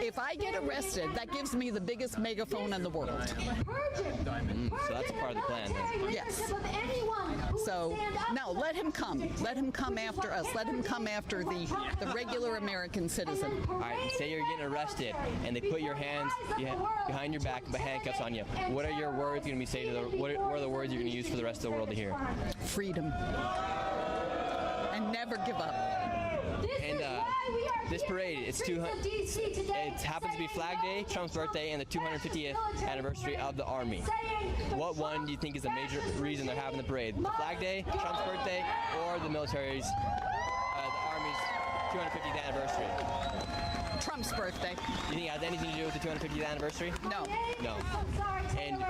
if I get arrested, that gives me the biggest megaphone in the world. So that's a part of the plan, then. Yes. So, no, let him come. Let him come after us. Let him come after the regular American citizen. All right, say you're getting arrested, and they put your hands behind your back and put handcuffs on you. What are your words you're going to be saying to what are the words you're going to use for the rest of the world to hear? Freedom. And never give up. And this parade, it happens to be Flag Day, Trump's birthday, and the 250th anniversary of the Army. What one do you think is the major reason they're having the parade? The Flag Day, Trump's birthday, or the military's, the Army's 250th anniversary? Trump's birthday. You think it has anything to do with the 250th anniversary? No. No. And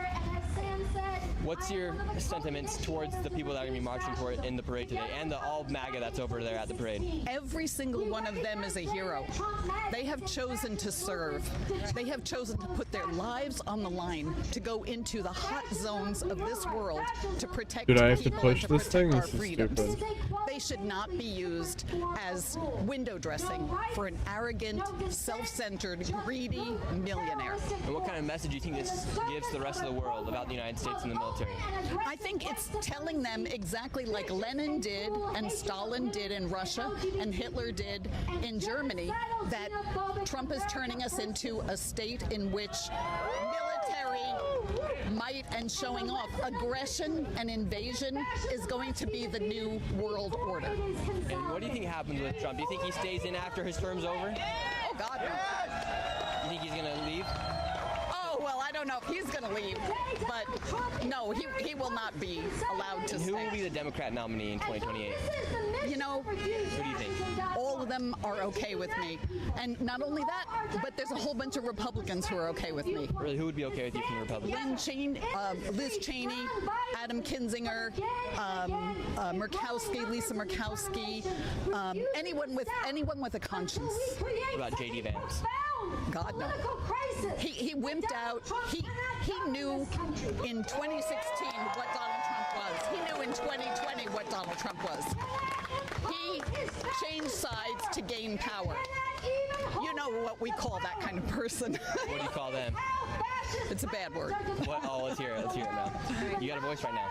what's your sentiments towards the people that are going to be marching for it in the parade today, and the all MAGA that's over there at the parade? Every single one of them is a hero. They have chosen to serve. They have chosen to put their lives on the line to go into the hot zones of this world to protect Dude, I have to people push and to this thing? protect our This is freedoms. stupid. They should not be used as window dressing for an arrogant, self-centered, greedy millionaire. And what kind of message do you think this gives to the rest of the world about the United States and the military? I think it's telling them exactly like Lenin did and Stalin did in Russia and Hitler did in Germany, that Trump is turning us into a state in which military might and showing off, aggression and invasion is going to be the new world order. And what do you think happens with Trump? Do you think he stays in after his term's over? Oh, God, no. You think he's going to leave? Oh, well, I don't know if he's going to leave, but no, he will not be allowed to And stay. who will be the Democrat nominee in 2028? You know, who do you think? All of them are okay with me. And not only that, but there's a whole bunch of Republicans who are okay with me. Really, who would be okay with you from the Republicans? Liz Cheney, Adam Kinzinger, Murkowski, Lisa Murkowski, anyone with a conscience. What about J.D. Vance? God, no. He wimped out. He knew in 2016 what Donald Trump was. He knew in 2020 what Donald Trump was. He changed sides to gain power. You know what we call that kind of person. What do you call them? It's a bad word. What? Oh, let's hear it. Let's hear it now. You got a voice right now.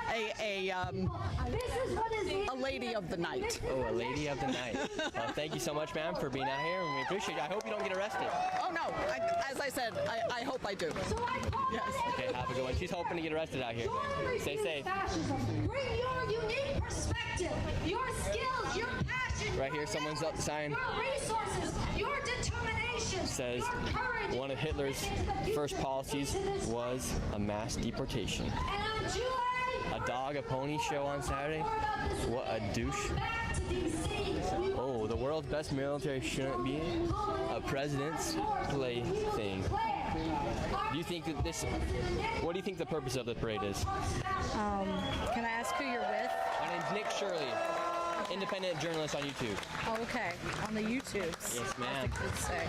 A lady of the night. Oh, a lady of the night. Well, thank you so much, ma'am, for being out here. We appreciate it. I hope you don't get arrested. Oh, no. As I said, I hope I do. Yes. Okay, have a good one. She's hoping to get arrested out here. Stay safe. Bring your unique perspective, your skills, your passion. Right here, someone's up the sign. Your resources, your determination. Says one of Hitler's first policies was a mass deportation. A dog, a pony show on Saturday? What a douche. Oh, the world's best military shouldn't be a president's plaything. Do you think that what do you think the purpose of the parade is? Can I ask who you're with? My name's Nick Shirley. independent journalist on YouTube. Oh, okay. On the YouTubes. Yes, ma'am. Kids say.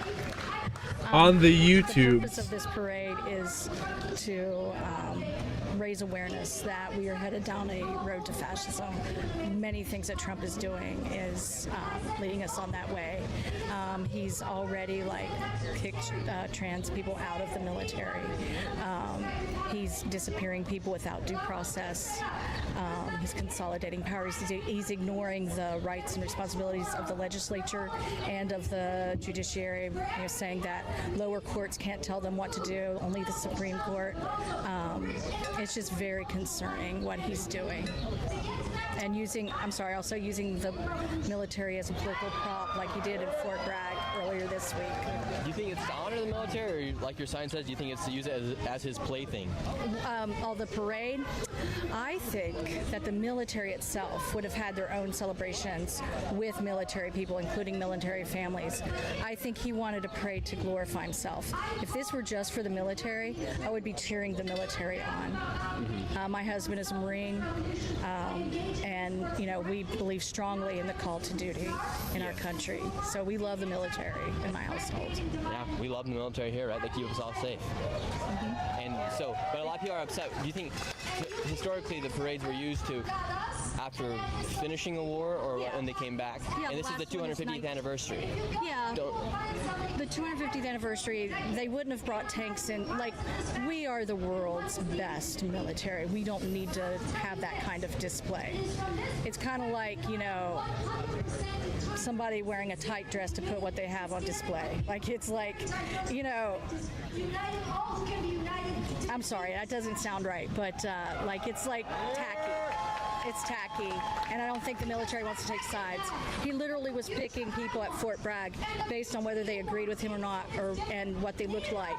On the The YouTubes. purpose of this parade is to raise awareness that we are headed down a road to fascism. Many things that Trump is doing is leading us on that way. He's already kicked trans people out of the military. He's disappearing people without due process. He's consolidating powers. He's ignoring the rights and responsibilities of the legislature and of the judiciary, saying that lower courts can't tell them what to do, only the Supreme Court. It's just very concerning what he's doing. And also using the military as a political prop like he did in Fort Bragg earlier this week. Do you think it's to honor the military, or like your sign says, do you think it's to use it as his plaything? The parade, I think that the military itself would have had their own celebrations with military people, including military families. I think he wanted a parade to glorify himself. If this were just for the military, I would be cheering the military on. My husband is a Marine, and we believe strongly in the call to duty in our country. So we love the military in my household. Yeah, we love the military here, right? They keep us all safe. And so, but a lot of people are upset. Do you think historically the parades were used to after finishing a war, or when they came back? Yeah, and this is the 250th anniversary. Yeah. The 250th anniversary, they wouldn't have brought tanks in. We are the world's best military. We don't need to have that kind of display. It's kind of like, somebody wearing a tight dress to put what they have on display. I'm sorry, that doesn't sound right, but it's tacky. It's tacky, and I don't think the military wants to take sides. He literally was picking people at Fort Bragg based on whether they agreed with him or not, and what they looked like,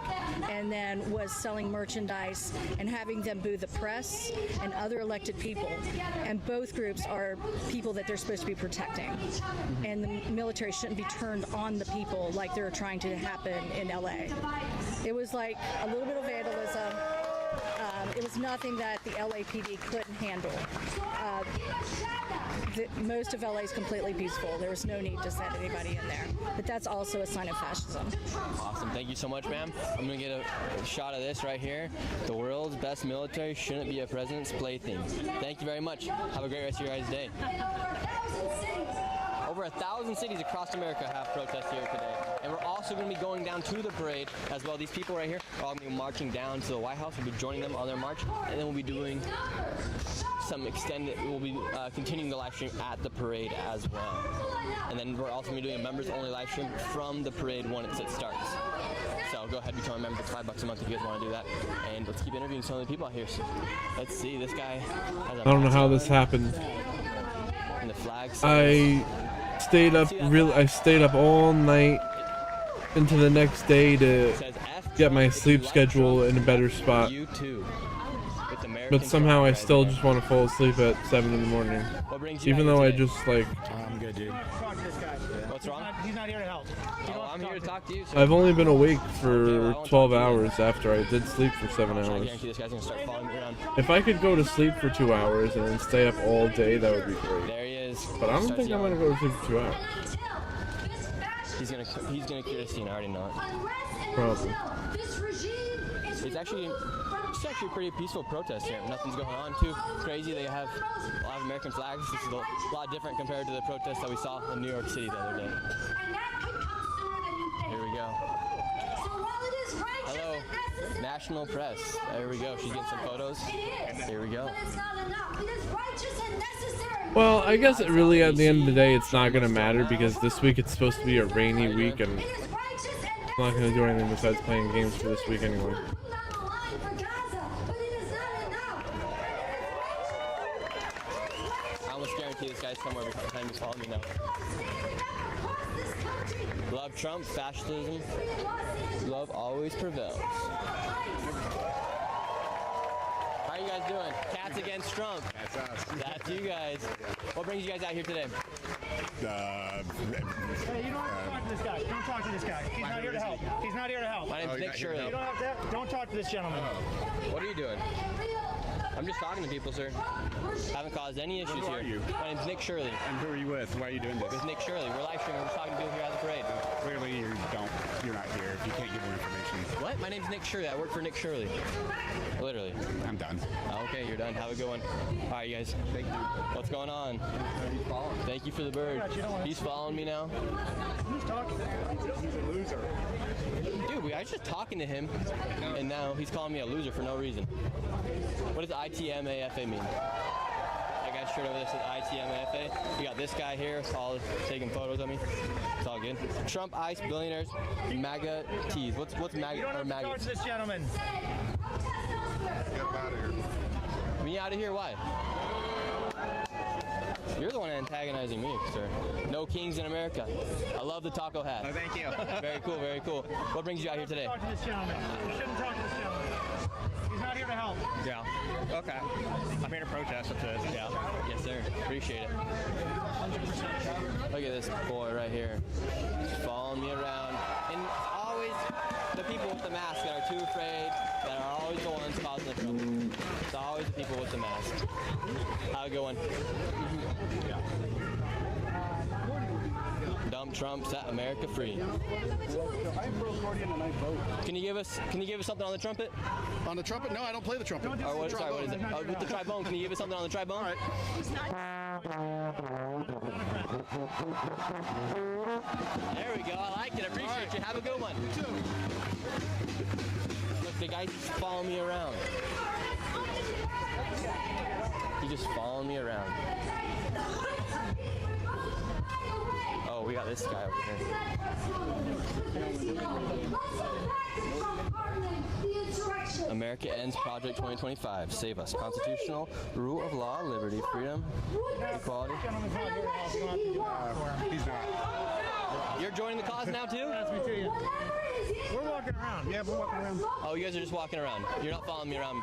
and then was selling merchandise and having them boo the press and other elected people. And both groups are people that they're supposed to be protecting. And the military shouldn't be turned on the people like they're trying to happen in LA. It was like a little bit of vandalism. It was nothing that the LAPD couldn't handle. Most of LA is completely peaceful. There was no need to send anybody in there. But that's also a sign of fascism. Awesome. Thank you so much, ma'am. I'm going to get a shot of this right here. The world's best military shouldn't be a president's plaything. Thank you very much. Have a great rest of your guys' day. Over 1,000 cities across America have protests here today. And we're also going to be going down to the parade as well. These people right here are all going to be marching down to the White House. We'll be joining them on their march. And then we'll be doing we'll be continuing the live stream at the parade as well. And then we're also going to be doing a members-only live stream from the parade once it starts. So go ahead and become a member. It's $5 a month if you guys want to do that. And let's keep interviewing some of the people out here. So let's see. This guy has a I don't know how this happened. And the flag says, I stayed up all night into the next day to get my sleep schedule in a better spot. But somehow I still just want to fall asleep at 7 in the morning. Even though I just I'm good, dude. What's wrong? He's not here to help. I'm here to talk to you. So. I've only been awake for 12 hours after I did sleep for 7 I hours. guarantee this guy's gonna start following me around. If I could go to sleep for 2 hours and then stay up all day, that would be great. There he is. But I don't think I'm gonna go to sleep for 2 hours. He's gonna clear the scene. I already know it. Probably. It's actually a pretty peaceful protest here. Nothing's going on too crazy. They have a lot of American flags. This is a lot different compared to the protests that we saw in New York City the other day. Here we go. Hello, National Press. There we go. She's getting some photos. Here we go. Well, I guess really at the end of the day it's not going to matter because this week it's supposed to be a rainy week and I'm not going to do anything besides playing games for this week anyway. I almost guarantee this guy's somewhere behind me following me now. Love Trump, fascism, love always prevails. How are you guys doing? Cats against Trump. That's us. That's you guys. What brings you guys out here today? Hey, you don't have to talk to this guy. Don't talk to this guy. He's not here to help. He's not here to help. My name's Nick Shirley. You don't have to. Don't talk to this gentleman. What are you doing? I'm just talking to people, sir. Haven't caused any issues Who here. are you? My name's Nick Shirley. And who are you with? Why are you doing this? With Nick Shirley. We're live streaming. We're talking to people here at the parade. Clearly, you're not here. You can't give more information. What? My name's Nick Shirley. I work for Nick Shirley. Literally. I'm done. Okay, you're done. Have a good one. All right, you guys. Thank you. What's going on? Thank you for the bird. He's following me now. Who's talking? He's a loser. Dude, I was just talking to him, and now he's calling me a loser for no reason. What does ITMAFA mean? That guy's shirt over there says ITMAFA. We got this guy here, all taking photos of me. It's all good. Trump Ice Billionaires MAGA tees. What's MAGA? You don't have to MAGA? talk to this gentleman. Get him out of here. Me out of here? Why? You're the one antagonizing me, sir. No kings in America. I love the taco hat. Oh, thank you. Very cool, very cool. What brings you out here today? Talk to this gentleman. You shouldn't talk to this gentleman. He's not here to help. Yeah. Okay. I'm here to protest. That's it. Yeah. Yes, sir. Appreciate it. 100%. Look at this boy right here. Just following me around. And it's always the people with the mask that are too afraid, that are always the ones causing the trouble. It's always the people with the mask. How it going? Dump Trump, set America free. Can you give us something on the trumpet? On the trumpet? No, I don't play the trumpet. Or what, sorry, what is it? Oh, with the trombone. Can you give us something on the trombone? All right. There we go. I like it. I appreciate you. Have a good one. Look, the guy's just following me around. He's just following me around. Oh, we got this guy over here. America Ends Project 2025. Save us. Constitutional, rule of law, liberty, freedom, equality. He's not. You're joining the cause now too? That's me too. We're walking around. Yeah, we're walking around. Oh, you guys are just walking around. You're not following me around.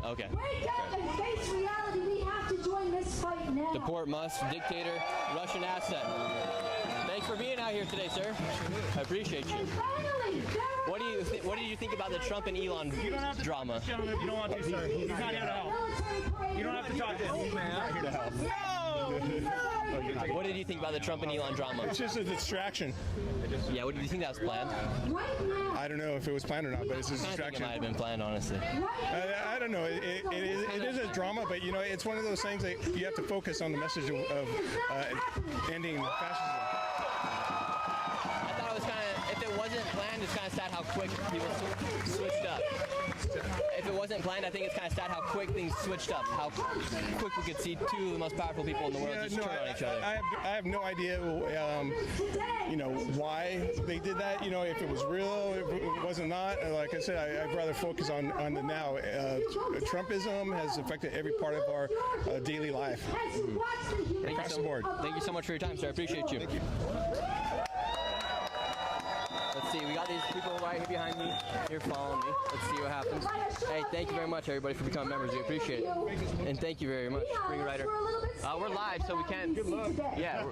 Okay. Wake up and face reality. We have to join this fight now. Deport Musk, dictator, Russian asset. Thanks for being out here today, sir. I appreciate you. What do you think about the Trump and Elon drama? You don't want to, sir. He's not here to help. You don't have to talk to him. He's not here to help. What did you think about the Trump and Elon drama? It's just a distraction. Yeah, what did you think that was planned? I don't know if it was planned or not, but it's a I think it distraction. might have been planned, honestly. I don't know. It is a drama, but you know, it's one of those things that you have to focus on the message of ending fascism. I thought it was kind of, if it wasn't planned, it's kind of sad how quick people switched up. If it wasn't planned, I think it's kind of sad how quick things switched up. How quick we could see two of the most powerful people in the world just turn on each other. I have no idea, you know, why they did that. You know, if it was real, if it wasn't not. Like I said, I'd rather focus on the now. Trumpism has affected every part of our daily life. Across the board. Thank you so much for your time, sir. I appreciate you. Thank you. Let's see, we got these people right here behind me. You're following me. Let's see what happens. Hey, thank you very much, everybody, for becoming members. We appreciate it. And thank you very much, Spring Rider. We're live, so we can't. Yeah,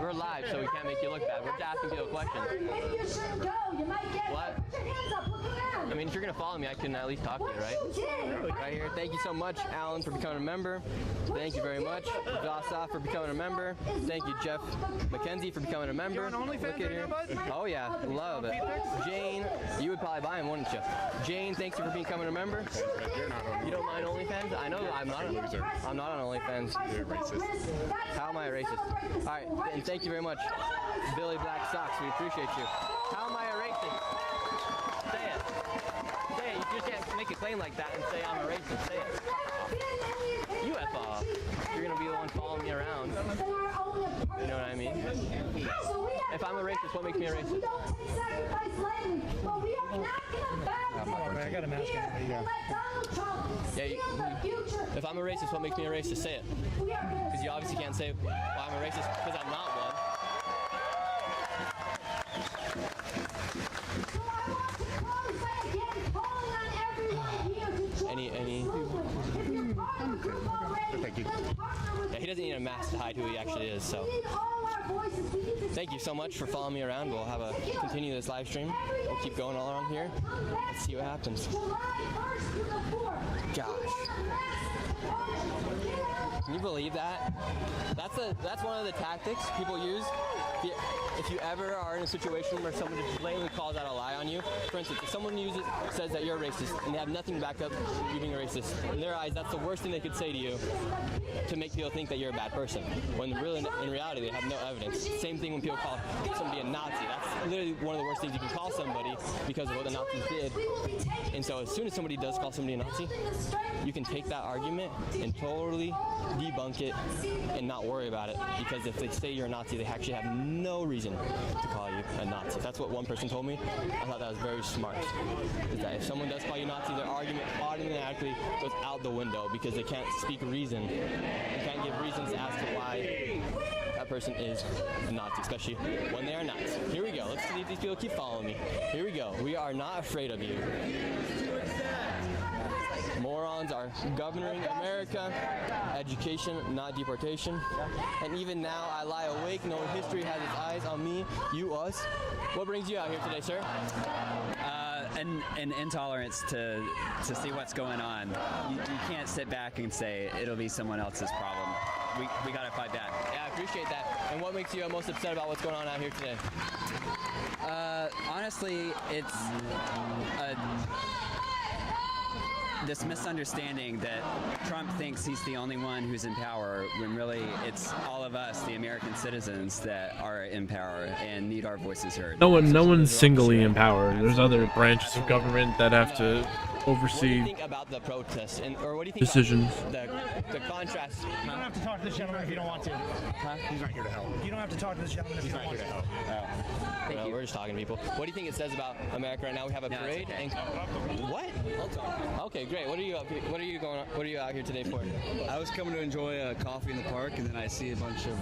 we're live, so we can't make you look bad. We're just asking people questions. Maybe you shouldn't go. You might get. What? Put your hands up. Look around. I mean, if you're gonna follow me, I can at least talk to you, right? Right here. Thank you so much, Alan, for becoming a member. Thank you very much, Vasaf, for becoming a member. Thank you, Jeff McKenzie, for becoming a member. Look at here. Oh yeah, love it. Jane, you would probably buy him, wouldn't you? Jane, thanks you for becoming a member. You don't mind OnlyFans? I know I'm not. I'm not on OnlyFans. You're racist. How am I a racist? All right, and thank you very much, Billy Black Socks. We appreciate you. How am I a racist? Say it. Say it. You just can't make a claim like that and say I'm a racist. Say it. You F off. You're gonna be the one following me around. You know what I mean? If I'm a racist, what makes me a racist? I got a mask on. Yeah. If I'm a racist, what makes me a racist? Say it. Because you obviously can't say, well, I'm a racist because I'm not one. Any? Thank you. Yeah, he doesn't need a mask to hide who he actually is, so. Thank you so much for following me around. We'll have continue this live stream. We'll keep going all around here. Let's see what happens. Gosh. Can you believe that? That's one of the tactics people use. If you ever are in a situation where someone just blatantly calls out a lie on you, for instance, if someone says that you're a racist and they have nothing to back up you being a racist, in their eyes, that's the worst thing they could say to you to make people think that you're a bad person. When really, in reality, they have no evidence. Same thing when people call somebody a Nazi. That's literally one of the worst things you can call somebody because of what the Nazis did. And so as soon as somebody does call somebody a Nazi, you can take that argument and totally debunk it and not worry about it, because if they say you're a Nazi, they actually have no reason to call you a Nazi. That's what one person told me. I thought that was very smart. Is that if someone does call you Nazi, their argument automatically goes out the window because they can't speak reason. They can't give reasons as to why that person is a Nazi, especially when they are not. Here we go. Let's see if these people keep following me. Here we go. We are not afraid of you. Morons are governing America. Education, not deportation. And even now, I lie awake knowing history has its eyes on me, you, us. What brings you out here today, sir? An intolerance to see what's going on. You can't sit back and say it'll be someone else's problem. We gotta fight back. Yeah, I appreciate that. And what makes you most upset about what's going on out here today? Honestly, it's this misunderstanding that Trump thinks he's the only one who's in power, when really it's all of us, the American citizens, that are in power and need our voices heard. No one's singly in power. There's other branches of government that have to oversee What do you think about the protests, or what do you think decisions. about the contrast? You don't have to talk to this gentleman if you don't want to. Huh? He's not here to help. You don't have to talk to this gentleman if you don't want to. Well, we're just talking to people. What do you think it says about America right now? We have a parade. okay. And what? Okay, great. What are you out here today for? I was coming to enjoy a coffee in the park, and then I see a bunch of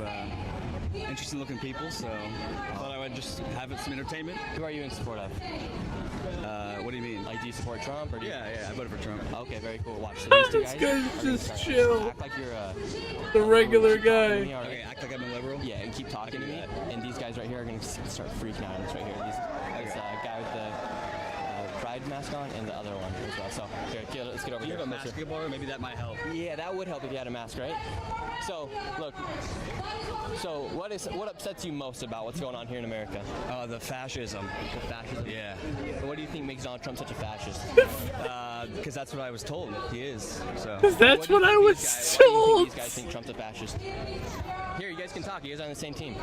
interesting looking people, so I thought I would just have some entertainment. Who are you in support of? What do you mean? Like, do you support Trump? Or do you... Yeah, I voted for Trump. Okay, very cool. Watch these two This guys. guy's just chill. Act like you're The regular guy. Okay, act like I'm a liberal? Yeah, and keep talking to me. And these guys right here are going to start freaking out on this right here. This guy with the pride mask on and the other one as well. So, here, let's get over Do you here. have a mask available? Maybe that might help. Yeah, that would help if you had a mask, right? So, look. So, what upsets you most about what's going on here in America? The fascism. The fascism? Yeah. What do you think makes Donald Trump such a fascist? Because that's what I was told. He is. So. That's what I was told. These guys think Trump's a fascist. Here, you guys can talk. You guys are on the same team.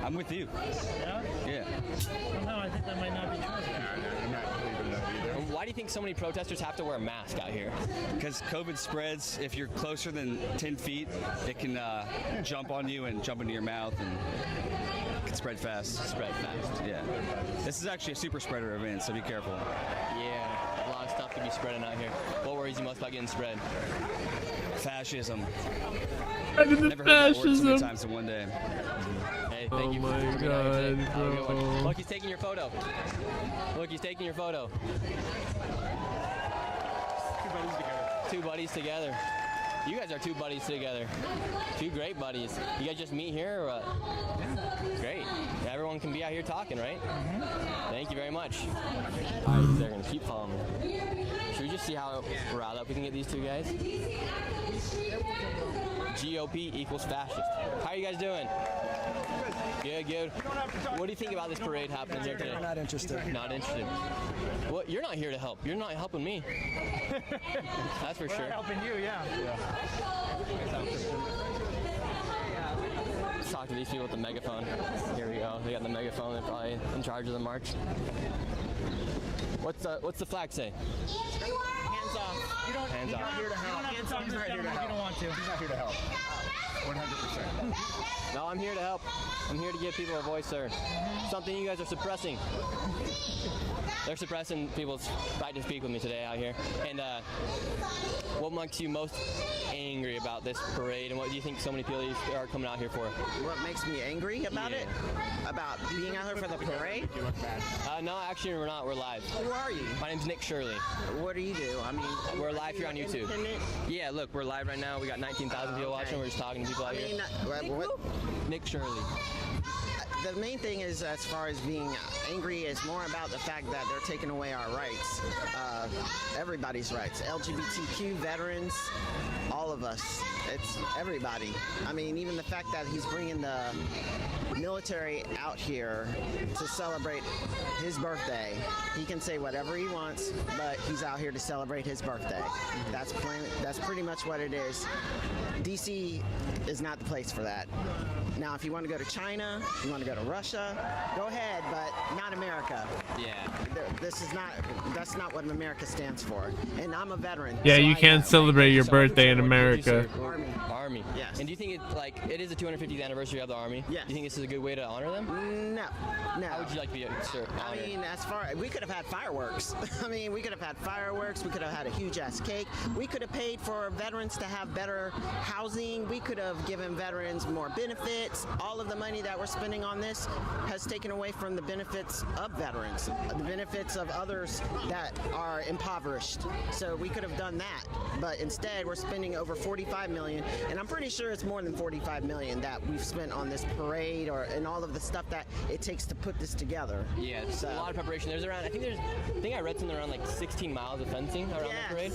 I'm with you. Yeah? Yeah. Well, no, I think that might not be true. I'm not believing that either. Why do you think so many protesters have to wear a mask out here? Because COVID spreads. If you're closer than 10 feet, it can jump on you and jump into your mouth, and it can spread fast. Spread fast. Yeah. This is actually a super spreader event, so be careful. Yeah, a lot of stuff to be spreading out here. What worries you most about getting spread? Fascism. Never heard that word so many fascism. times in one day. Hey, thank you for my coming out here today. God, Have a good one. bro. Look, he's taking your photo. Look, he's taking your photo. Two buddies together. You guys are two buddies together. Two great buddies. You guys just meet here or what? Great. Everyone can be out here talking, right? Thank you very much. All right, they're going to keep following me. Should we just see how riled up we can get these two guys? GOP equals fascist. How are you guys doing? Good, good. What do you think about this parade happening here today? We're not interested. Not interested. Well, you're not here to help. You're not helping me. That's for sure. We're helping you, yeah. Let's talk to these people with the megaphone. Here we go. They got the megaphone. They're probably in charge of the march. What's the flag say? Hands off. You don't, Hands off. You don't have to talk to this gentleman if you don't want to. He's not here to help. 100%. No, I'm here to help. I'm here to give people a voice, sir. Something you guys are suppressing. They're suppressing people's right to speak with me today out here. And what makes you most angry about this parade, and what do you think so many people are coming out here for? What makes me angry about it? About being out here for the parade? No, actually we're not. We're live. Who are you? My name's Nick Shirley. What do you do? I mean, we're live here on YouTube. Independent? Yeah, look, we're live right now. We got 19,000 people watching. We're just talking to people out here. What? Nick Shirley. the main thing is, as far as being angry, is more about the fact that they're taking away our rights, everybody's rights, LGBTQ, veterans, all of us. It's everybody. I mean, even the fact that he's bringing the military out here to celebrate his birthday. He can say whatever he wants, but he's out here to celebrate his birthday. That's pretty much what it is. DC is not the place for that. Now, if you want to go to China, you want to go to Russia, go ahead, but not America. Yeah. That's not what America stands for. And I'm a veteran. Yeah, so you I can't know. celebrate your birthday in What did you America. serve? Army. Yes. And do you think it is the 250th anniversary of the Army? Yes. Do you think this is a good way to honor them? No. How would you like to be honored? I mean, we could have had fireworks. I mean, we could have had fireworks. We could have had a huge ass cake. We could have paid for veterans to have better housing. We could have given veterans more benefits. All of the money that we're spending on this has taken away from the benefits of veterans, the benefits of others that are impoverished. So we could have done that, but instead we're spending over $45 million, and I'm pretty sure it's more than $45 million that we've spent on this parade and all of the stuff that it takes to put this together. Yeah, there's a lot of preparation. I think I read something around like 16 miles of fencing around the parade.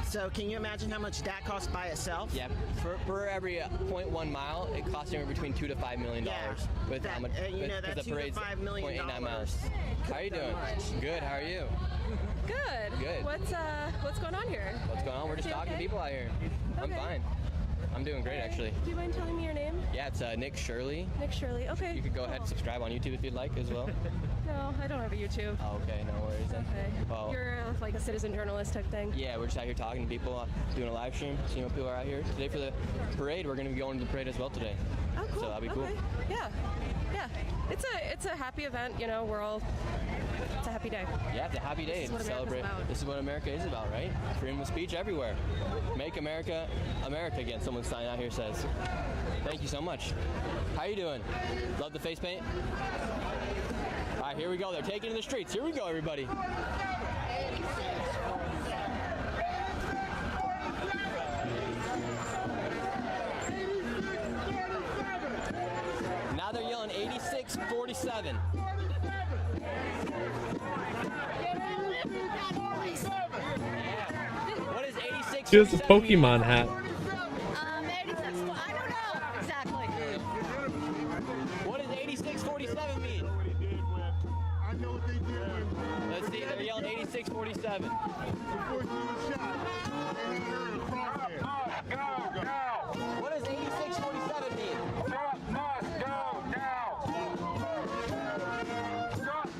So can you imagine how much that costs by itself? Yeah, for every 0.1 mile, it costs anywhere between $2 to $5 million. With how much? That's the parade's $2 to $5 million. 0.89 miles. How are you doing? Good. How are you? Good. Good. What's going on here? What's going on? We're just talking to people out here. I'm fine. I'm doing great, actually. Do you mind telling me your name? Yeah, it's Nick Shirley. Nick Shirley. Okay. You could go ahead and subscribe on YouTube if you'd like as well. No, I don't have a YouTube. Oh, okay, no worries then. Okay. Well, You're like a citizen journalist type thing. yeah, we're just out here talking to people, doing a live stream, seeing what people are out here. Today for the parade, we're going to be going to the parade as well today. Oh, cool. So that'll be cool. Okay. Yeah. It's a happy event. You know, it's a happy day. Yeah, it's a happy day This is to what celebrate. America's about. This is what America is about, right? Freedom of speech everywhere. Make America America again, someone sign out here says. Thank you so much. How you doing? Love the face paint? All right, here we go. They're taking to the streets. Here we go, everybody. Now they're yelling 86-47. What is 86? She has a Pokemon hat. 86. I don't know exactly. What does 86-47 mean? Let's see, they're yelling 86-47. What does 86-47 mean?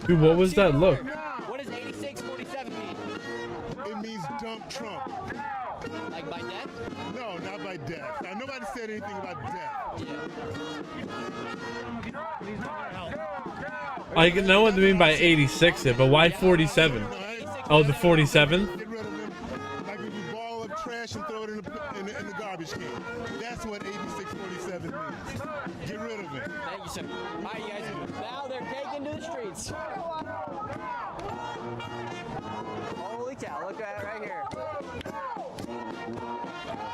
Dude, what was that look? What does 86-47 mean? It means dump Trump. Like by death? No, not by death. Now, nobody said anything about death. I know what they mean by 86, but why 47? Oh, the 47th? Get rid of him. Like if you ball up trash and throw it in the garbage can. That's what 86-47 means. Get rid of it. Thank you, sir. All right, you guys. Now they're taking to the streets. Holy cow, look at it right here.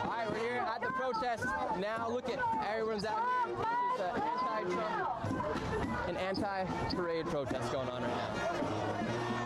All right, we're here at the protest. Now look at everyone's out here. It's an anti-Trump and anti-parade protest going on right now.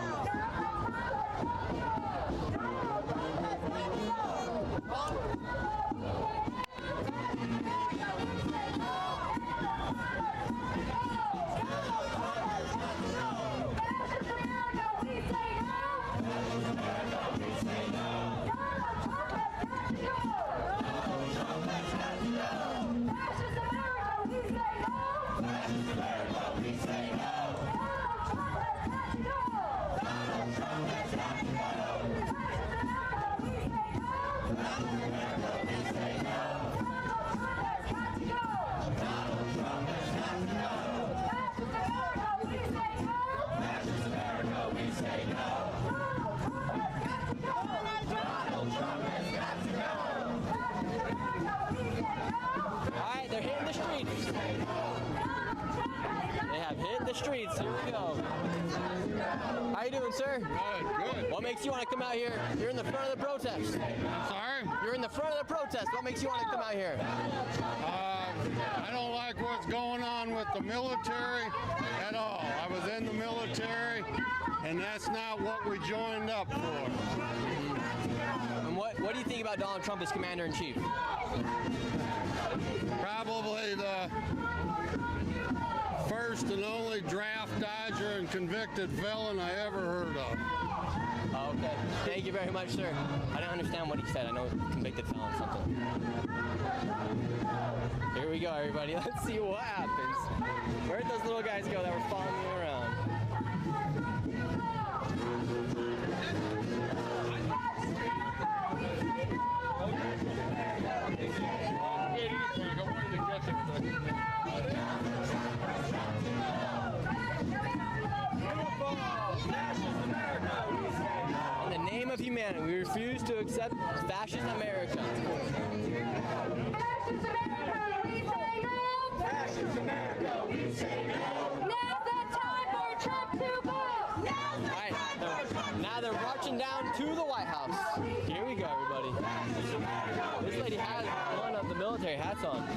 Alright, they're hitting the streets. They have hit the streets. Here we go. How you doing, sir? Good. What makes you want to come out here? You're in the front of the protest. Sorry? You're in the front of the protest. What makes you want to come out here? I don't like what's going on with the military at all. I was in the military, and that's not what we joined up for. And what do you think about Donald Trump as commander-in-chief? Probably the first and only draft dodger and convicted felon I ever heard of. Okay. Thank you very much, sir. I don't understand what he said. I know convicted felon something. Here we go, everybody. Let's see what happens. Where'd those little guys go that were following me around? In the name of humanity, we refuse to accept fascist America. Fascist America, we say no. Now's the time for Trump to go. Now they're marching down to the White House. Here we go, everybody. This lady has one of the military hats on.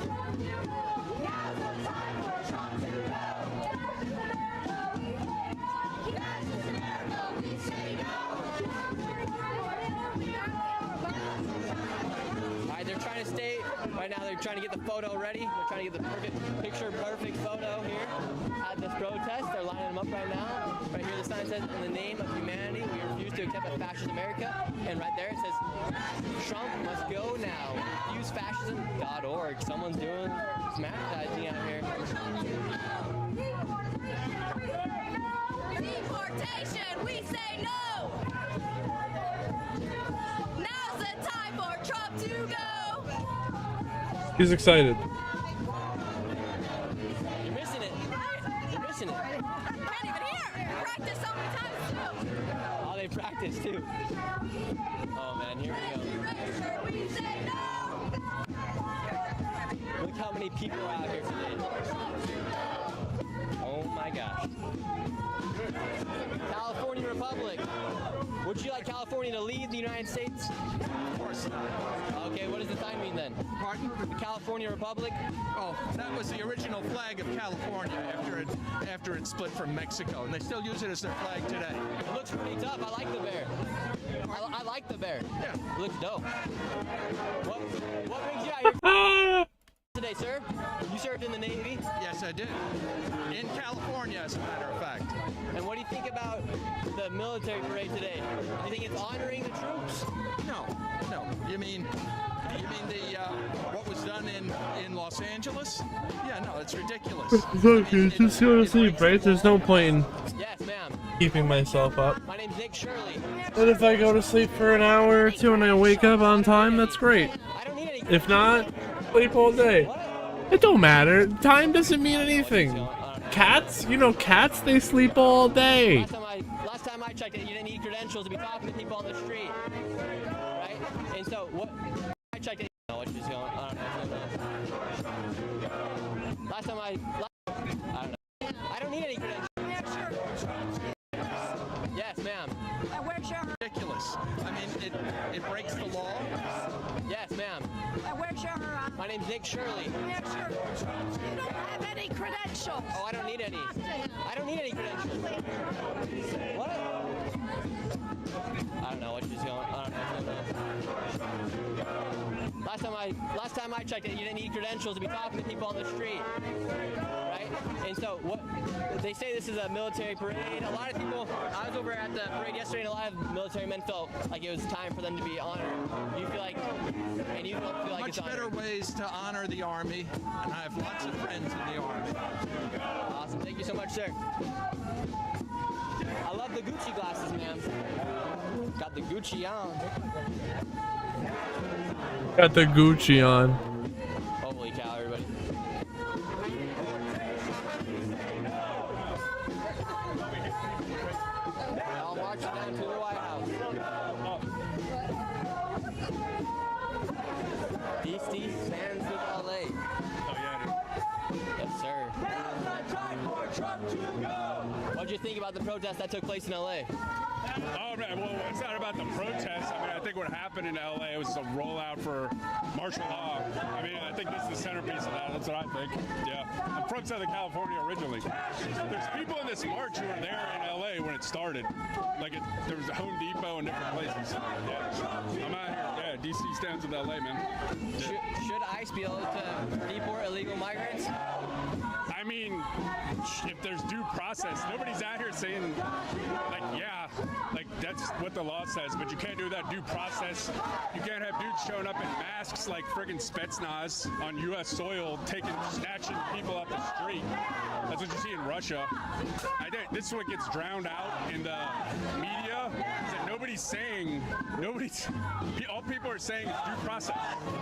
Alright, they're trying to stay. Right now they're trying to get the photo ready. They're trying to get the perfect photo here at this protest. They're lining them up right now. Right here the sign says, in the name of humanity, we refuse to accept a fascist America. And right there it says, Trump must go now. Refusefascism.org. Someone's doing some advertising out here. Deportation, we say no. Now's the time for Trump to go. He's excited. You're missing it. You're missing it. Can't even hear. Practice so many times too. Oh, they practice too. Oh man, here we go. Look how many people are out here today. Oh my gosh. California Republic. Would you like California to lead the United States? Of course not. Okay, what does the sign mean then? Pardon? The California Republic? Oh, that was the original flag of California after it split from Mexico, and they still use it as their flag today. It looks pretty tough. I like the bear. I like the bear. Yeah. It looks dope. What brings you out here today, sir? You served in the Navy? Yes, I did. In California, as a matter of fact. And what do you think about the military parade today? Do you think it's honoring the troops? No. You mean the what was done in Los Angeles? Yeah, no, it's ridiculous. Look, it's just go to sleep, right? There's no point in Yes, ma'am. keeping myself up. My name's Nick Shirley. And if I go to sleep for an hour or two and I wake up on time, that's great. If not, sleep all day. It don't matter. Time doesn't mean anything. Cats, cats, they sleep all day. Last time I checked it, you didn't need credentials to be talking to people on the street, right? And so what? I checked it. I don't know what she's going. I don't know. Last time I don't know. I don't need any credentials. Yes, ma'am. Where's your ridiculous? I mean, it breaks the law. Yes, ma'am. Where's your My name's Nick Shirley. You don't have any credentials. Oh, I don't need any. I don't need any credentials. What? I don't know what she's going. I don't know. Last time I checked it, you didn't need credentials to be talking to people on the street, right? And so what? They say this is a military parade. A lot of people. I was over at the parade yesterday, and a lot of military men felt like it was time for them to be honored. You feel like, and you don't feel like it's Much better honored. ways to honor the Army, and I have lots of friends in the Army. Awesome. Thank you so much, sir. I love the Gucci glasses, ma'am. Got the Gucci on. Got the Gucci on. Holy cow, everybody. I'll march down to the White House. DC stands with LA. Yes, sir. What'd you think about about the protest that took place in LA? Oh man, well, it's not about the protest. I mean, I think what happened in LA was a rollout for martial law. I mean, I think this is the centerpiece of that. That's what I think. Yeah, I'm from Southern California originally. There's people in this march who were there in LA when it started. Like there was a Home Depot and different places. Yeah, I'm out here. Yeah, DC stands with LA, man. Yeah. Should ICE be able to deport illegal migrants? I mean, if there's due process, nobody's out here saying, like, yeah, like that's what the law says, but you can't do that due process. You can't have dudes showing up in masks like friggin' Spetsnaz on U.S. soil, snatching people off the street. That's what you see in Russia. I think this is what gets drowned out in the media. Is that all people are saying is due process.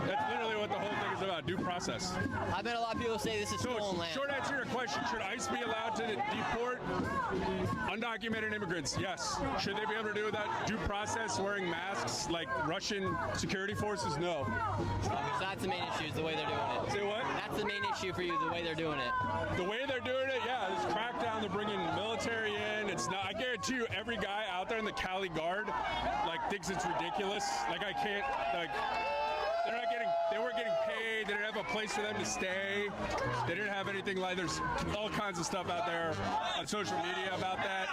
That's literally what the whole thing is about, due process. I bet a lot of people say this is stolen land. Short answer to your question, should ICE be allowed to deport undocumented immigrants? Yes. Should they be able to do that due process wearing masks like Russian security forces? No. So that's the main issue, is the way they're doing it. Say what? That's the main issue for you, the way they're doing it. The way they're doing it, yeah, this crackdown, they're bringing military in. It's not, I guarantee you, every guy out there in the Cali Guard, like, thinks it's ridiculous. Like, I can't, like, they weren't getting paid, they didn't have a place for them to stay, they didn't have anything like, there's all kinds of stuff out there on social media about that.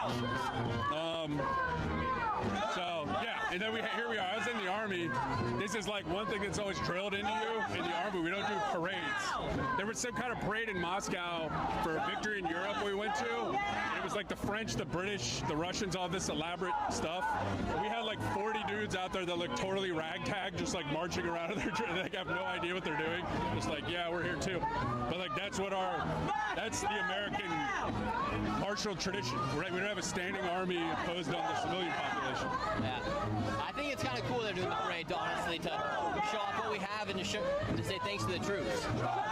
So, yeah, and then here we are. I was in the Army. This is like one thing that's always drilled into you in the Army. We don't do parades. There was some kind of parade in Moscow for victory in Europe we went to. It was like the French, the British, the Russians, all this elaborate stuff. We had like 40 dudes out there that looked totally ragtag, just like marching around and they like, have no idea what they're doing. Just like, yeah, we're here too. But like, that's the American martial tradition. Right? We don't have a standing army imposed on the civilian population. Yeah. I think it's kind of cool they're doing the parade, honestly, to show off what we have and to say thanks to the troops.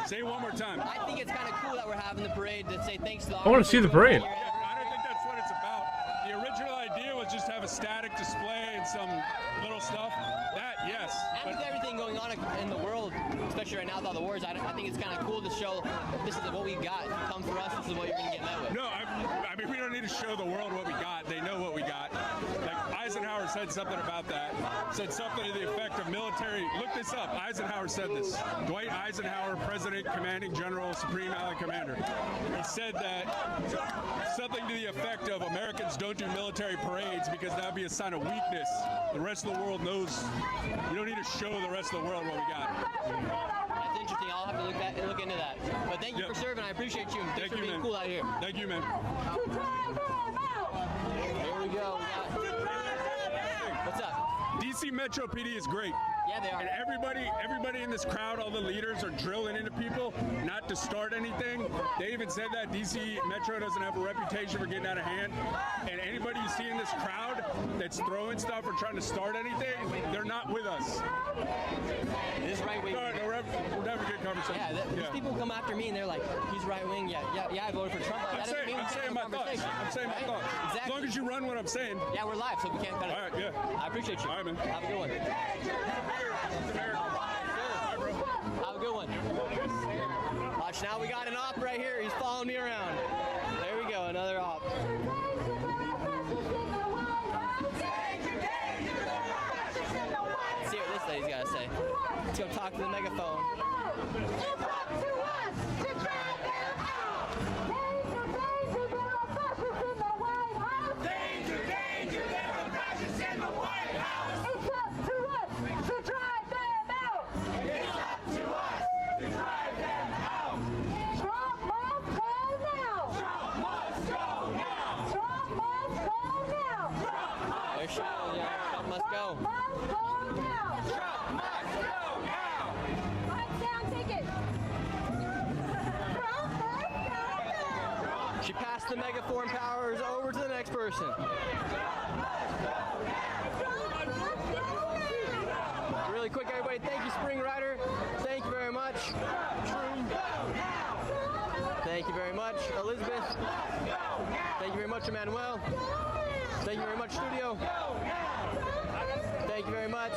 Say it one more time. I think it's kind of cool that we're having the parade to say thanks to the I want to see the parade. Yeah, I don't think that's what it's about. The original idea was just have a static display and some little stuff. That, yes. And with everything going on in the world, especially right now with all the wars, I think it's kind of cool to show this is what we got. Come for us, this is what you're going to get met with. No, I mean, we don't need to show the world what we got. They know what we got. Like, Eisenhower said something about that. Said something to the effect of military. Look this up. Eisenhower said this. Dwight Eisenhower, President, Commanding General, Supreme Allied Commander. He said that something to the effect of Americans don't do military parades because that would be a sign of weakness. The rest of the world knows. You don't need to show the rest of the world what we got. That's interesting. I'll have to look into that. But thank you for serving. I appreciate you. Thanks for being cool out here. Thank you, man. Here we go. What's up? DC Metro PD is great. Yeah, they are. And everybody in this crowd, all the leaders are drilling into people not to start anything. They even said that DC Metro doesn't have a reputation for getting out of hand. And anybody you see in this crowd that's throwing stuff or trying to start anything, they're not with us. This right wing. We're having a good conversation. Yeah, these people come after me and they're like, he's right wing. Yeah, I voted for Trump. I'm saying my thoughts. Exactly. As long as you run what I'm saying. Yeah, we're live, so we can't cut it. All right, yeah. I appreciate you. All right, man. Have a good one. Have a good one. Watch, now we got an op right here. He's following me around. There we go, another op. Let's see what this lady's got to say. Let's go talk to the megaphone. Trump must go. She passed the megaphone powers over to the next person. Really quick, everybody. Thank you, Spring Rider. Thank you very much. Thank you very much, Elizabeth. Thank you very much, Emmanuel. Thank you very much, Studio. Thank you very much,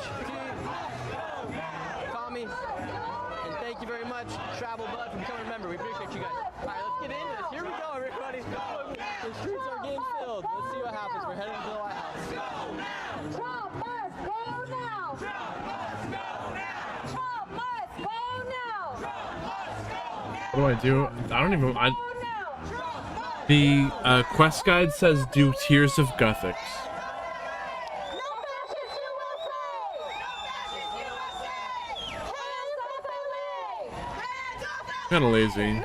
Tommy. And thank you very much, Travel Bud, for becoming a member. We appreciate you guys. Alright, let's get into this. Here we go, everybody. The streets are getting filled. Let's see what happens. We're heading to the White House. Trump must go now. Trump must go now. Trump must go now. Trump must go now. What do I do? I don't even. The quest guide says do Tears of Guthix. Kind of lazy. No.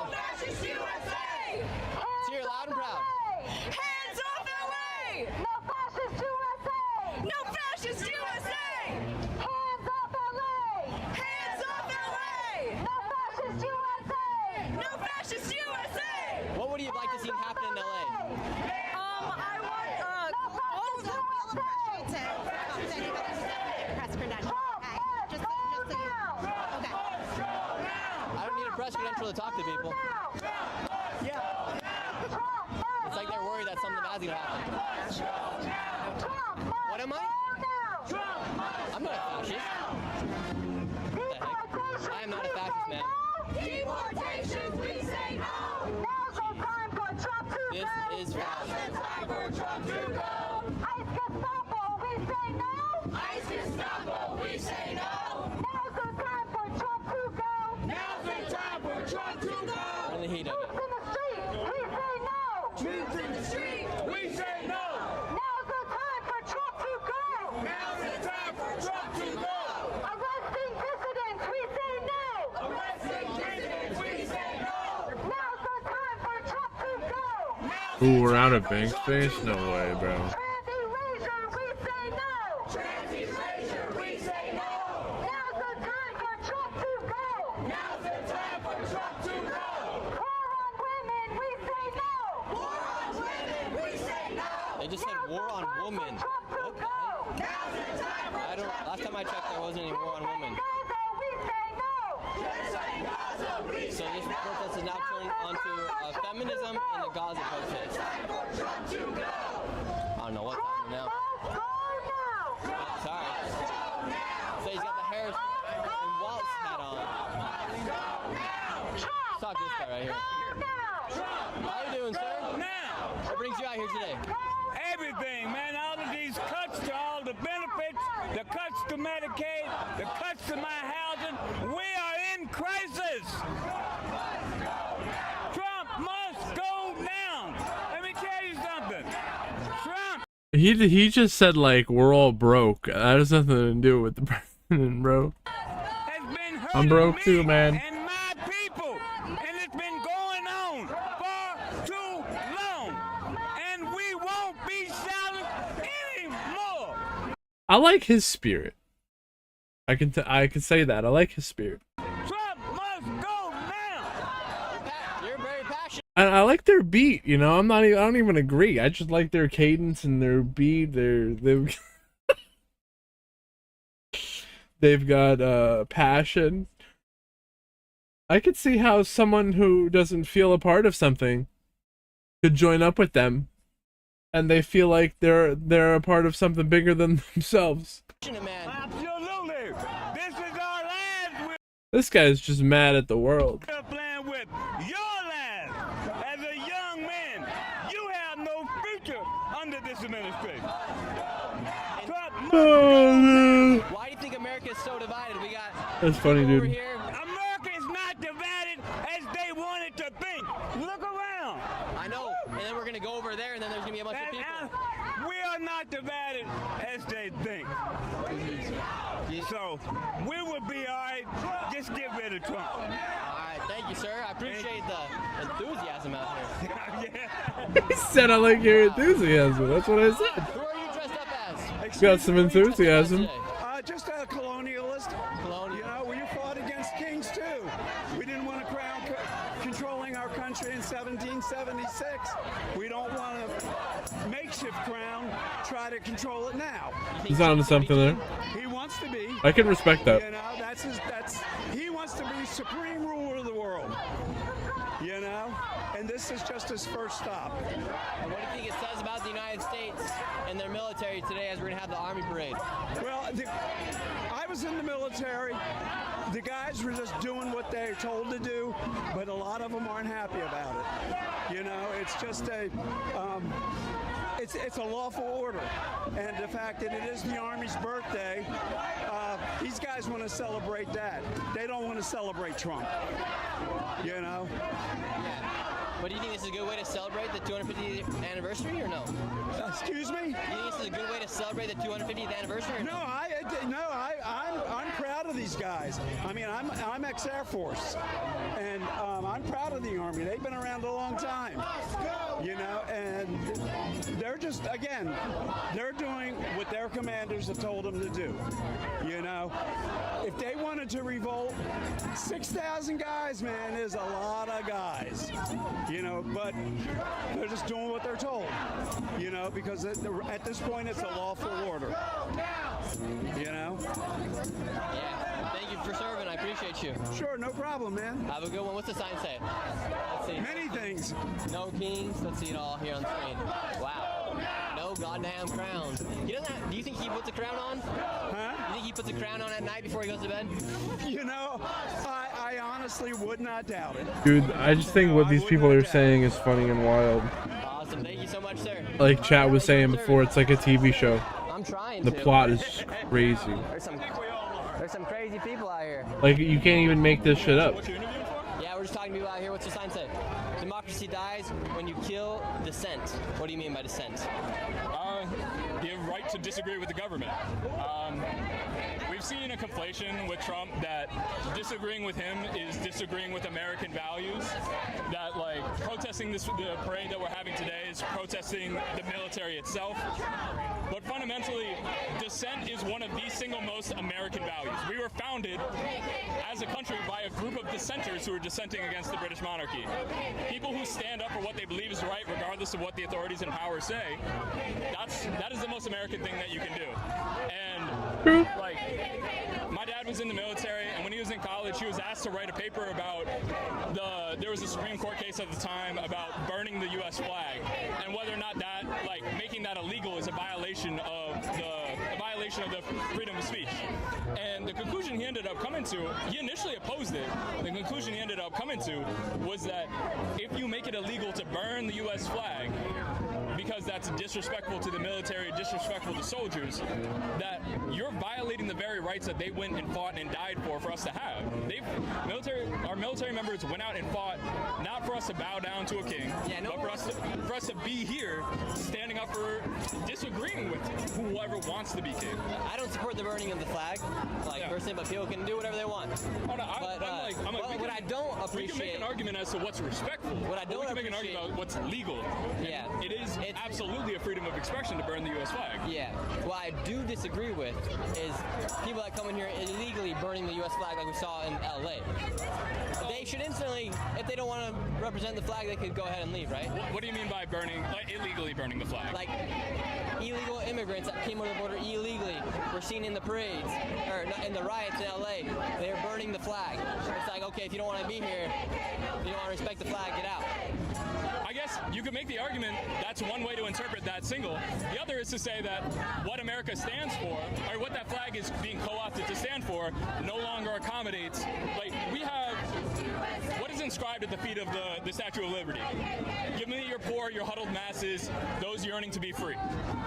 Let's hear it loud and proud. Hands off LA! No fascist USA! No fascist USA! Hands off LA! Hands off LA! No fascist USA! No fascist USA! What would you like to see happen in LA? I want all of them. Press credential. Okay. Just so you know. Okay. I don't need a press credential to talk to people. Yeah. It's like they're worried that something bad's gonna happen. What am I? I'm not a fascist. What the heck? I am not a fascist, man. Deportations, we say no! Now's the time for Trump to This go! is Now's the time for Trump to go! ICE Gestapo, we say no! ICE Gestapo, we say no! Now's the time for Trump to go! Now's the time for Trump to go! We're in the heat of it. Troops in the street, we say no! Now's the time for Trump to go! Now's the time for Trump to go! Arresting dissidents, we say no! Arresting dissidents, we say no! Now's the time for Trump to go! Ooh, we're out of bank space? No way, bro. Trans-erasure, we say no! Trans-erasure, we say no! Now's the time for Trump to go! Now's the time for Trump to go! War on women, we say no! War on women, we say no! They just said war on women. What the heck? Now's the time for I don't. Last time I checked, there wasn't any war on women. Gaza, we say no! Just like Gaza, we So say this no! protest has now turned onto feminism and the Gaza protest. Time for Trump to go! I don't know what's happening now. Go now! Sorry. So he's got the Harris and Waltz hat on. Let's talk this guy right here. How you doing, sir? What brings you out here today? Everything, man. All of these cuts to all the benefits, the cuts to Medicaid, the cuts to my housing. We are in crisis. Trump must go down. Let me tell you something. Trump. He just said like we're all broke. That has nothing to do with the president, bro. I'm broke too, man. And my people, and it's been going on for too long, and we won't be silent anymore. I like his spirit. I can say that. I like his spirit. Trump must go now. You're very passionate. I like their beat, you know. I don't even agree. I just like their cadence and their beat. They've got passion. I could see how someone who doesn't feel a part of something could join up with them, and they feel like they're a part of something bigger than themselves. Absolutely. This is our land. This guy's just mad at the world. We're playing with your land. As a young man, you have no future under this administration. Trump must go. Why do you think America is so divided? We got That's funny, over dude. America is not divided as they wanted to think. Look around. I know. And then we're gonna go over there, and then there's gonna be a bunch of people. We are not divided as they think. So we will be all right. Just get rid of Trump. All right, thank you, sir. I appreciate the enthusiasm out here. He said I like your enthusiasm. That's what I said. Who are you dressed up as? Got some enthusiasm. Just a colonialist. You know, we fought against kings too. We didn't want a crown controlling our country in 1776. We don't want a makeshift crown try to control it now. He's on to something there. He wants to be. I can respect that. You know, he wants to be supreme ruler of the world. you know? And this is just his first stop. And what do you think it says about the United States and their military today as we're going to have the Army Parade? Well, I was in the military. The guys were just doing what they're told to do, but a lot of them aren't happy about it. You know, it's just it's a lawful order. And the fact that it is the Army's birthday, these guys want to celebrate that. They don't want to celebrate Trump, you know? But do you think this is a good way to celebrate the 250th anniversary or no? Excuse me? Do you think this is a good way to celebrate the 250th anniversary? Or no, I'm proud of these guys. I mean, I'm ex-Air Force, and I'm proud of the Army. They've been around a long time, you know, and they're just, again, they're doing what their commanders have told them to do, you know. If they wanted to revolt, 6,000 guys, man, is a lot of guys, you know, but they're just doing what they're told, you know, because at this point it's a lawful order, you know. Yeah, thank you for serving. I appreciate you. Sure, no problem, man. Have a good one. What's the sign say? Let's see. Many things. No kings. Let's see it all here on the screen. Wow. No goddamn crown. He doesn't have, do you think he puts a crown on? Huh? You think he puts a crown on at night before he goes to bed? You know, I honestly would not doubt it. Dude, I just think what these people are saying is funny and wild. Awesome. Thank you so much, sir. Like chat was saying before, it's like a TV show. I'm trying The to. plot is crazy. There's some crazy people out here. Like, you can't even make this shit up. Yeah, we're just talking to people out here. What's the sign say? Democracy dies when you kill dissent. What do you mean by dissent? The right to disagree with the government. We've seen a conflation with Trump that disagreeing with him is disagreeing with American values. That, like, protesting the parade that we're having today is protesting the military itself. But fundamentally, dissent is one of the single most American values. We were founded as a country by a group of dissenters who are dissenting against the British monarchy. People who stand up for what they believe is right, regardless of what the authorities in power say. That is the most American thing that you can do. And, like, my dad was in the military, and when he was in college, he was asked to write a paper about there was a Supreme Court case at the time about burning the U.S. flag, and whether or not that, like, making that illegal is a violation of the freedom of speech. And the conclusion he ended up coming to, he initially opposed it. The conclusion he ended up coming to was that if you make it illegal to burn the U.S. flag, because that's disrespectful to the military, disrespectful to soldiers, that you're violating the very rights that they went and fought and died for us to have. Our military members went out and fought not for us to bow down to a king, but for us to be here, standing up for disagreeing with whoever wants to be king. I don't support the burning of the flag, personally, but people can do whatever they want. Oh, no, What I don't appreciate, we can make an argument as to what's respectful. What I don't we can make an argument about what's legal. Yeah, it's absolutely a freedom of expression to burn the U.S. flag. Yeah. What I do disagree with is people that come in here illegally burning the U.S. flag like we saw in L.A. They should instantly, if they don't want to represent the flag, they could go ahead and leave, right? What do you mean by burning, like illegally burning the flag? Like illegal immigrants that came over the border illegally were seen in the parades, or in the riots in L.A. They're burning the flag. It's like, okay, if you don't want to be here, you don't want to respect the flag, get out. I guess you could make the argument that's one way to interpret that single. The other is to say that what America stands for, or what that flag is being co-opted to stand for, no longer accommodates. Like, we have what is inscribed at the feet of the Statue of Liberty. Give me your poor, your huddled masses, those yearning to be free.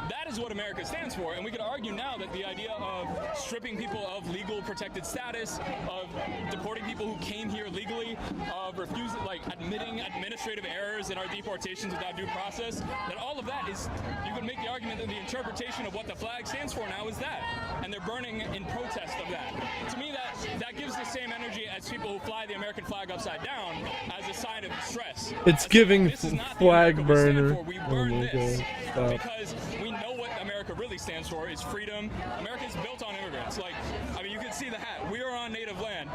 That is what America stands for, and we could argue now that the idea of stripping people of legal protected status, of deporting people who came here legally, of refusing, like, admitting administrative errors in our deportations without due process, that all of that is, you could make the argument that the interpretation of what the flag stands for now is that, and they're burning in protest of that. To me, that gives the same energy as people who fly the American flag upside down as a sign of distress. It's giving flag burner. We burn this because we know what America really stands for is freedom. America is built on immigrants. Like, I mean, you can see the hat. We are on native land.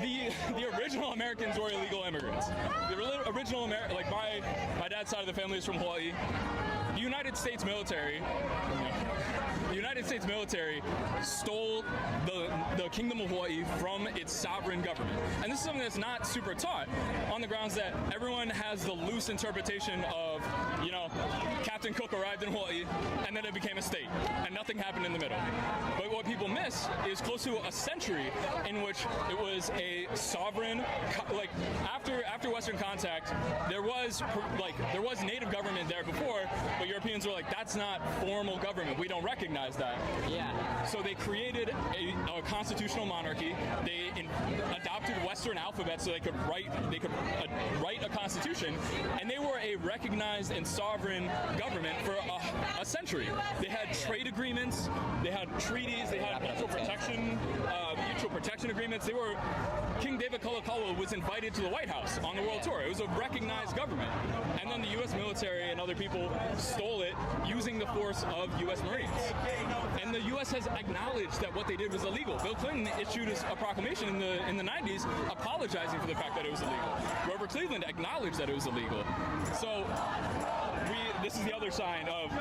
The original Americans were illegal immigrants. The original like my dad's side of the family is from Hawaii. The United States military stole the Kingdom of Hawaii from its sovereign government. And this is something that's not super taught on the grounds that everyone has the loose interpretation of, you know, Captain Cook arrived in Hawaii and then it became a state and nothing happened in the middle. But what people miss is close to a century in which it was a sovereign, like after Western contact, there was native government there before, but Europeans were like, that's not formal government. We don't recognize that. Yeah. So they created a constitutional monarchy. They adopted Western alphabet so they could write a constitution, and they were a recognized and sovereign government for a century. They had trade agreements, they had treaties, they had mutual protection agreements. King David Kalakaua was invited to the White House on the world tour. It was a recognized government. And then the U.S. military and other people stole it using the force of U.S. Marines. And the U.S. has acknowledged that what they did was illegal. Bill Clinton issued a proclamation in the 90s apologizing for the fact that it was illegal. Grover Cleveland acknowledged that it was illegal. So this is the other sign of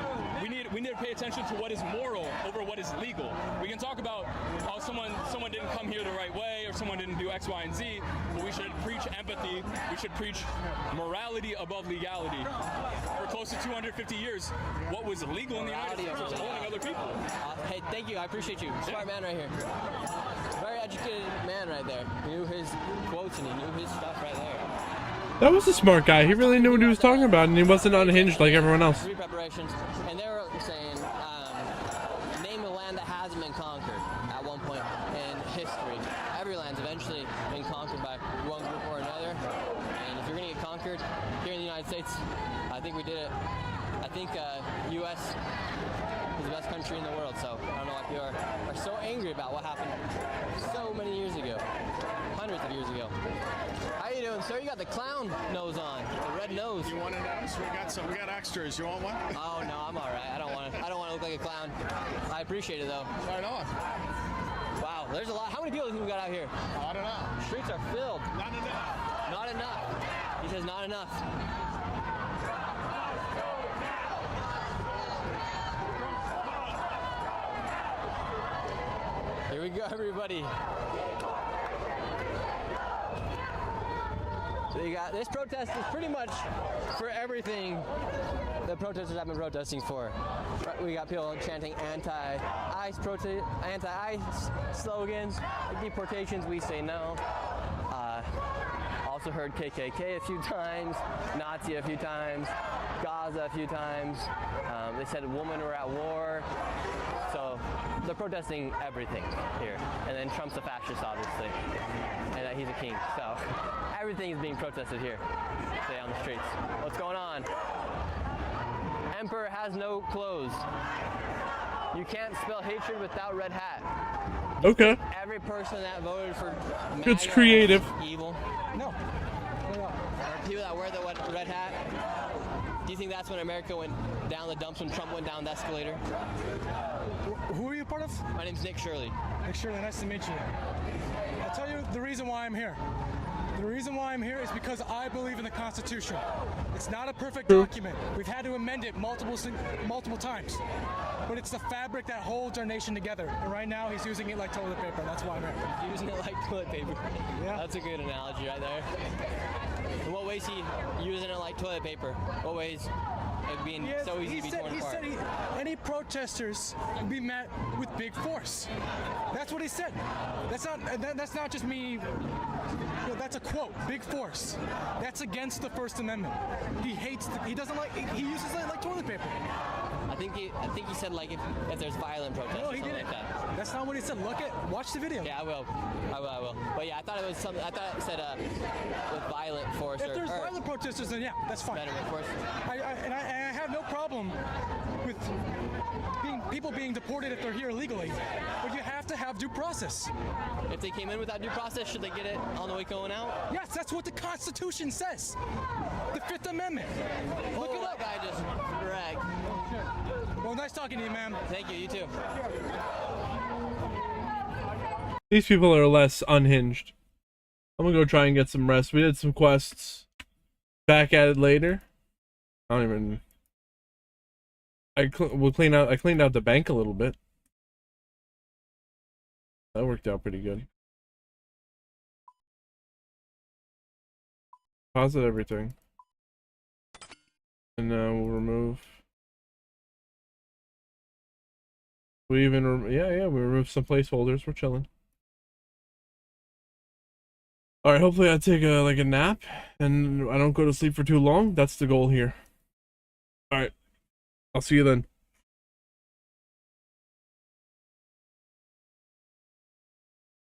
we need to pay attention to what is moral over what is legal. We can talk about how someone didn't come here the right way or someone didn't do X, Y, and Z, but we should preach empathy. We should preach morality above legality. For close to 250 years, what was legal in the United States was holding other people. Hey, thank you. I appreciate you. Smart man right here. Very educated man right there. He knew his quotes and he knew his stuff right there. That was a smart guy. He really knew what he was talking about, and he wasn't unhinged like everyone else. Three preparations, and they were saying, name a land that hasn't been conquered at one point in history. Every land's eventually been conquered by one group or another, and if you're going to get conquered here in the United States, I think we did it. I think U.S. is the best country in the world, so I don't know why people are so angry about what happened so many years ago, hundreds of years ago. How you doing, sir? You got the clown nose on, the red nose. You want a nose? We got extras. You want one? Oh no, I'm all right. I don't want to look like a clown. I appreciate it though. Right on. Wow, there's a lot. How many people do you think we got out here? I don't know. Streets are filled. Not enough. Not enough. He says not enough. Here we go, everybody. So you got this protest is pretty much for everything the protesters have been protesting for. We got people chanting anti-ICE slogans, deportations, we say no. Also heard KKK a few times, Nazi a few times, Gaza a few times. They said women were at war. So they're protesting everything here. And then Trump's a fascist, obviously. And he's a king. So everything is being protested here today on the streets. What's going on? Emperor has no clothes. You can't spell hatred without red hat. Okay. Every person that voted for It's MAGA creative. is evil. No. Or people that wear the red hat. Do you think that's when America went down the dumps when Trump went down the escalator? Who are you part of? My name's Nick Shirley. Nick Shirley, nice to meet you. I'll tell you the reason why I'm here. The reason why I'm here is because I believe in the Constitution. It's not a perfect document. We've had to amend it multiple times. But it's the fabric that holds our nation together. And right now, he's using it like toilet paper. That's why I'm here. He's using it like toilet paper. Yeah. That's a good analogy right there. In what ways he using it like toilet paper? What ways it being so easy to be torn apart? He said any protesters would be met with big force. That's what he said. That's not just me. That's a quote. Big force. That's against the First Amendment. He doesn't like. He uses it like toilet paper. I think he said like if there's violent protests. No, he didn't. Like that. That's not what he said. Watch the video. Yeah, I will. But yeah, I thought it was something. I thought it said with violent force. If there's violent protesters, then yeah, that's fine. Better with force. I have no problem with people being deported if they're here illegally, but you have to have due process. If they came in without due process, should they get it on the way going out? Yes, that's what the Constitution says. The Fifth Amendment. Look it up. That guy just bragged. Well, nice talking to you, man. Thank you. You too. These people are less unhinged. I'm gonna go try and get some rest. We did some quests. Back at it later. I don't even. I cleaned out the bank a little bit. That worked out pretty good. Deposit everything. And now we'll remove. We even, we removed some placeholders. We're chilling. All right, hopefully I take a nap and I don't go to sleep for too long. That's the goal here. All right, I'll see you then.